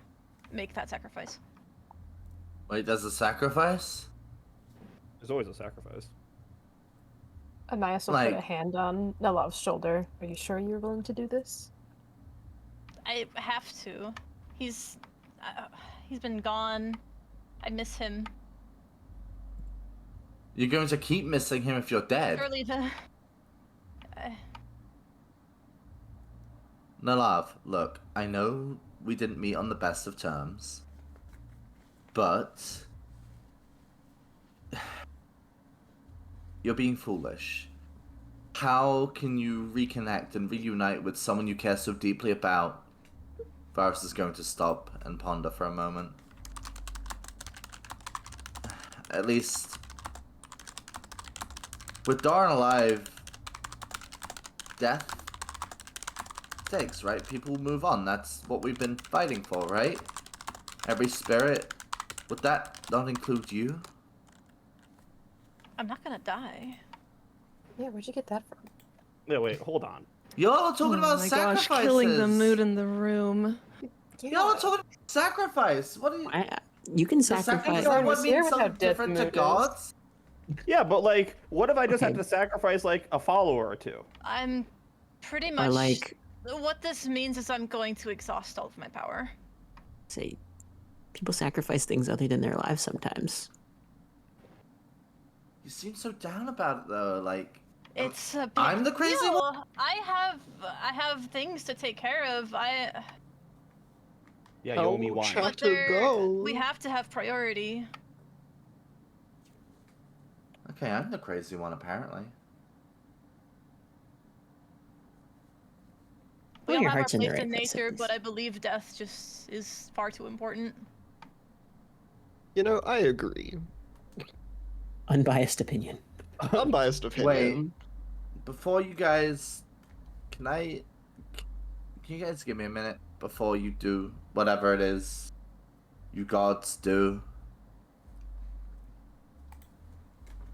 make that sacrifice. Wait, there's a sacrifice? There's always a sacrifice. Anais will put a hand on Nellav's shoulder. Are you sure you're willing to do this? I have to. He's been gone. I miss him. You're going to keep missing him if you're dead. Surely the. Nellav, look, I know we didn't meet on the best of terms, but you're being foolish. How can you reconnect and reunite with someone you care so deeply about? Varas is going to stop and ponder for a moment. At least, with Doren alive, death takes, right? People move on. That's what we've been fighting for, right? Every spirit. Would that not include you? I'm not gonna die. Yeah, where'd you get that from? Yeah, wait, hold on. Y'all are talking about my sacrifices. gosh, killing the mood in the room. Y'all are talking about sacrifice. What are you? You can Does sacrifice. what means something different to gods? Yeah, but like, what if I just have to sacrifice like a follower or two? I'm pretty much. Or like, what this means is I'm going to exhaust all of my power. say, people sacrifice things other than their lives sometimes. You seem so down about it though. Like, It's a big I'm the crazy deal. one? I have things to take care of. Yeah, you owe me wine. But we have to have priority. Okay, I'm the crazy one apparently. We Well, all your have our heart's in the place right in nature, places. but I believe death just is far too important. You know, I agree. Unbiased opinion. Unbiased opinion. Wait, before you guys, can you guys give me a minute before you do whatever it is you gods do?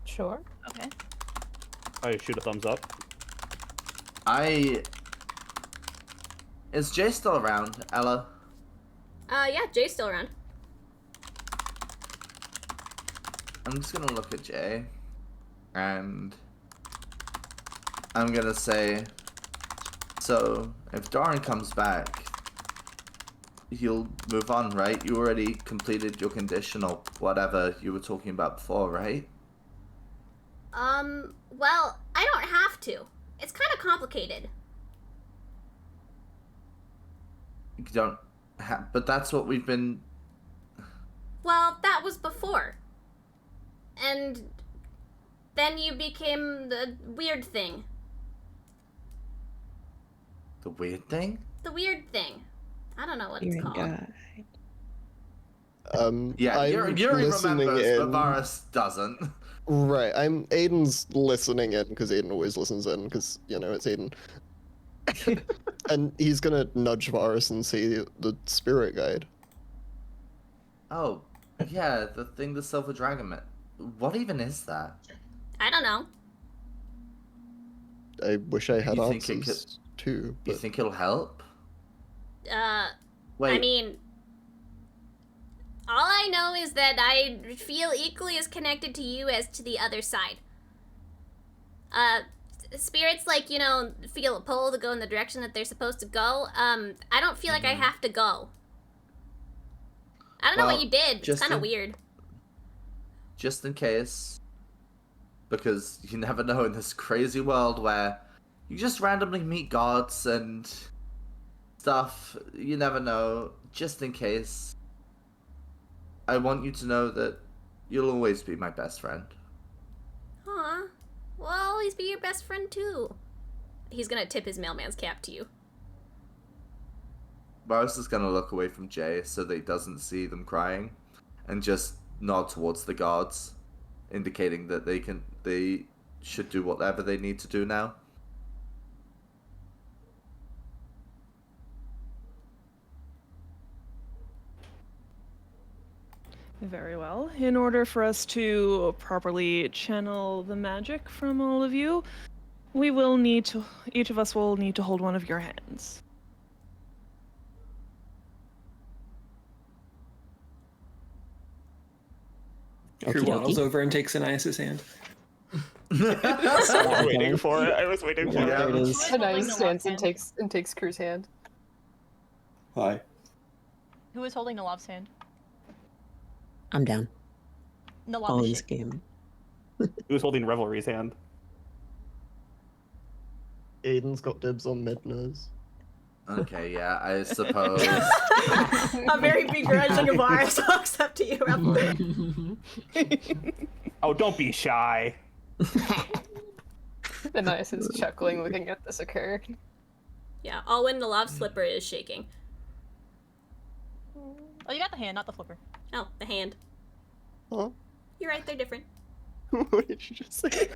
Sure. Okay. I shoot a thumbs up. Is Jay still around, Ella? Yeah, Jay's still around. I'm just gonna look at Jay, and I'm gonna say, so if Doren comes back, he'll move on, right? You already completed your condition or whatever you were talking about before, right? Well, I don't have to. It's kind of complicated. You don't have, but that's what we've been. Well, that was before. And then you became the weird thing. The weird thing? The weird thing. I don't know what it's called. Yeah, I'm Yuri listening remembers, but in. Varas doesn't. Right, Aiden's listening in, because Aiden always listens in, because, you know, it's Aiden. And he's gonna nudge Varas and see the spirit guide. Oh, yeah, the thing the Silver Dragon met. What even is that? I don't know. I wish I had You think it answers too, You but think it'll help? I mean, all I know is that I feel equally as connected to you as to the other side. Spirits, like, you know, feel a pull to go in the direction that they're supposed to go. I don't feel like I have to go. I don't know what you did. It's kind of weird. Just in case, because you never know in this crazy world where you just randomly meet gods and stuff. You never know. Just in case, I want you to know that you'll always be my best friend. Aw. Well, I'll always be your best friend, too. He's gonna tip his mailman's cap to you. Varas is gonna look away from Jay so that he doesn't see them crying, and just nod towards the guards, indicating that they should do whatever they need to do now. Very well. In order for us to properly channel the magic from all of you, each of us will need to hold one of your hands. Kruu waddles over and takes Anais' hand. I was waiting for it. I was waiting for There it it. is. Anais stands and takes Kru's hand. Hi. Who is holding Nellav's hand? I'm down. Nellav All is in this shaking. game. Who's holding Revelry's hand? Aiden's got dibs on Midnose. Okay, yeah, I suppose. A very begrudging Varas walks up to you, Revelry. Oh, don't be shy. Anais is chuckling, looking at this occur. Yeah, Alwyn, the love slipper is shaking. Oh, you got the hand, not the flipper. Oh, the hand. Huh? You're right, they're different. What did you just say?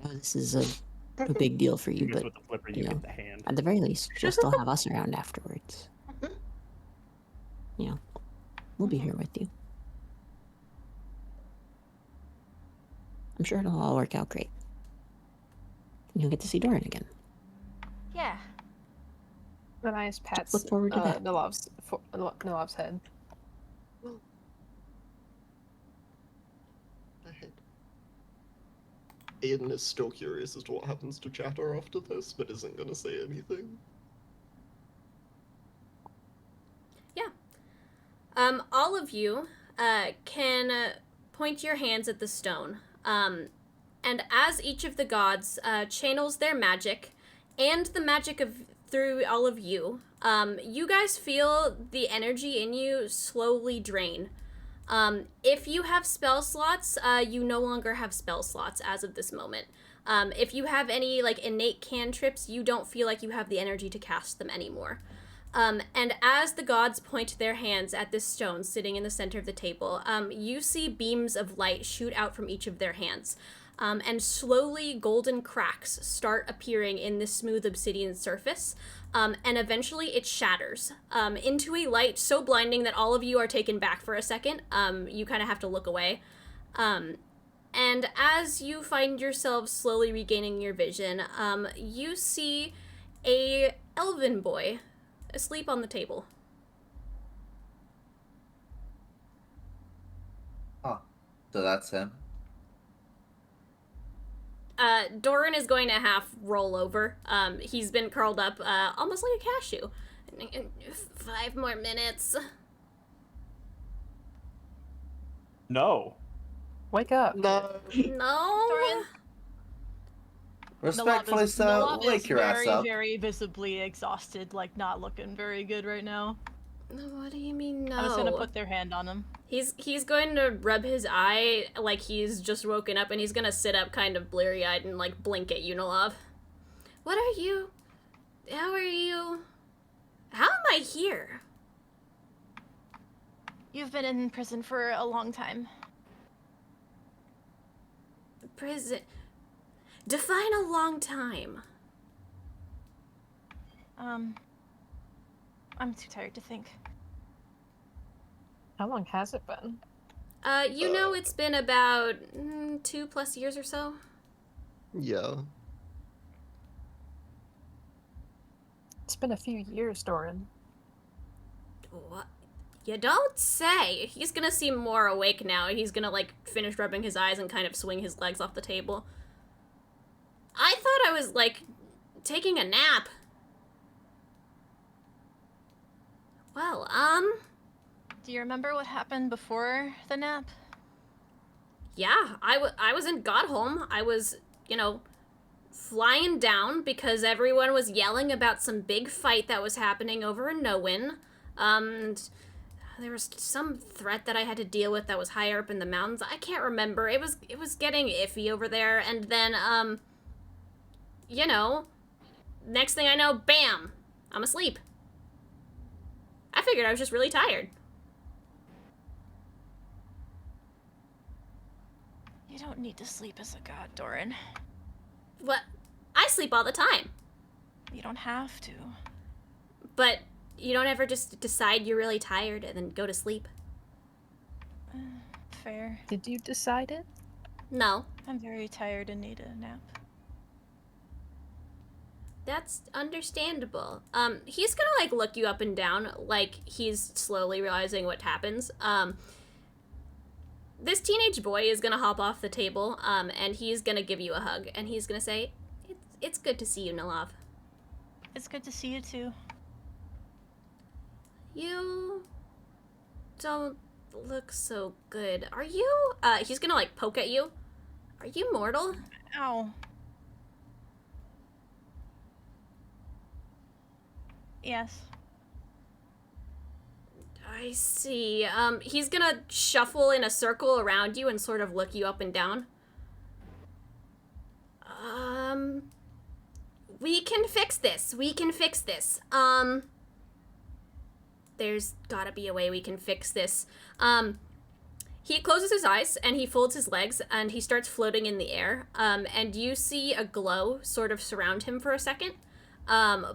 Oh, this is a big deal for you, Just but with the flipper, you you know, get the hand. at the very least, you'll still have us around afterwards. You know, we'll be here with you. I'm sure it'll all work out great. And you'll get to see Doren again. Yeah. Anais pats look forward to that. Nellav's head. Aiden is still curious as to what happens to Chatter after this, but isn't gonna say anything. Yeah. All of you can point your hands at the stone. And as each of the gods channels their magic and the magic of through all of you, you guys feel the energy in you slowly drain. If you have spell slots, you no longer have spell slots as of this moment. If you have any like innate cantrips, you don't feel like you have the energy to cast them anymore. And as the gods point their hands at this stone sitting in the center of the table, you see beams of light shoot out from each of their hands. And slowly golden cracks start appearing in this smooth obsidian surface. And eventually it shatters into a light so blinding that all of you are taken back for a second. You kind of have to look away. And as you find yourselves slowly regaining your vision, you see a elven boy asleep on the table. Oh, so that's him. Doren is going to half roll over. He's been curled up almost like a cashew. 5 more minutes. No. Wake up. No. No. Doren? Respectfully, so Nellav wake is your ass very, up. very visibly exhausted, like not looking very good right now. What do you mean no? I'm just gonna put their hand on him. He's going to rub his eye like he's just woken up, and he's gonna sit up kind of bleary-eyed and like blink at you, Nellav. What are you? How are you? How am I here? You've been in prison for a long time. Prison. Define a long time. I'm too tired to think. How long has it been? You know it's been about 2+ years or so. Yeah. It's been a few years, Doren. What? You don't say. He's gonna seem more awake now. He's gonna like finish rubbing his eyes and kind of swing his legs off the table. I thought I was like taking a nap. Well, Do you remember what happened before the nap? yeah, I was in Godholm. I was, you know, flying down because everyone was yelling about some big fight that was happening over in Nowin. And there was some threat that I had to deal with that was higher up in the mountains. I can't remember. It was getting iffy over there, and then you know, next thing I know, bam, I'm asleep. I figured I was just really tired. You don't need to sleep as a god, Doren. What? I sleep all the time. You don't have to. But you don't ever just decide you're really tired and then go to sleep. Fair. Did you decide it? No. I'm very tired and need a nap. That's understandable. He's gonna like look you up and down like he's slowly realizing what happens. this teenage boy is gonna hop off the table, and he's gonna give you a hug, and he's gonna say, it's good to see you, Nellav. It's good to see you too. You don't look so good. Are you, he's gonna, like, poke at you. Are you mortal? Ow. Yes. I see. He's gonna shuffle in a circle around you and sort of look you up and down. We can fix this. We can fix this. There's gotta be a way we can fix this. He closes his eyes and he folds his legs and he starts floating in the air. And you see a glow sort of surround him for a second,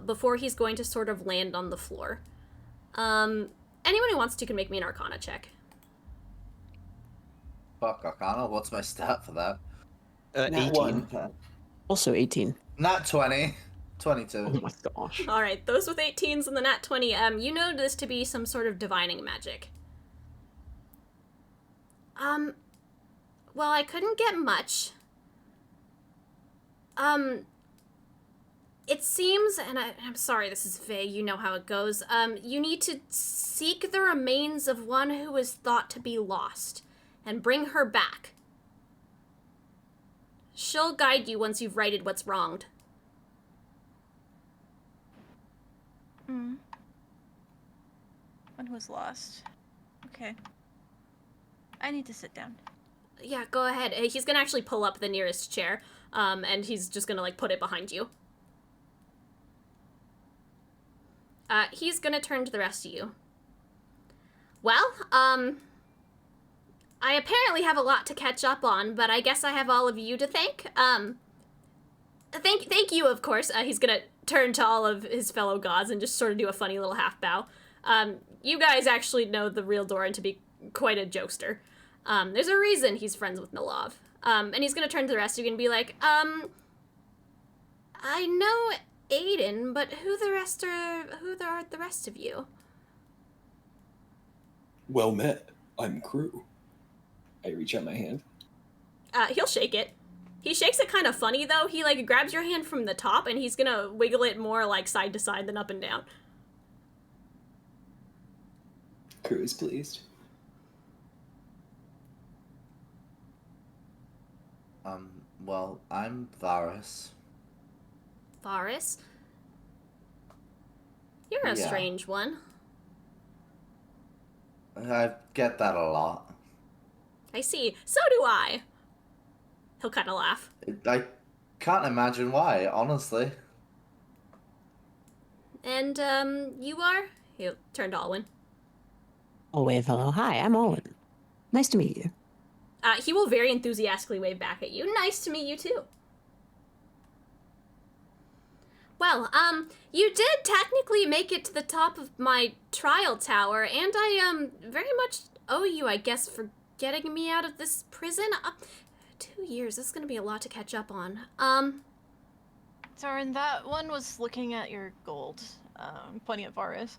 before he's going to sort of land on the floor. Anyone who wants to can make me an Arcana check. Fuck Arcana, what's my stat for that? 18. Also 18. Not 20. 22. Oh my gosh. All right, those with 18s and the nat 20, you know this to be some sort of divining magic. Well, I couldn't get much. It seems, and I'm sorry, this is vague, you know how it goes, you need to seek the remains of one who is thought to be lost, and bring her back. She'll guide you once you've righted what's wronged. One who was lost. Okay. I need to sit down. Yeah, go ahead. He's gonna actually pull up the nearest chair, and he's just gonna, like, put it behind you. He's gonna turn to the rest of you. Well, I apparently have a lot to catch up on, but I guess I have all of you to thank. Thank you, of course. He's gonna turn to all of his fellow gods and just sort of do a funny little half bow. You guys actually know the real Doren to be quite a jokester. There's a reason he's friends with Nellav. And he's gonna turn to the rest of you and be like, I know Aiden, but who are the rest of you? Well met. I'm Kruu. I reach out my hand. He'll shake it. He shakes it kind of funny, though. He, like, grabs your hand from the top, and he's gonna wiggle it more, like, side to side than up and down. Kruu is pleased. Well, I'm Varas. Varas? You're a Yeah. strange one. I get that a lot. I see. So do I. He'll kind of laugh. I can't imagine why, honestly. And, you are? He'll turn to Alwyn. Oh, wave hello. Hi, I'm Owen. Nice to meet you. He will very enthusiastically wave back at you. Nice to meet you, too. Well, you did technically make it to the top of my trial tower, and I, very much owe you, I guess, for getting me out of this prison. 2 years, this is gonna be a lot to catch up on. Doren, that one was looking at your gold, pointing at Varas.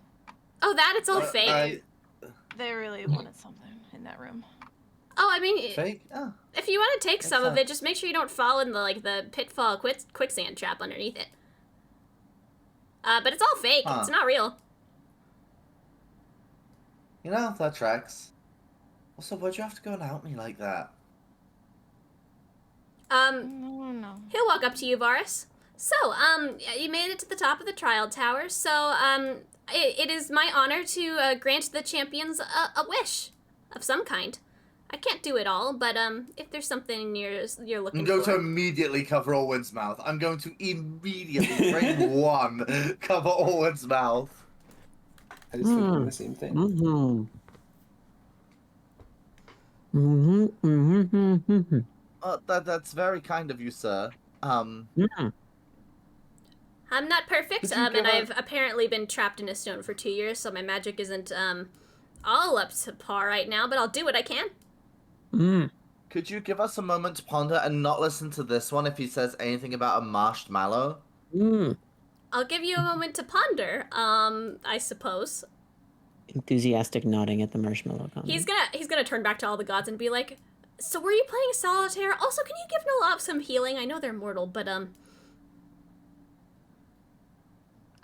Oh, it's all fake. They really wanted something in that room. Oh, I mean, Fake? Oh. if you want to take some of sense. it, just make sure you don't fall in the pitfall quicksand trap underneath it. But it's all fake. Huh. It's not real. You know, that tracks. Also, why'd you have to go and out me like that? No. He'll walk up to you, Varas. So, you made it to the top of the trial tower, so, it is my honor to, grant the champions a wish of some kind. I can't do it all, but, if there's something you're looking I'm going for... to immediately cover Alwyn's mouth. I'm going to immediately, frame one, cover Alwyn's mouth. I just thinking the same thing. That's very kind of you, sir. I'm not perfect, Could you and give I've apparently been trapped in a stone for 2 years, so my magic isn't, all up to par right now, but I'll do what I can. Could you give us a moment to ponder and not listen to this one if he says anything about a marshmallow? I'll give you a moment to ponder, I suppose. Enthusiastic nodding at the marshmallow comment. He's gonna turn back to all the gods and be like, so were you playing solitaire? Also, can you give Nellav some healing? I know they're mortal, but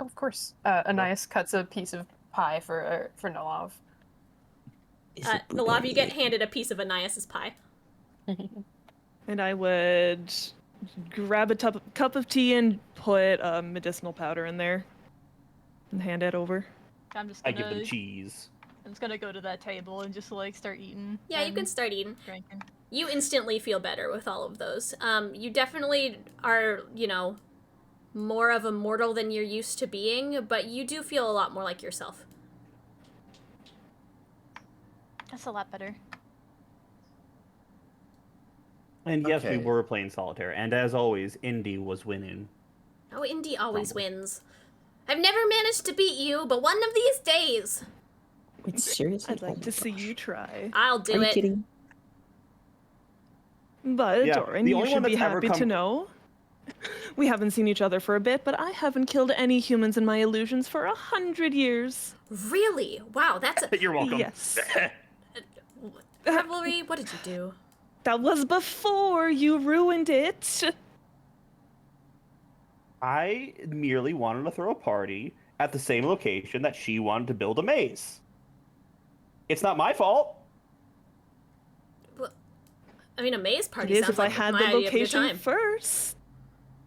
Of course. Anais cuts a piece of pie for Nellav. Nellav, you get handed a piece of Anais' pie. And I would grab a cup of tea and put medicinal powder in there and hand it over. I'm just I gonna... give them cheese. I'm just gonna go to that table and just, like, start eating. Yeah, you can start eating. Drinking. You instantly feel better with all of those. You definitely are, you know, more of a mortal than you're used to being, but you do feel a lot more like yourself. That's a lot better. And yes, Okay. we were playing solitaire, and as always, Indy was winning. Oh, Indy always Probably. wins. I've never managed to beat you, but one of these days, Wait, seriously? I'd like to see you try. I'll do Are you it. kidding? But, Yeah, Doren, the you only should one be that's ever happy to come- know. We haven't seen each other for a bit, but I haven't killed any humans in my illusions for 100 years. Really? Wow, that's a You're welcome. Yes. revelry. What did you do? That was before you ruined it. I merely wanted to throw a party at the same location that she wanted to build a maze. It's not my fault. I mean, a maze It party is sounds if I like had my the idea of a good location time. first.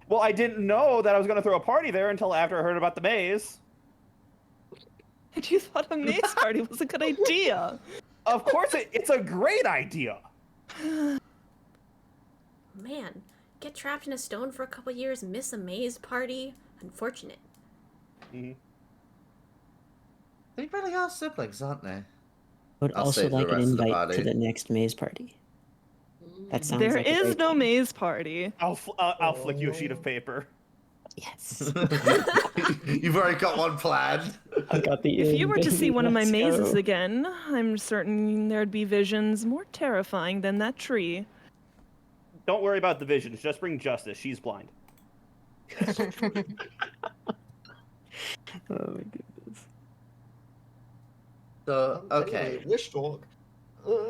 Well, I didn't know that I was going to throw a party there until after I heard about the maze. And you thought a maze party was a good idea. Of course, it's a great idea. Man, get trapped in a stone for a couple years, miss a maze party. Unfortunate. Mm-hmm. They really are siblings, aren't they? I would I'll also save the like an rest of the invite to party. the next maze party. That sounds There like a is great no time. maze party. I'll flick you a sheet of paper. Yes. You've already got one planned. I got the If you were to see one of my Let's mazes go. again, I'm certain there'd be visions more terrifying than that tree. Don't worry about the visions. Just bring Justice. She's blind. Oh my goodness. So, okay. Anyway, wish talk.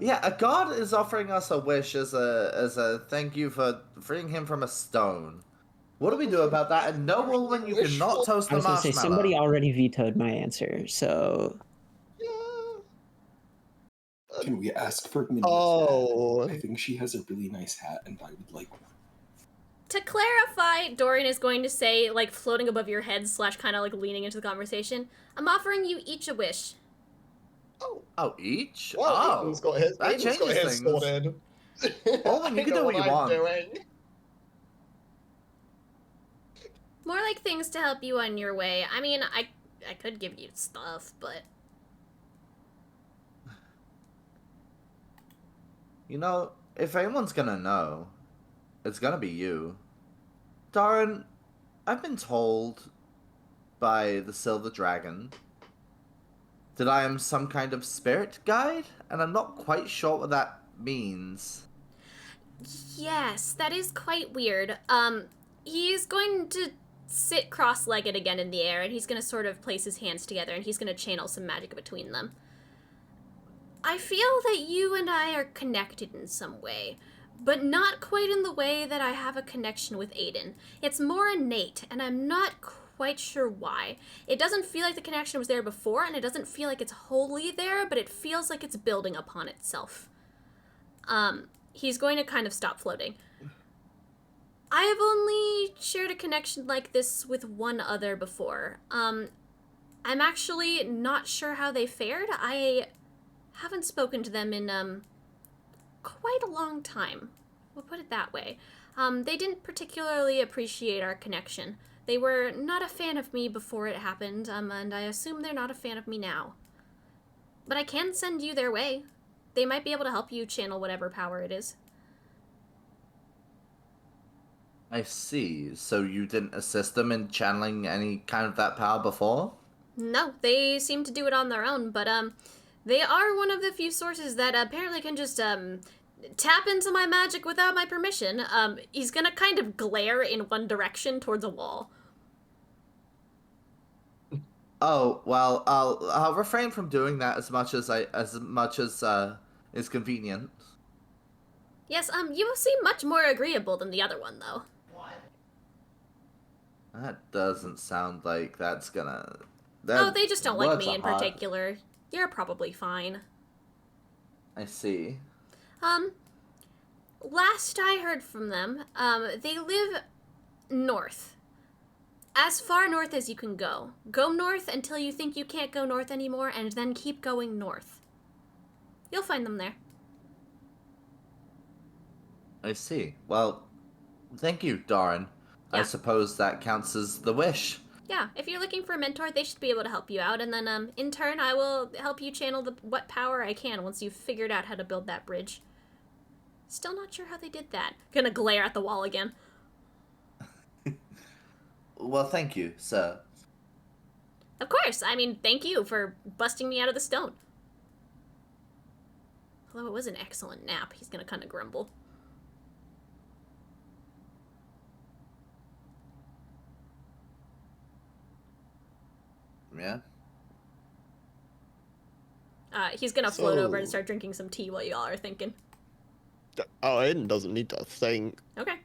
Yeah, a god is offering us a wish as a thank you for freeing him from a stone. What do we do about that? And no, Alwyn, you cannot toast I the was gonna say marshmallow. somebody already vetoed my answer, so Can we ask for Minnie's Oh. hat? I think she has a really nice hat, and I would like one. To clarify, Doren is going to say, like, floating above your head / kind of like leaning into the conversation, I'm offering you each a wish. Oh, each? Well, oh, Aiden's got his, that Aiden's got changes his things. sorted. Alwyn, you I can know do what you I'm want. doing. More like things to help you on your way. I mean, I could give you stuff, but You know, if anyone's gonna know, it's gonna be you. Doren, I've been told by the Silver Dragon that I am some kind of spirit guide, and I'm not quite sure what that means. yes, that is quite weird. He's going to sit cross-legged again in the air, and he's going to sort of place his hands together, and he's going to channel some magic between them. I feel that you and I are connected in some way, but not quite in the way that I have a connection with Aiden. It's more innate, and I'm not quite sure why. It doesn't feel like the connection was there before, and it doesn't feel like it's wholly there, but it feels like it's building upon itself. He's going to kind of stop floating. I have only shared a connection like this with one other before. I'm actually not sure how they fared. I haven't spoken to them in, quite a long time. We'll put it that way. They didn't particularly appreciate our connection. They were not a fan of me before it happened, and I assume they're not a fan of me now. But I can send you their way. They might be able to help you channel whatever power it is. I see. So you didn't assist them in channeling any kind of that power before? No, they seem to do it on their own, but, they are one of the few sources that apparently can just, tap into my magic without my permission. He's gonna kind of glare in one direction towards a wall. Oh well, I'll refrain from doing that as much as is convenient. Yes, you seem much more agreeable than the other one, though. That doesn't sound like that's gonna. Oh, they just don't like words me are in hard. particular. You're probably fine. I see. Last I heard from them, they live north. As far north as you can go. Go north until you think you can't go north anymore, and then keep going north. You'll find them there. I see. Well, thank you, Doren. I Yeah. suppose that counts as the wish. Yeah, if you're looking for a mentor, they should be able to help you out, and then, in turn, I will help you channel what power I can once you've figured out how to build that bridge. Still not sure how they did that. Gonna glare at the wall again. Well, thank you, sir. Of course, I mean, thank you for busting me out of the stone. Although it was an excellent nap, he's gonna kind of grumble. Yeah. He's gonna float over and So- start drinking some tea while y'all are thinking. Oh, Aiden doesn't need to think. Okay.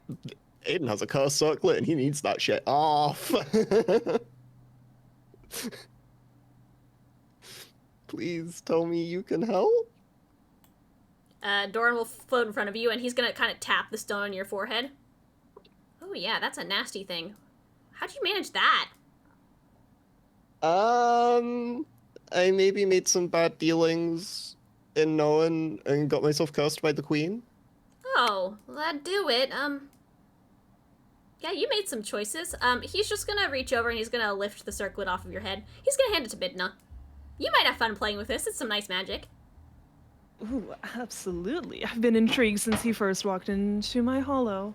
Aiden has a curse circlet and he needs that shit off. Please tell me you can help? Doren will float in front of you, and he's gonna kind of tap the stone on your forehead. Oh yeah, that's a nasty thing. How'd you manage that? I maybe made some bad dealings in Noan and got myself cursed by the queen. Oh, well, that'd do it. Yeah, you made some choices. He's just gonna reach over and he's gonna lift the circlet off of your head. He's gonna hand it to Midna. You might have fun playing with this. It's some nice magic. Ooh, absolutely. I've been intrigued since he first walked into my hollow.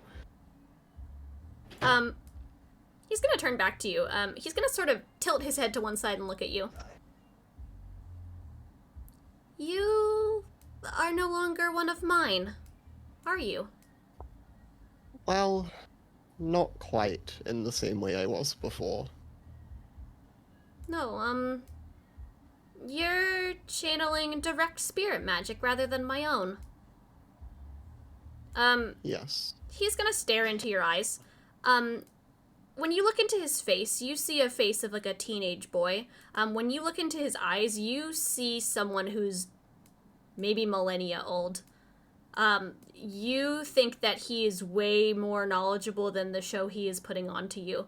He's gonna turn back to you. He's gonna sort of tilt his head to one side and look at you. You are no longer one of mine, are you? Well, not quite in the same way I was before. No, you're channeling direct spirit magic rather than my own. Yes. He's gonna stare into your eyes. When you look into his face, you see a face of like a teenage boy. When you look into his eyes, you see someone who's maybe millennia old. You think that he is way more knowledgeable than the show he is putting on to you.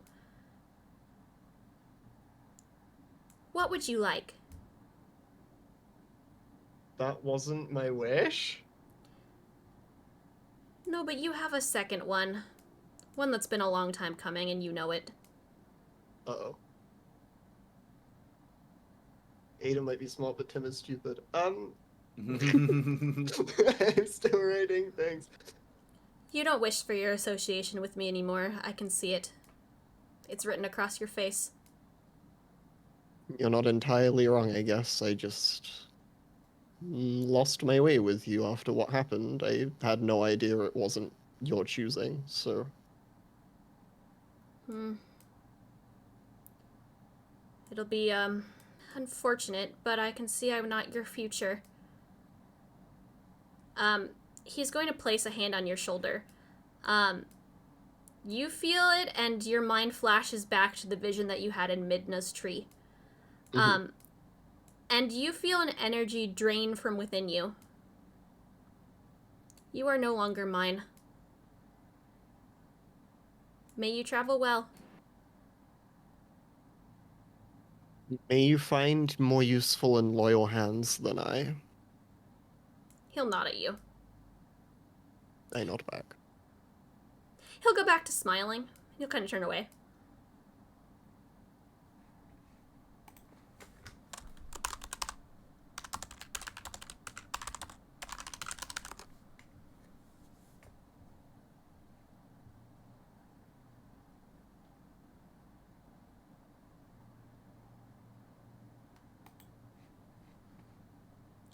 What would you like? That wasn't my wish. No, but you have a second one. One that's been a long time coming, and you know it. Uh-oh. Aiden might be smart, but Tim is stupid. I'm still writing things. You don't wish for your association with me anymore. I can see it. It's written across your face. You're not entirely wrong, I guess. I just lost my way with you after what happened. I had no idea it wasn't your choosing, so... It'll be, unfortunate, but I can see I'm not your future. He's going to place a hand on your shoulder. You feel it, and your mind flashes back to the vision that you had in Midna's tree. And you feel an energy drain from within you. You are no longer mine. May you travel well. May you find more useful and loyal hands than I. He'll nod at you. I nod back. He'll go back to smiling. He'll kind of turn away.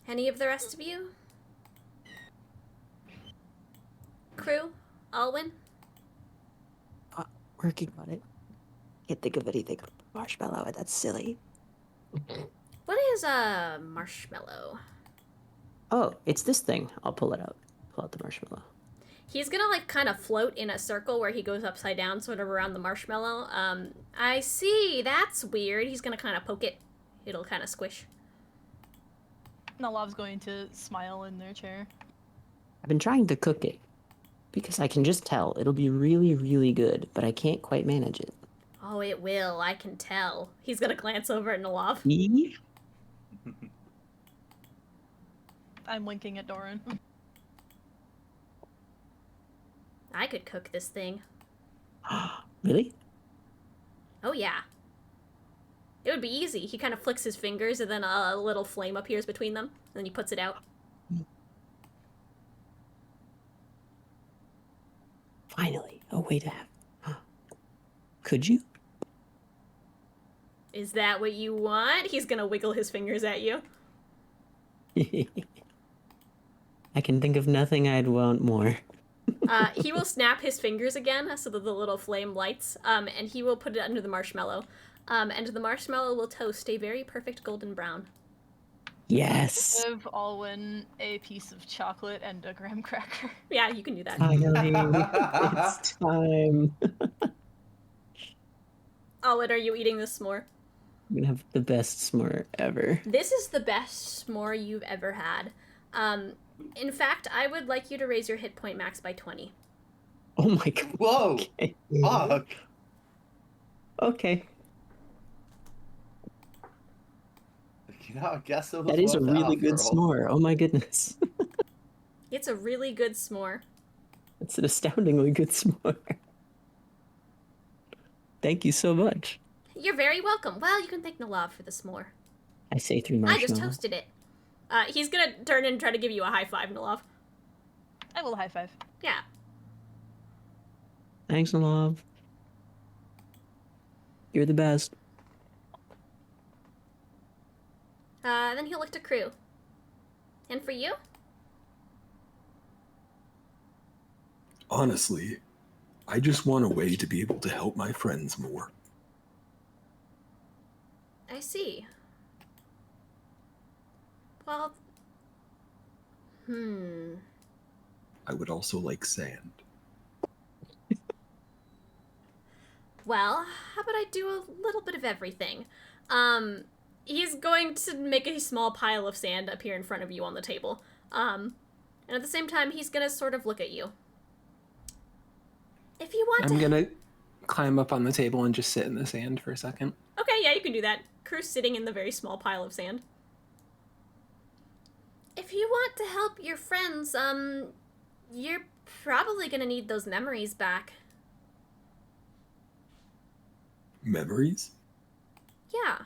Any of the rest of you? Kruu? Alwyn? Working on it. Can't think of anything. Marshmallow, and that's silly. What is a marshmallow? Oh, it's this thing. I'll pull it out. Pull out the marshmallow. He's gonna like kind of float in a circle where he goes upside down, sort of around the marshmallow. I see. That's weird. He's gonna kind of poke it. It'll kind of squish. Nellav's going to smile in their chair. I've been trying to cook it because I can just tell it'll be really, really good, but I can't quite manage it. Oh, it will. I can tell. He's gonna glance over at Nellav. Eve? I'm winking at Doren. I could cook this thing. Really? Oh, yeah. It would be easy. He kind of flicks his fingers and then a little flame appears between them. And then he puts it out. Finally, a way to have... Could you? Is that what you want? He's gonna wiggle his fingers at you. I can think of nothing I'd want more. He will snap his fingers again so that the little flame lights, and he will put it under the marshmallow. And the marshmallow will toast a very perfect golden brown. Yes! Give Alwyn a piece of chocolate and a graham cracker. Yeah, you can do that. Finally, it's time. Alwyn, are you eating this s'more? I'm gonna have the best s'more ever. This is the best s'more you've ever had. In fact, I would like you to raise your hit point max by 20. Oh my god. Whoa! Okay. Fuck! Okay. You know, I guess it was That is a worth it really good after all. s'more. Oh my goodness. It's a really good s'more. It's an astoundingly good s'more. Thank you so much. You're very welcome. Well, you can thank Nellav for the s'more. I say through I marshmallow. just toasted it. He's gonna turn and try to give you a high five, Nellav. I will high five. Yeah. Thanks, love. You're the best. Then he'll look to Kruu. And for you? Honestly, I just want a way to be able to help my friends more. I see. Well... I would also like sand. Well, how about I do a little bit of everything? He's going to make a small pile of sand appear in front of you on the table. And at the same time, he's gonna sort of look at you. If you want I'm to... gonna climb up on the table and just sit in the sand for a second. Okay, yeah, you can do that. Kruu's sitting in the very small pile of sand. If you want to help your friends, you're probably gonna need those memories back. Memories? Yeah.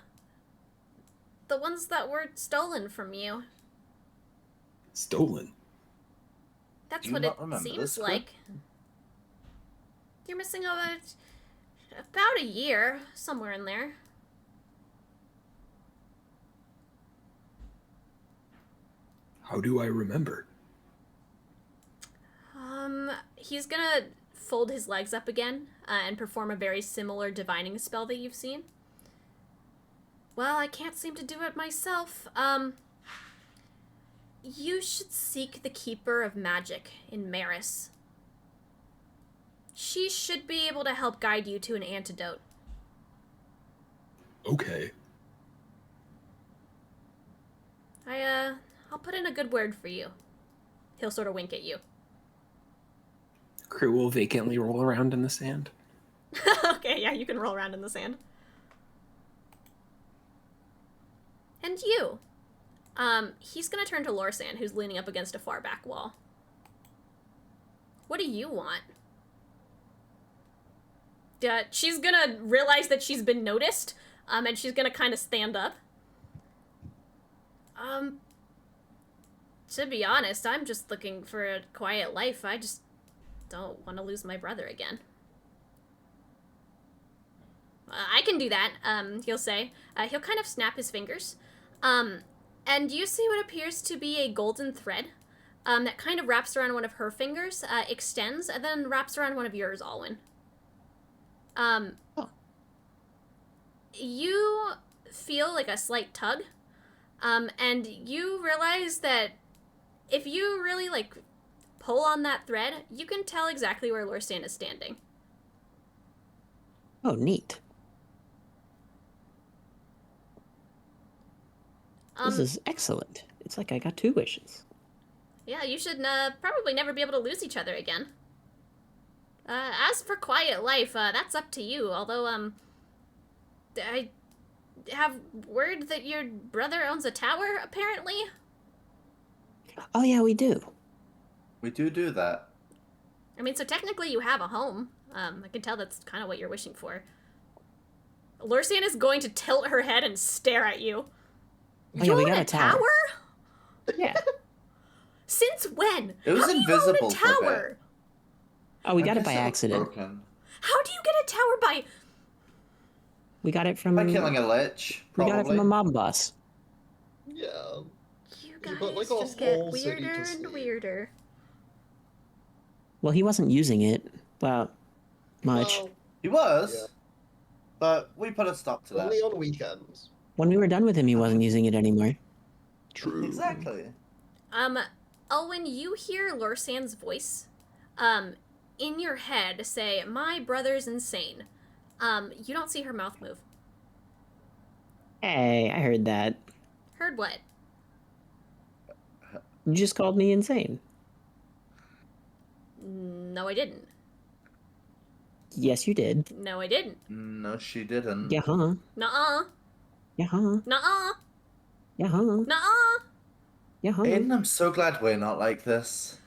The ones that were stolen from you. Stolen? That's Do you what not it remember seems this, Kruu? like. You're missing about a year, somewhere in there. How do I remember? He's gonna fold his legs up again, and perform a very similar divining spell that you've seen. Well, I can't seem to do it myself. You should seek the Keeper of Magic in Maris. She should be able to help guide you to an antidote. Okay. I'll put in a good word for you. He'll sort of wink at you. Kruu will vacantly roll around in the sand. Okay, yeah, you can roll around in the sand. And you. He's gonna turn to Lorsan, who's leaning up against a far back wall. What do you want? She's gonna realize that she's been noticed, and she's gonna kind of stand up. To be honest, I'm just looking for a quiet life. I just don't want to lose my brother again. I can do that, he'll say. He'll kind of snap his fingers. And you see what appears to be a golden thread that kind of wraps around one of her fingers, extends, and then wraps around one of yours, Alwyn. You feel like a slight tug. And you realize that if you really, like, pull on that thread, you can tell exactly where Lorsan is standing. Oh, neat. This is excellent. It's like I got 2 wishes. Yeah, you should probably never be able to lose each other again. As for quiet life, that's up to you. Although, I have word that your brother owns a tower, apparently. Oh, yeah, we do. We do that. I mean, so technically you have a home. I can tell that's kind of what you're wishing for. Lorsan is going to tilt her head and stare at you. Oh, yeah, we got a tower. Yeah. Since when? It was How do you invisible own a for a bit. tower? Oh, we I got it guess by was accident. broken. How do you get a tower by... We got it from... By killing a lich, We probably. got it from a mob boss. Yeah. You You guys got, like, a just get whole city weirder to and sleep. weirder. Well, he wasn't using it. Well, much. Well, He was, Yeah. but we put a stop to that. only on weekends. When we were done with him, he wasn't using it anymore. True. Exactly. Alwyn, you hear Lorsan's voice, in your head say, "My brother's insane." You don't see her mouth move. Hey, I heard that. Heard what? You just called me insane. No, I didn't. Yes, you did. No, I didn't. No, she didn't. Yeah, huh? Nuh-uh. Yeah, huh? Nuh-uh. Yeah, huh? Nuh-uh. Yeah, huh? Aiden, I'm so glad we're not like this.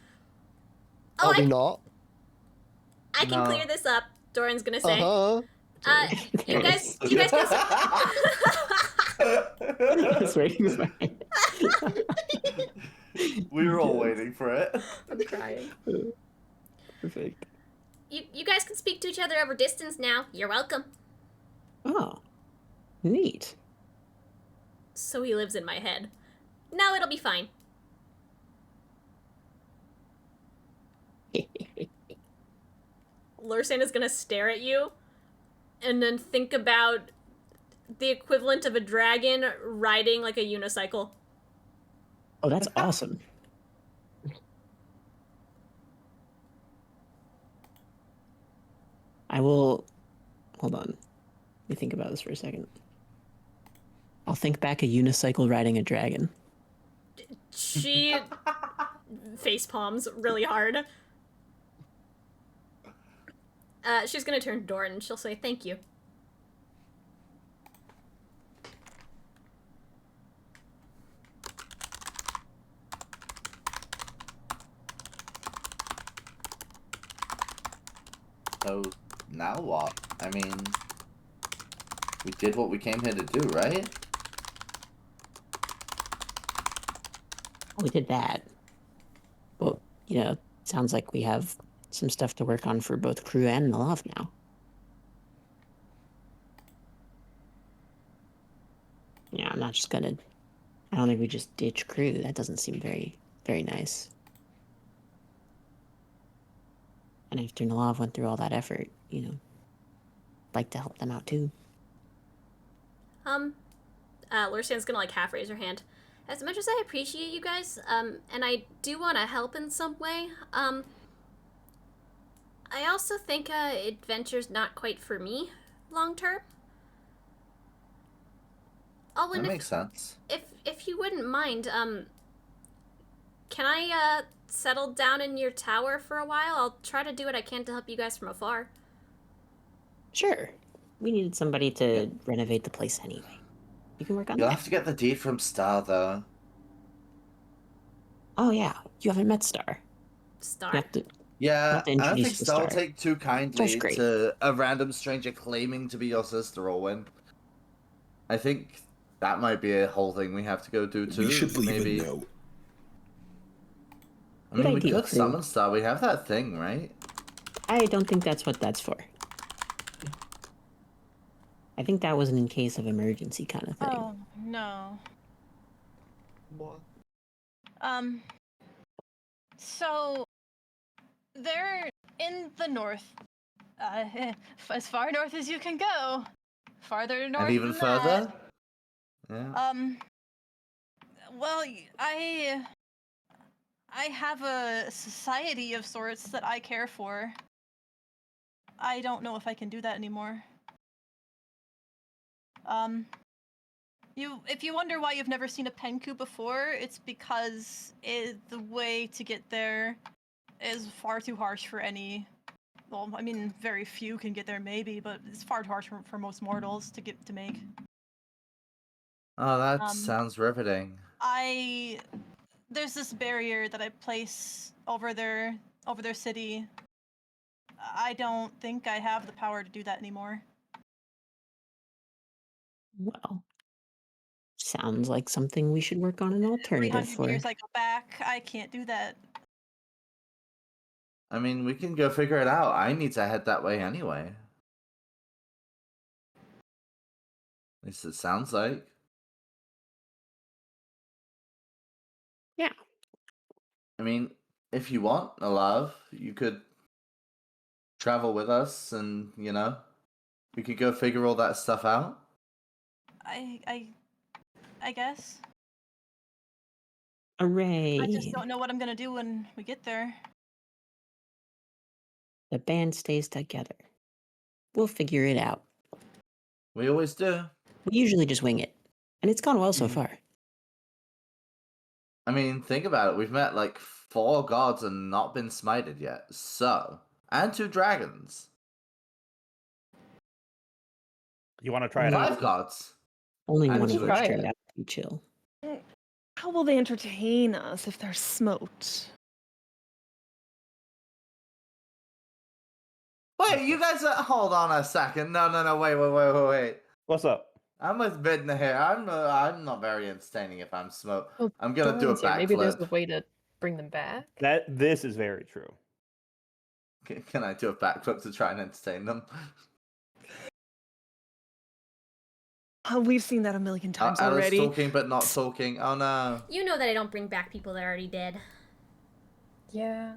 Oh, Are we not? I can No. clear this up. Doran's gonna say. Uh-huh. You guys can... I was waiting for it. We were all waiting for it. I'm crying. Perfect. You guys can speak to each other over distance now. You're welcome. Oh, neat. So he lives in my head. No, it'll be fine. Lorsan is gonna stare at you and then think about the equivalent of a dragon riding like a unicycle. Oh, that's awesome. I will... Hold on. Let me think about this for a second. I'll think back a unicycle riding a dragon. She face palms really hard. She's gonna turn to Doren and she'll say thank you. So, now what? I mean, we did what we came here to do, right? We did that. Well, you know, sounds like we have some stuff to work on for both Kruu and Nellav now. Yeah, I'm not just gonna... I don't think we just ditch Kruu. That doesn't seem very, very nice. And after Nellav went through all that effort, you know, I'd like to help them out too. Lorsan's gonna like half raise her hand. As much as I appreciate you guys, and I do want to help in some way, I also think, adventure's not quite for me, long term. Alwyn, That makes sense. if you wouldn't mind, can I, settle down in your tower for a while? I'll try to do what I can to help you guys from afar. Sure. We needed somebody to renovate the place anyway. You can work on You'll that. have to get the deed from Star, though. Oh yeah, you haven't met Star. Star? You have to... Yeah, have to I don't introduce think the Star will Star. take too kindly Star's great. to a random stranger claiming to be your sister, Alwyn. I think that might be a whole thing we have to go do too. You should leave maybe. a note. I mean, Good we idea, could Kruu. summon Star. We have that thing, right? I don't think that's what that's for. I think that was an in case of emergency kind of thing. Oh, no. What? So they're in the north. As far north as you can go. Farther north And even than further? Yeah. Well, I have a society of sorts that I care for. I don't know if I can do that anymore. If you wonder why you've never seen a pengku before, it's because the way to get there is far too harsh for any. Well, I mean, very few can get there, maybe, but it's far too harsh for most mortals to make. Oh, that sounds riveting. There's this barrier that I place over their city. I don't think I have the power to do that anymore. Well, sounds like something we should work on an alternative 300 for. years I go back, I can't do that. I mean, we can go figure it out. I need to head that way anyway. At least it sounds like. Yeah. I mean, if you want, Nellav, you could travel with us and, we could go figure all that stuff out. I guess. Hooray. I just don't know what I'm gonna do when we get there. The band stays together. We'll figure it out. We always do. We usually just wing it. And it's gone well so far. I mean, think about it. We've met like 4 gods and not been smited yet. So, and 2 dragons. You want to try it out? 5 gods. Only I one just of which tried turned it. out to be chill. How will they entertain us if they're smote? Wait, you guys hold on a second. No, wait. What's up? I'm admitting here. I'm not very entertaining if I'm smoked. Well, I'm gonna do a Doran's here. Maybe there's a backflip. way to bring them back. This is very true. Can I do a backflip to try and entertain them? We've seen that a million times I was already. talking but not talking. Oh no. You know that I don't bring back people that are already dead. Yeah.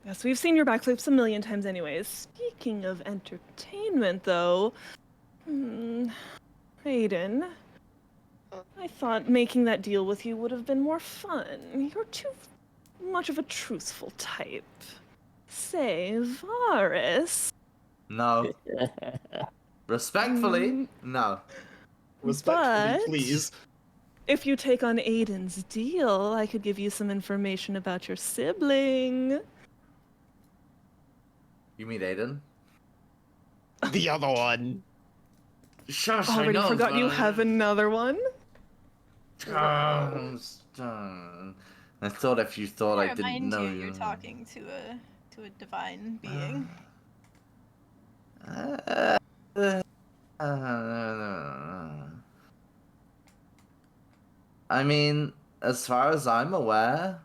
Yes, we've seen your backflips a million times anyways. Speaking of entertainment, though, Aiden, I thought making that deal with you would have been more fun. You're too much of a truthful type. Say, Varas. No. Respectfully, no. Respectfully, But- please. If you take on Aiden's deal, I could give you some information about your sibling. You mean Aiden? The other one. Shush, Already forgot you have another one? I thought if you thought I didn't remind know you, you. you're talking to a divine being. I mean, as far as I'm aware,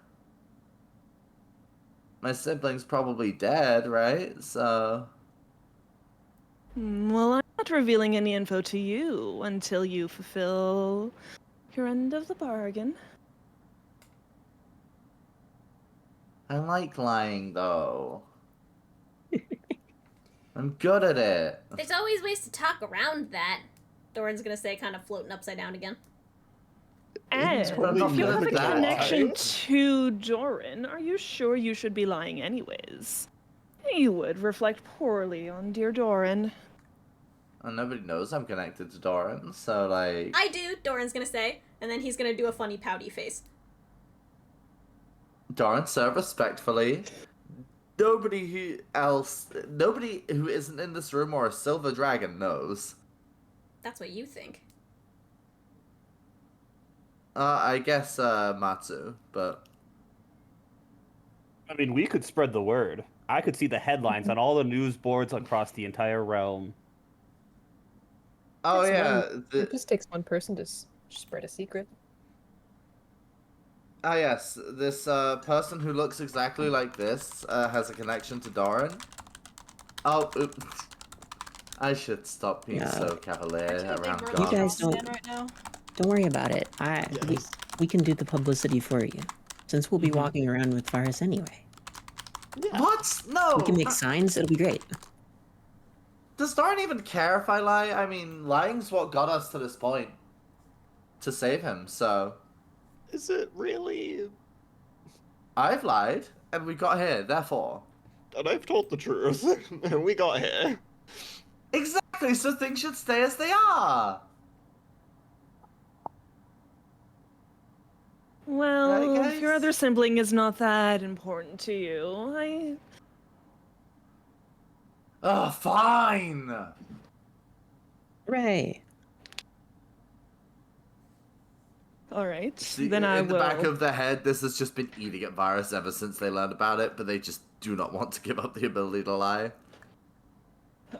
my sibling's probably dead, right? So. Well, I'm not revealing any info to you until you fulfill your end of the bargain. I like lying, though. I'm good at it. There's always ways to talk around that. Doran's gonna say, kind of floating upside down again. And probably if you have a never lied. connection to Doren, are you sure you should be lying anyways? You would reflect poorly on dear Doren. And nobody knows I'm connected to Doren, so like. I do, Doran's gonna say, and then he's gonna do a funny pouty face. Doren, sir, respectfully, nobody who isn't in this room or a silver dragon knows. That's what you think. I guess Matsu, but I mean, we could spread the word. I could see the headlines on all the news boards across the entire realm. oh Takes yeah, It just takes one person to spread a secret. oh yes, this person who looks exactly like this has a connection to Doren. Oh, oops. I should stop being Yeah. so cavalier Actually, around they gods. You guys broke don't- right now. Don't worry about it. We can do the publicity for you. Since we'll be walking around with Varas anyway. What? No. We can make signs, it'll be great. Does Doren even care if I lie? I mean, lying's what got us to this point. To save him, so... Is it really? I've lied, and we got here, therefore. And I've told the truth, and we got here. Exactly, so things should stay as they are! Well, Right, if your guys? other sibling is not that important to you, Oh, fine! Hooray. Alright, See, then I in the will... back of their head, this has just been eating at Varas ever since they learned about it, but they just do not want to give up the ability to lie.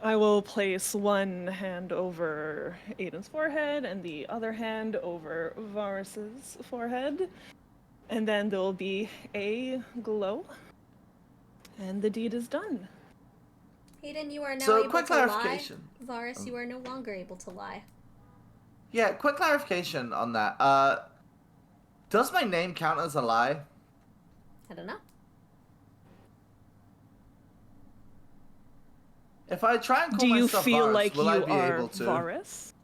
I will place one hand over Aiden's forehead and the other hand over Varus's forehead. And then there will be a glow. And the deed is done. Aiden, you are now So, able quick to lie. clarification. Varus, you are no longer able to lie. Yeah, quick clarification on that. Does my name count as a lie? I don't know. If I try and call Do you myself feel Varus, like will you I be are able to? Varus?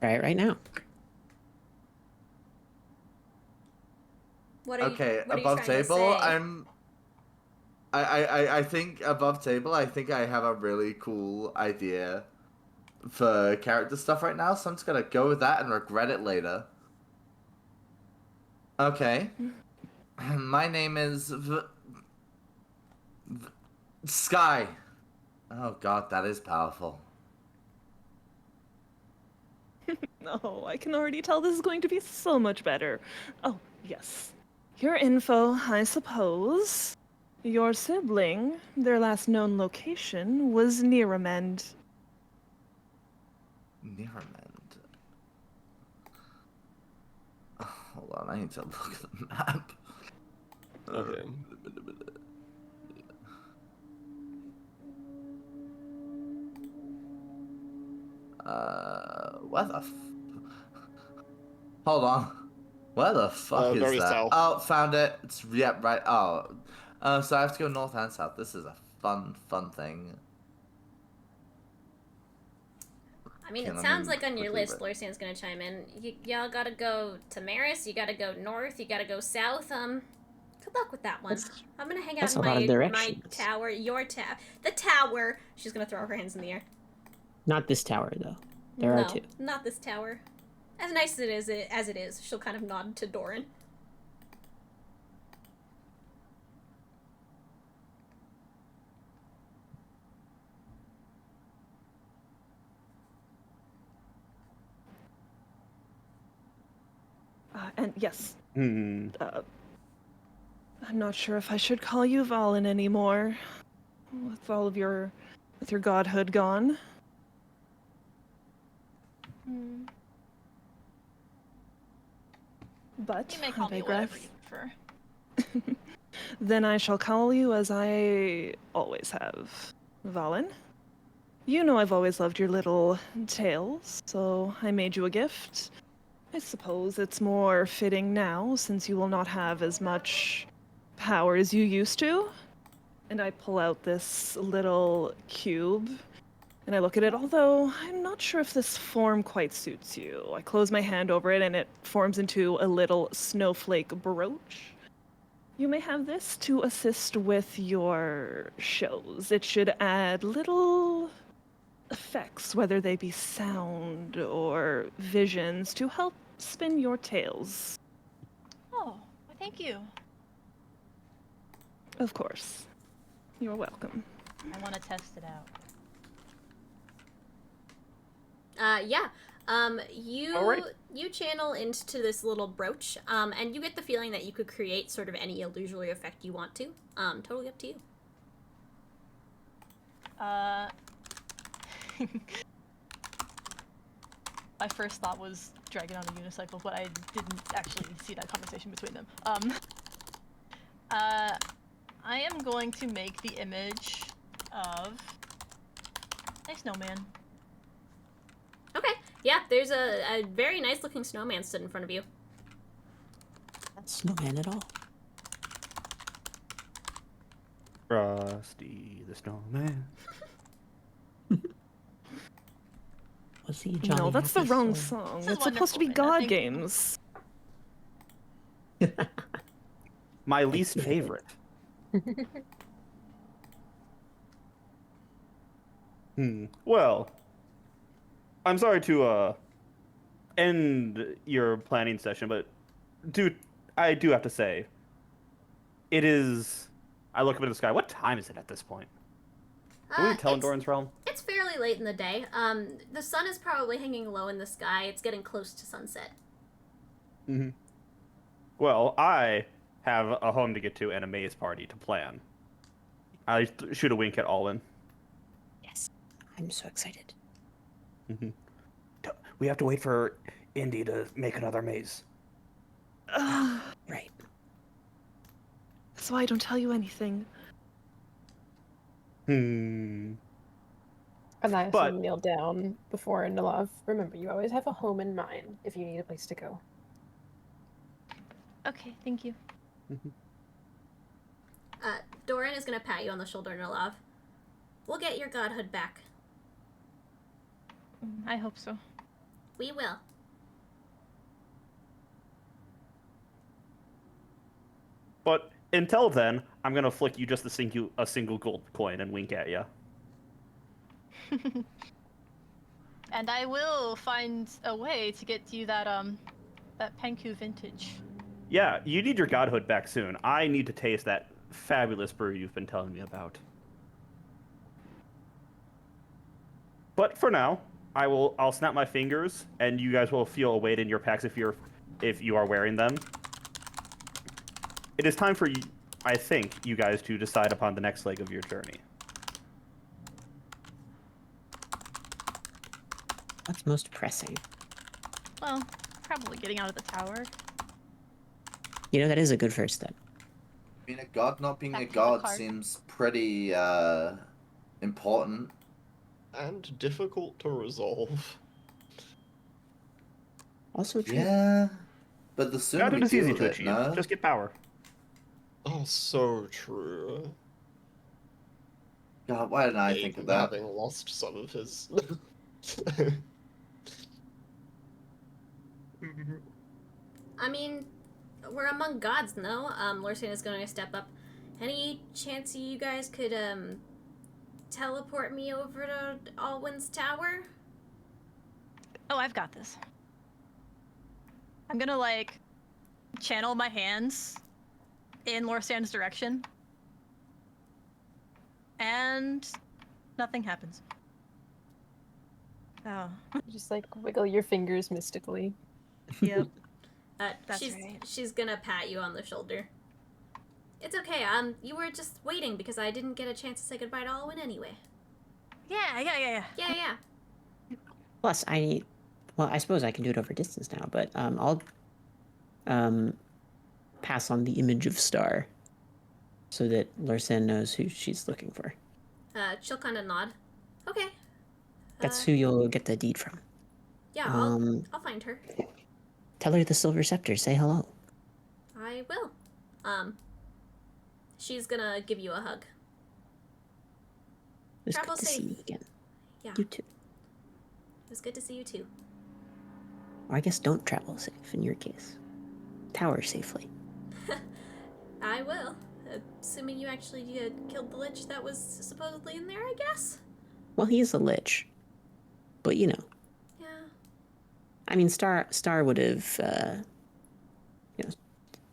Try it right now. What are Okay, you, what above are you trying table, to say? I think above table, I think I have a really cool idea for character stuff right now, so I'm just gonna go with that and regret it later. Okay. My name is Sky. Oh god, that is powerful. No, I can already tell this is going to be so much better. Oh, yes. Your info, I suppose. Your sibling, their last known location was Neramend. Neramend. Oh, hold on, I need to look at the map. Okay. Where the Hold on. Where the fuck is very that? south. Oh, found it. It's, yep, right. Oh. So I have to go north and south. This is a fun thing. I mean, Okay, it let sounds me like on your quickly list, Lorsian's gonna chime in. Y'all gotta go to Maris, you gotta go north, you gotta go south. Good luck with that one. I'm gonna hang out that's in a lot of my directions. tower, the tower. She's gonna throw her hands in the air. Not this tower, though. There are No, two. not this tower. As nice as it is, she'll kind of nod to Doren. And yes, Hmm. I'm not sure if I should call you Valen anymore. With your godhood gone. Hmm. But You may call I me digress. whatever you prefer. Then I shall call you as I always have. Valen. You know I've always loved your little tales, so I made you a gift. I suppose it's more fitting now, since you will not have as much power as you used to. And I pull out this little cube, and I look at it, although I'm not sure if this form quite suits you. I close my hand over it, and it forms into a little snowflake brooch. You may have this to assist with your shows. It should add little effects, whether they be sound or visions, to help spin your tales. Oh, well, thank you. Of course. You're welcome. I want to test it out. Yeah. You Alright. you channel into this little brooch, and you get the feeling that you could create sort of any illusory effect you want to. Totally up to you. My first thought was dragging on a unicycle, but I didn't actually see that conversation between them. I am going to make the image of a snowman. Okay. Yeah, there's a very nice looking snowman stood in front of you. Not snowman at all. Frosty the Snowman. Was he No, that's the Happy wrong Soul? song. This is It's supposed to be wonderful, Raina. God Thank you. Games. My least favorite. Well, I'm sorry to end your planning session, but I do have to say, it is. I look up into the sky. What time is it at this point? Can we tell in Doran's realm? It's fairly late in the day. The sun is probably hanging low in the sky. It's getting close to sunset. Mm-hmm. Well, I have a home to get to and a maze party to plan. I shoot a wink at Alwyn. Yes, I'm so excited. Mm-hmm. We have to wait for Indy to make another maze. Right. That's why I don't tell you anything. And I also kneel down before Nellav. Remember, you always have a home in mind if you need a place to go. Okay, thank you. Doren is gonna pat you on the shoulder, Nellav. We'll get your godhood back. I hope so. We will. But until then, I'm gonna flick you just a single gold coin and wink at you. And I will find a way to get you that that pengku vintage. Yeah, you need your godhood back soon. I need to taste that fabulous brew you've been telling me about. But for now, I'll snap my fingers, and you guys will feel a weight in your packs if you are wearing them. It is time for you, I think, you guys to decide upon the next leg of your journey. What's most pressing? Well, probably getting out of the tower. You know, that is a good first step. Being a god, not being Back a to the god card. seems pretty important. And difficult to resolve. Also true. Yeah, but the sooner we Godhood is deal easy with to it, achieve. no? Just get power. Oh, so true. God, why didn't I think of that? Having lost some of his... I mean, we're among gods, no? Lorsan is going to step up. Any chance you guys could, teleport me over to Alwyn's tower? Oh, I've got this. I'm gonna, like, channel my hands in Lorsan's direction. And nothing happens. Oh. Just like wiggle your fingers mystically. Yep. That's she's right. she's gonna pat you on the shoulder. It's okay. You were just waiting because I didn't get a chance to say goodbye to Alwyn anyway. Yeah. Yeah. Plus, I suppose I can do it over distance now, but I'll pass on the image of Star so that Lorsan knows who she's looking for. She'll kind of nod. Okay. That's who you'll get the deed from. Yeah, I'll find her. Tell her the silver scepter. Say hello. I will. She's gonna give you a hug. It was Travel good to safe. see you again. Yeah. You too. It was good to see you too. Or I guess don't travel safe in your case. Tower safely. I will. Assuming you actually killed the lich that was supposedly in there, I guess? Well, he is a lich. But, you know. Yeah. I mean, Star would have,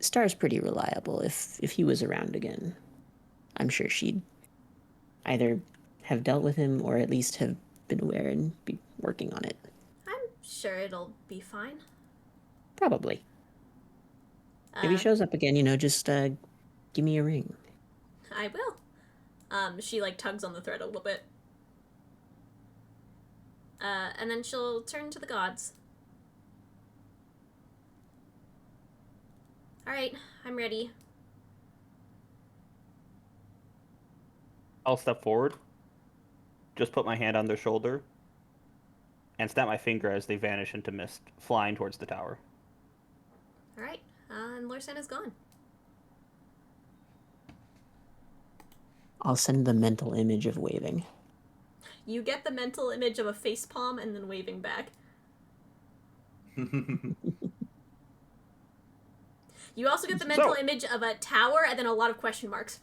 Star's pretty reliable. If he was around again, I'm sure she'd either have dealt with him or at least have been aware and be working on it. I'm sure it'll be fine. Probably. If he shows up again, just give me a ring. I will. She like tugs on the thread a little bit. And then she'll turn to the gods. Alright, I'm ready. I'll step forward, just put my hand on their shoulder, and snap my finger as they vanish into mist, flying towards the tower. Alright, and Lorsan is gone. I'll send the mental image of waving. You get the mental image of a face palm and then waving back. You also get the mental image of a tower and then a lot of question marks.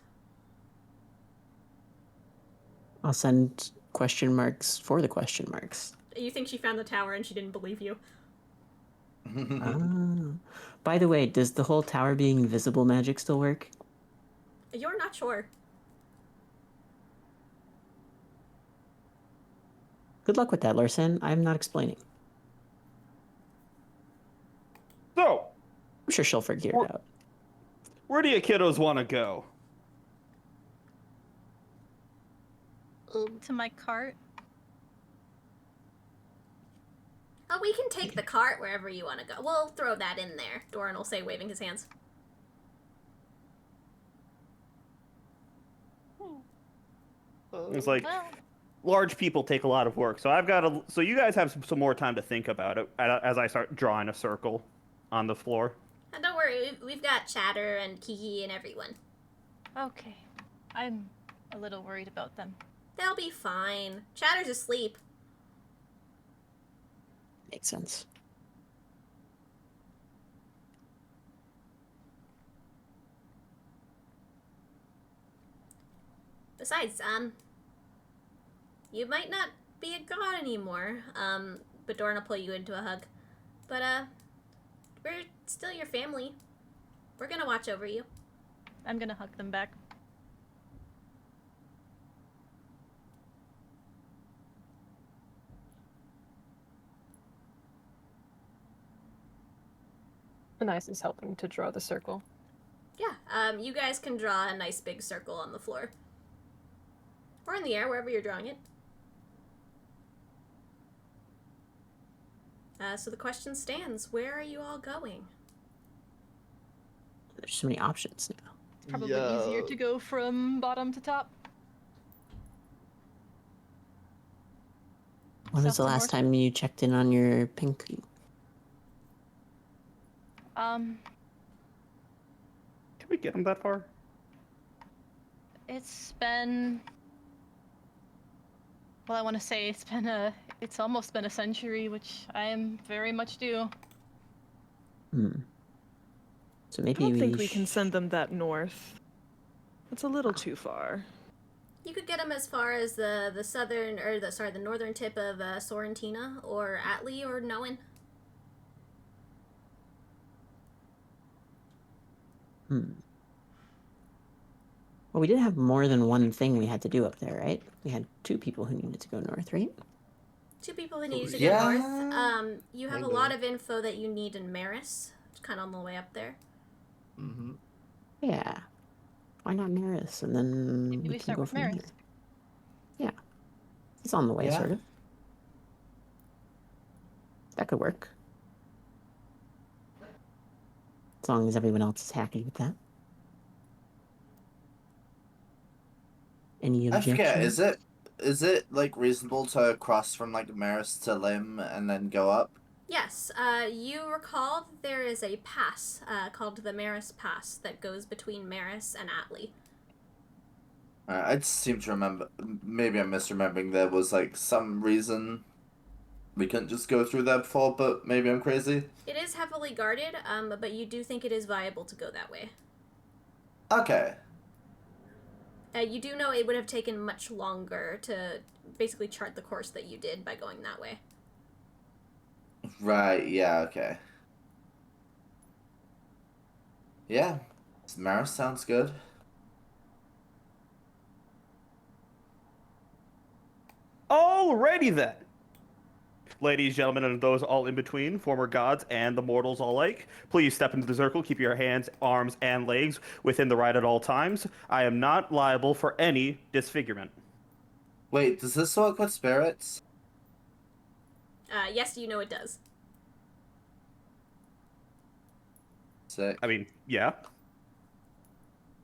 I'll send question marks for the question marks. You think she found the tower and she didn't believe you. By the way, does the whole tower being invisible magic still work? You're not sure. Good luck with that, Larsen. I'm not explaining. So, I'm sure she'll figure it out. Where do you kiddos want to go? To my cart. Oh, we can take the cart wherever you want to go. We'll throw that in there. Doren will say, waving his hands. It's like, large people take a lot of work, so I've got to. So you guys have some more time to think about it as I start drawing a circle on the floor. And don't worry, we've got Chatter and Kiki and everyone. Okay. I'm a little worried about them. They'll be fine. Chatter's asleep. Makes sense. Besides, you might not be a god anymore, but Doren will pull you into a hug. But, we're still your family. We're gonna watch over you. I'm gonna hug them back. Anais is helping to draw the circle. Yeah, you guys can draw a nice big circle on the floor. Or in the air, wherever you're drawing it. So the question stands, where are you all going? There's so many options now. It's probably easier to go from bottom to top. When was the last time you checked in on your pengku? Can we get him that far? It's been... Well, I want to say it's almost been a century, which I am very much due. So maybe I don't think we can send them that north. It's a little too far. You could get them as far as the southern, or the northern tip of Sorrentina, or Atli, or Noen. Well, we did have more than one thing we had to do up there, right? We had 2 people who needed to go north, right? 2 people who needed to go north. You have a lot of info that you need in Maris. It's kind of on the way up there. Mm-hmm. Yeah. Why not Maris? And then Maybe we can start go with from Maris. there. Yeah. It's on the way, sort of. That could work. As long as everyone else is happy with that. Any objections? I forget, is it like reasonable to cross from like Maris to Lim and then go up? Yes, you recall that there is a pass called the Maris Pass that goes between Maris and Atli. I just seem to remember, maybe I'm misremembering, there was like some reason we couldn't just go through that before, but maybe I'm crazy. It is heavily guarded, but you do think it is viable to go that way. Okay. You do know it would have taken much longer to basically chart the course that you did by going that way. Right, yeah, okay. Yeah, Maris sounds good. Alrighty then. Ladies, gentlemen, and those all in between, former gods and the mortals alike, please step into the circle. Keep your hands, arms, and legs within the right at all times. I am not liable for any disfigurement. Wait, does this work with spirits? Yes, you know it does. Sick. I mean, yeah.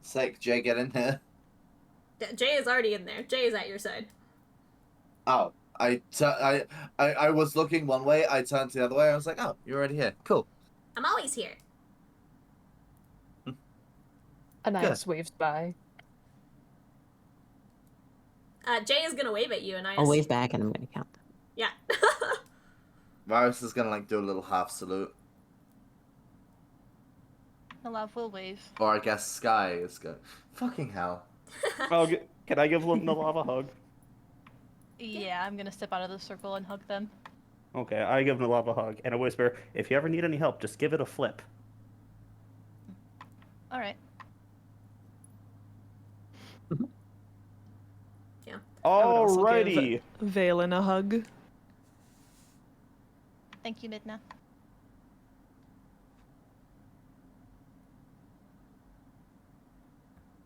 Sick. Jay, get in here. Jay is already in there. Jay is at your side. Oh, I was looking one way, I turned the other way, I was like, oh, you're already here. Cool. I'm always here. Anais waves by. Jay is gonna wave at you, and I'll wave back and I'm gonna count. Yeah. Varus is gonna like do a little half salute. Nellav will wave. Or I guess Sky is good. Fucking hell. Can I give Nellav a hug? Yeah, I'm gonna step out of the circle and hug them. Okay, I give Nellav a hug and a whisper. If you ever need any help, just give it a flip. All right. Yeah. Alrighty. Valen a hug. Thank you, Midna.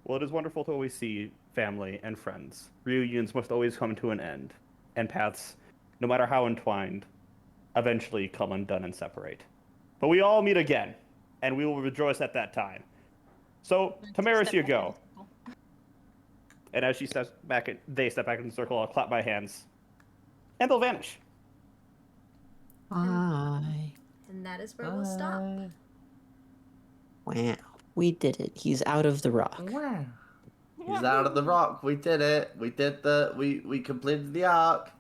Well, it is wonderful to always see family and friends. Reunions must always come to an end, and paths, no matter how entwined, eventually come undone and separate. But we all meet again, and we will rejoice at that time. So, Tamaris, you go. And as she steps back, they step back in the circle, I'll clap my hands, and they'll vanish. Bye. And that is where we'll stop. Wow. We did it. He's out of the rock. Wow. He's out of the rock. We did it. We completed the arc.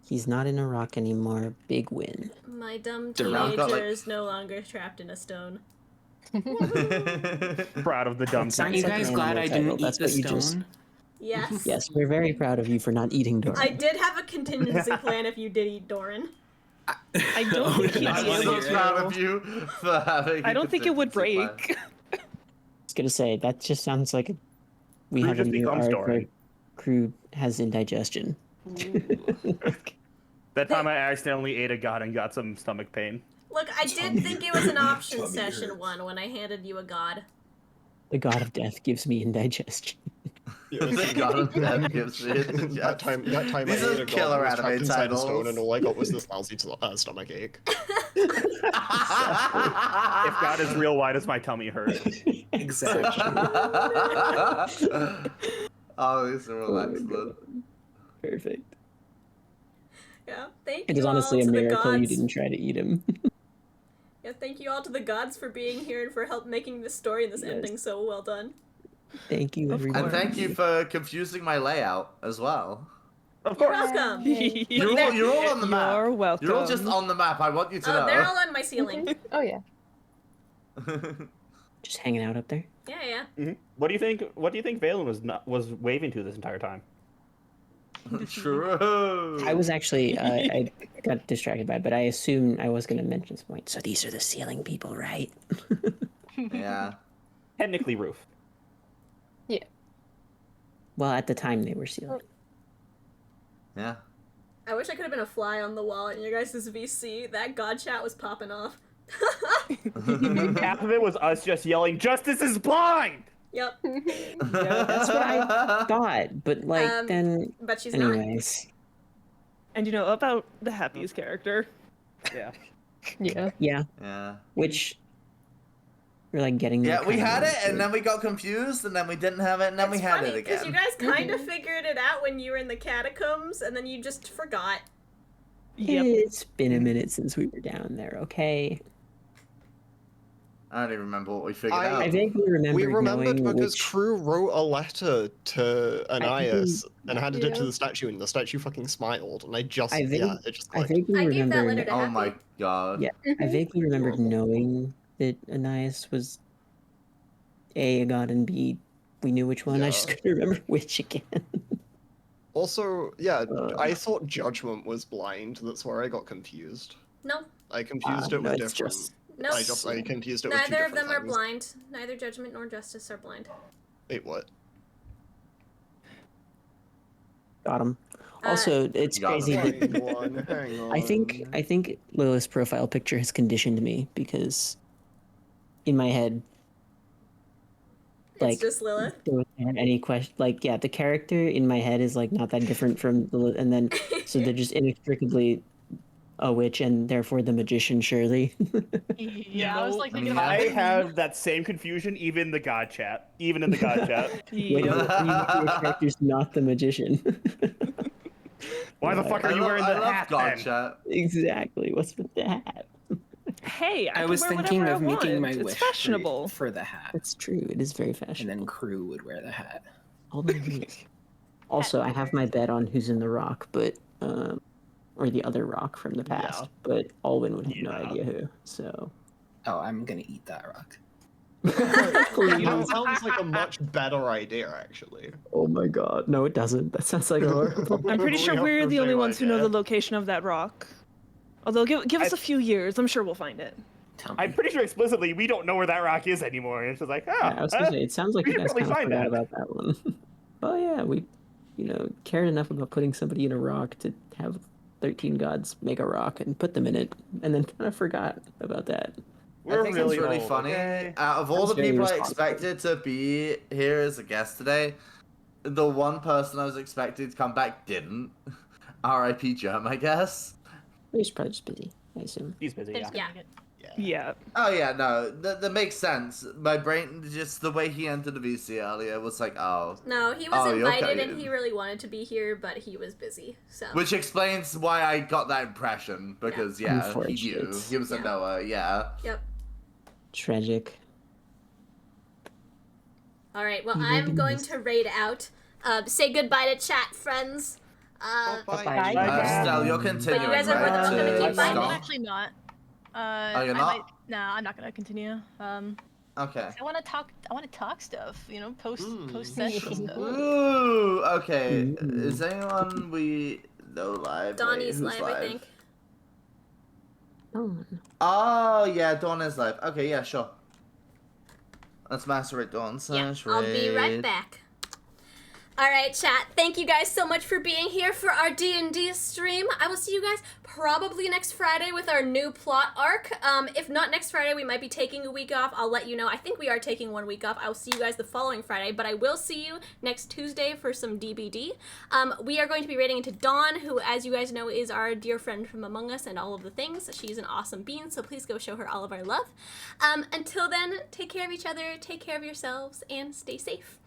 He's not in a rock anymore. Big win. My dumb The rock teenager got, like- is no longer trapped in a stone. Proud of the dumb Sounds thing. Are you like guys an glad animal I title. didn't eat That's the what you just- stone? Yes. Yes, we're very proud of you for not eating Doren. I did have a contingency plan if you did eat Doren. I don't think he'd I'm be so able to. proud of you for having. I don't think it would contingency break. I was gonna say, that just sounds like we Kruu have a just new becomes arc where Doren. Kruu has indigestion. That time I accidentally ate a god and got some stomach pain. Look, I did think it was an option Tummy session hurts. one when I handed you a god. The god of death gives me indigestion. The god of death gives me indigestion. That time These I are ate a killer god, was trapped anime inside a stone, titles. and all I got was this lousy stomach ache. If God is real, why does my tummy hurt? Exactly. Oh, these are all excellent. Perfect. Yeah, thank It you is honestly all a to the miracle you gods. didn't try to eat him. Yeah, thank you all to the gods for being here and for help making this story and this Yes. ending so well done. Thank you, Of everyone. And thank you for confusing my layout as well. Of You're course. welcome. You're all on the map. You're welcome. You're all just on the map. I want you to know. Oh, they're all on my ceiling. Oh yeah. Just hanging out up there. Yeah, yeah. What do you think? What do you think Valen was waving to this entire time? True. I was actually, I got distracted by it, but I assumed I was going to mention some point. So these are the ceiling people, right? Yeah. Technically, roof. Well, at the time they were ceiling. Yeah. I wish I could have been a fly on the wall in your guys' VC. That god chat was popping off. Half of it was us just yelling, "Justice is blind!" Yep. That's what I thought, but like then. But she's not. Anyways, And you know about the happiest character. Yeah. Yeah. yeah, Yeah. which we're like getting. there Yeah, we kinda had it, into and then we got confused, and then we didn't have it, and then we It's had funny, it because again. you guys kind of figured it out when you were in the catacombs, and then you just forgot. Yep. It's been a minute since we were down there. Okay, I don't even remember what we figured I- out. I vaguely remember. We remembered knowing because which... Kruu wrote a letter to Anais and handed it to Yeah. the statue, and the statue fucking smiled, and I just, I yeah, vague- it just I clicked. vaguely I gave that remember. letter to Oh Happy. my god. Yeah. I vaguely remembered knowing that Anais was A god and B. We knew which one. I just Yeah. couldn't remember which again. Also, yeah, I thought Judgment was blind. That's where I got confused. No. I confused it no, with it's different. just- No. I confused it with two Neither of different them are things. blind. Neither Judgment nor Justice are blind. Wait, what? Got him. Also, it's got crazy him. that One, hang on. I think Lilith's profile picture has conditioned me because in my head, It's like just Lilith. there wasn't any question. Like, yeah, the character in my head is like not that different from Lilith, and then so they're just inextricably a witch and therefore the magician, surely. Yeah, I was like thinking Yeah. about I have that same confusion even in the god chat. Even in the god chat. Wait, Yep. your character's not the magician. Why the fuck are you wearing I the love hat God then? chat. Exactly. What's with the hat? Hey, I, I can was wear thinking whatever of I making my want. It's wish fashionable. for the hat, That's true. It is very and fashionable. then Kruu would wear the hat. All the Also, I have my bet on who's in the rock, but or the other rock from the past, Yeah. but Alwyn would have no Yeah. idea who. So Oh, I'm gonna eat that rock. You know, it sounds like a much better idea, actually. Oh my god, no, it doesn't. That sounds like I'm pretty sure we're the only ones who know the location of that rock. Although, give us a few years, I'm sure we'll find it. I'm pretty sure explicitly we don't know where that rock is anymore. And it's just like, oh, Yeah, I was gonna say, it sounds like we you should guys kind probably of find forgot that. about that one. Oh yeah, we, cared enough about putting somebody in a rock to have 13 gods make a rock and put them in it, and then kind of forgot about that. We're I think really it's really old, funny. okay? Out of all That's the very people I responsible. expected to be here as a guest today, the one person I was expected to come back didn't. R.I.P. Germ, I guess. He's probably just busy, I assume. He's busy, They're yeah. just gonna Yeah. make it. Yeah. Oh yeah, no, that makes sense. My brain, just the way he entered the VC earlier was like, oh. No, he was Oh, invited okay. and he really wanted to be here, but he was busy. So. Which explains why I got that impression, because he knew. Unfortunate. He was a knower, yeah. Yep. Tragic. All right. Well, You will I'm be going missed. to raid out. Say goodbye to chat, friends. Bye-bye. Estelle, you're continuing, But you guys are more than welcome to keep Bye. I'm fighting. Scott? actually not. you're I not? might. Nah, I'm not gonna continue. Okay. I want to talk. I want to talk stuff. Post Mm. session stuff. Ooh, okay. Ooh. Is anyone we know live? Donnie's Wait, who's live, I think. Oh, yeah, Dawn is live. Okay, yeah, sure. Let's macerate Dawn. Yeah, I'll be right back. All right, chat. Thank you guys so much for being here for our D&D stream. I will see you guys probably next Friday with our new plot arc. If not next Friday, we might be taking a week off. I'll let you know. I think we are taking 1 week off. I'll see you guys the following Friday, but I will see you next Tuesday for some DBD. We are going to be raiding into Dawn, who, as you guys know, is our dear friend from Among Us and all of the things. She's an awesome bean, so please go show her all of our love. Until then, take care of each other, take care of yourselves, and stay safe.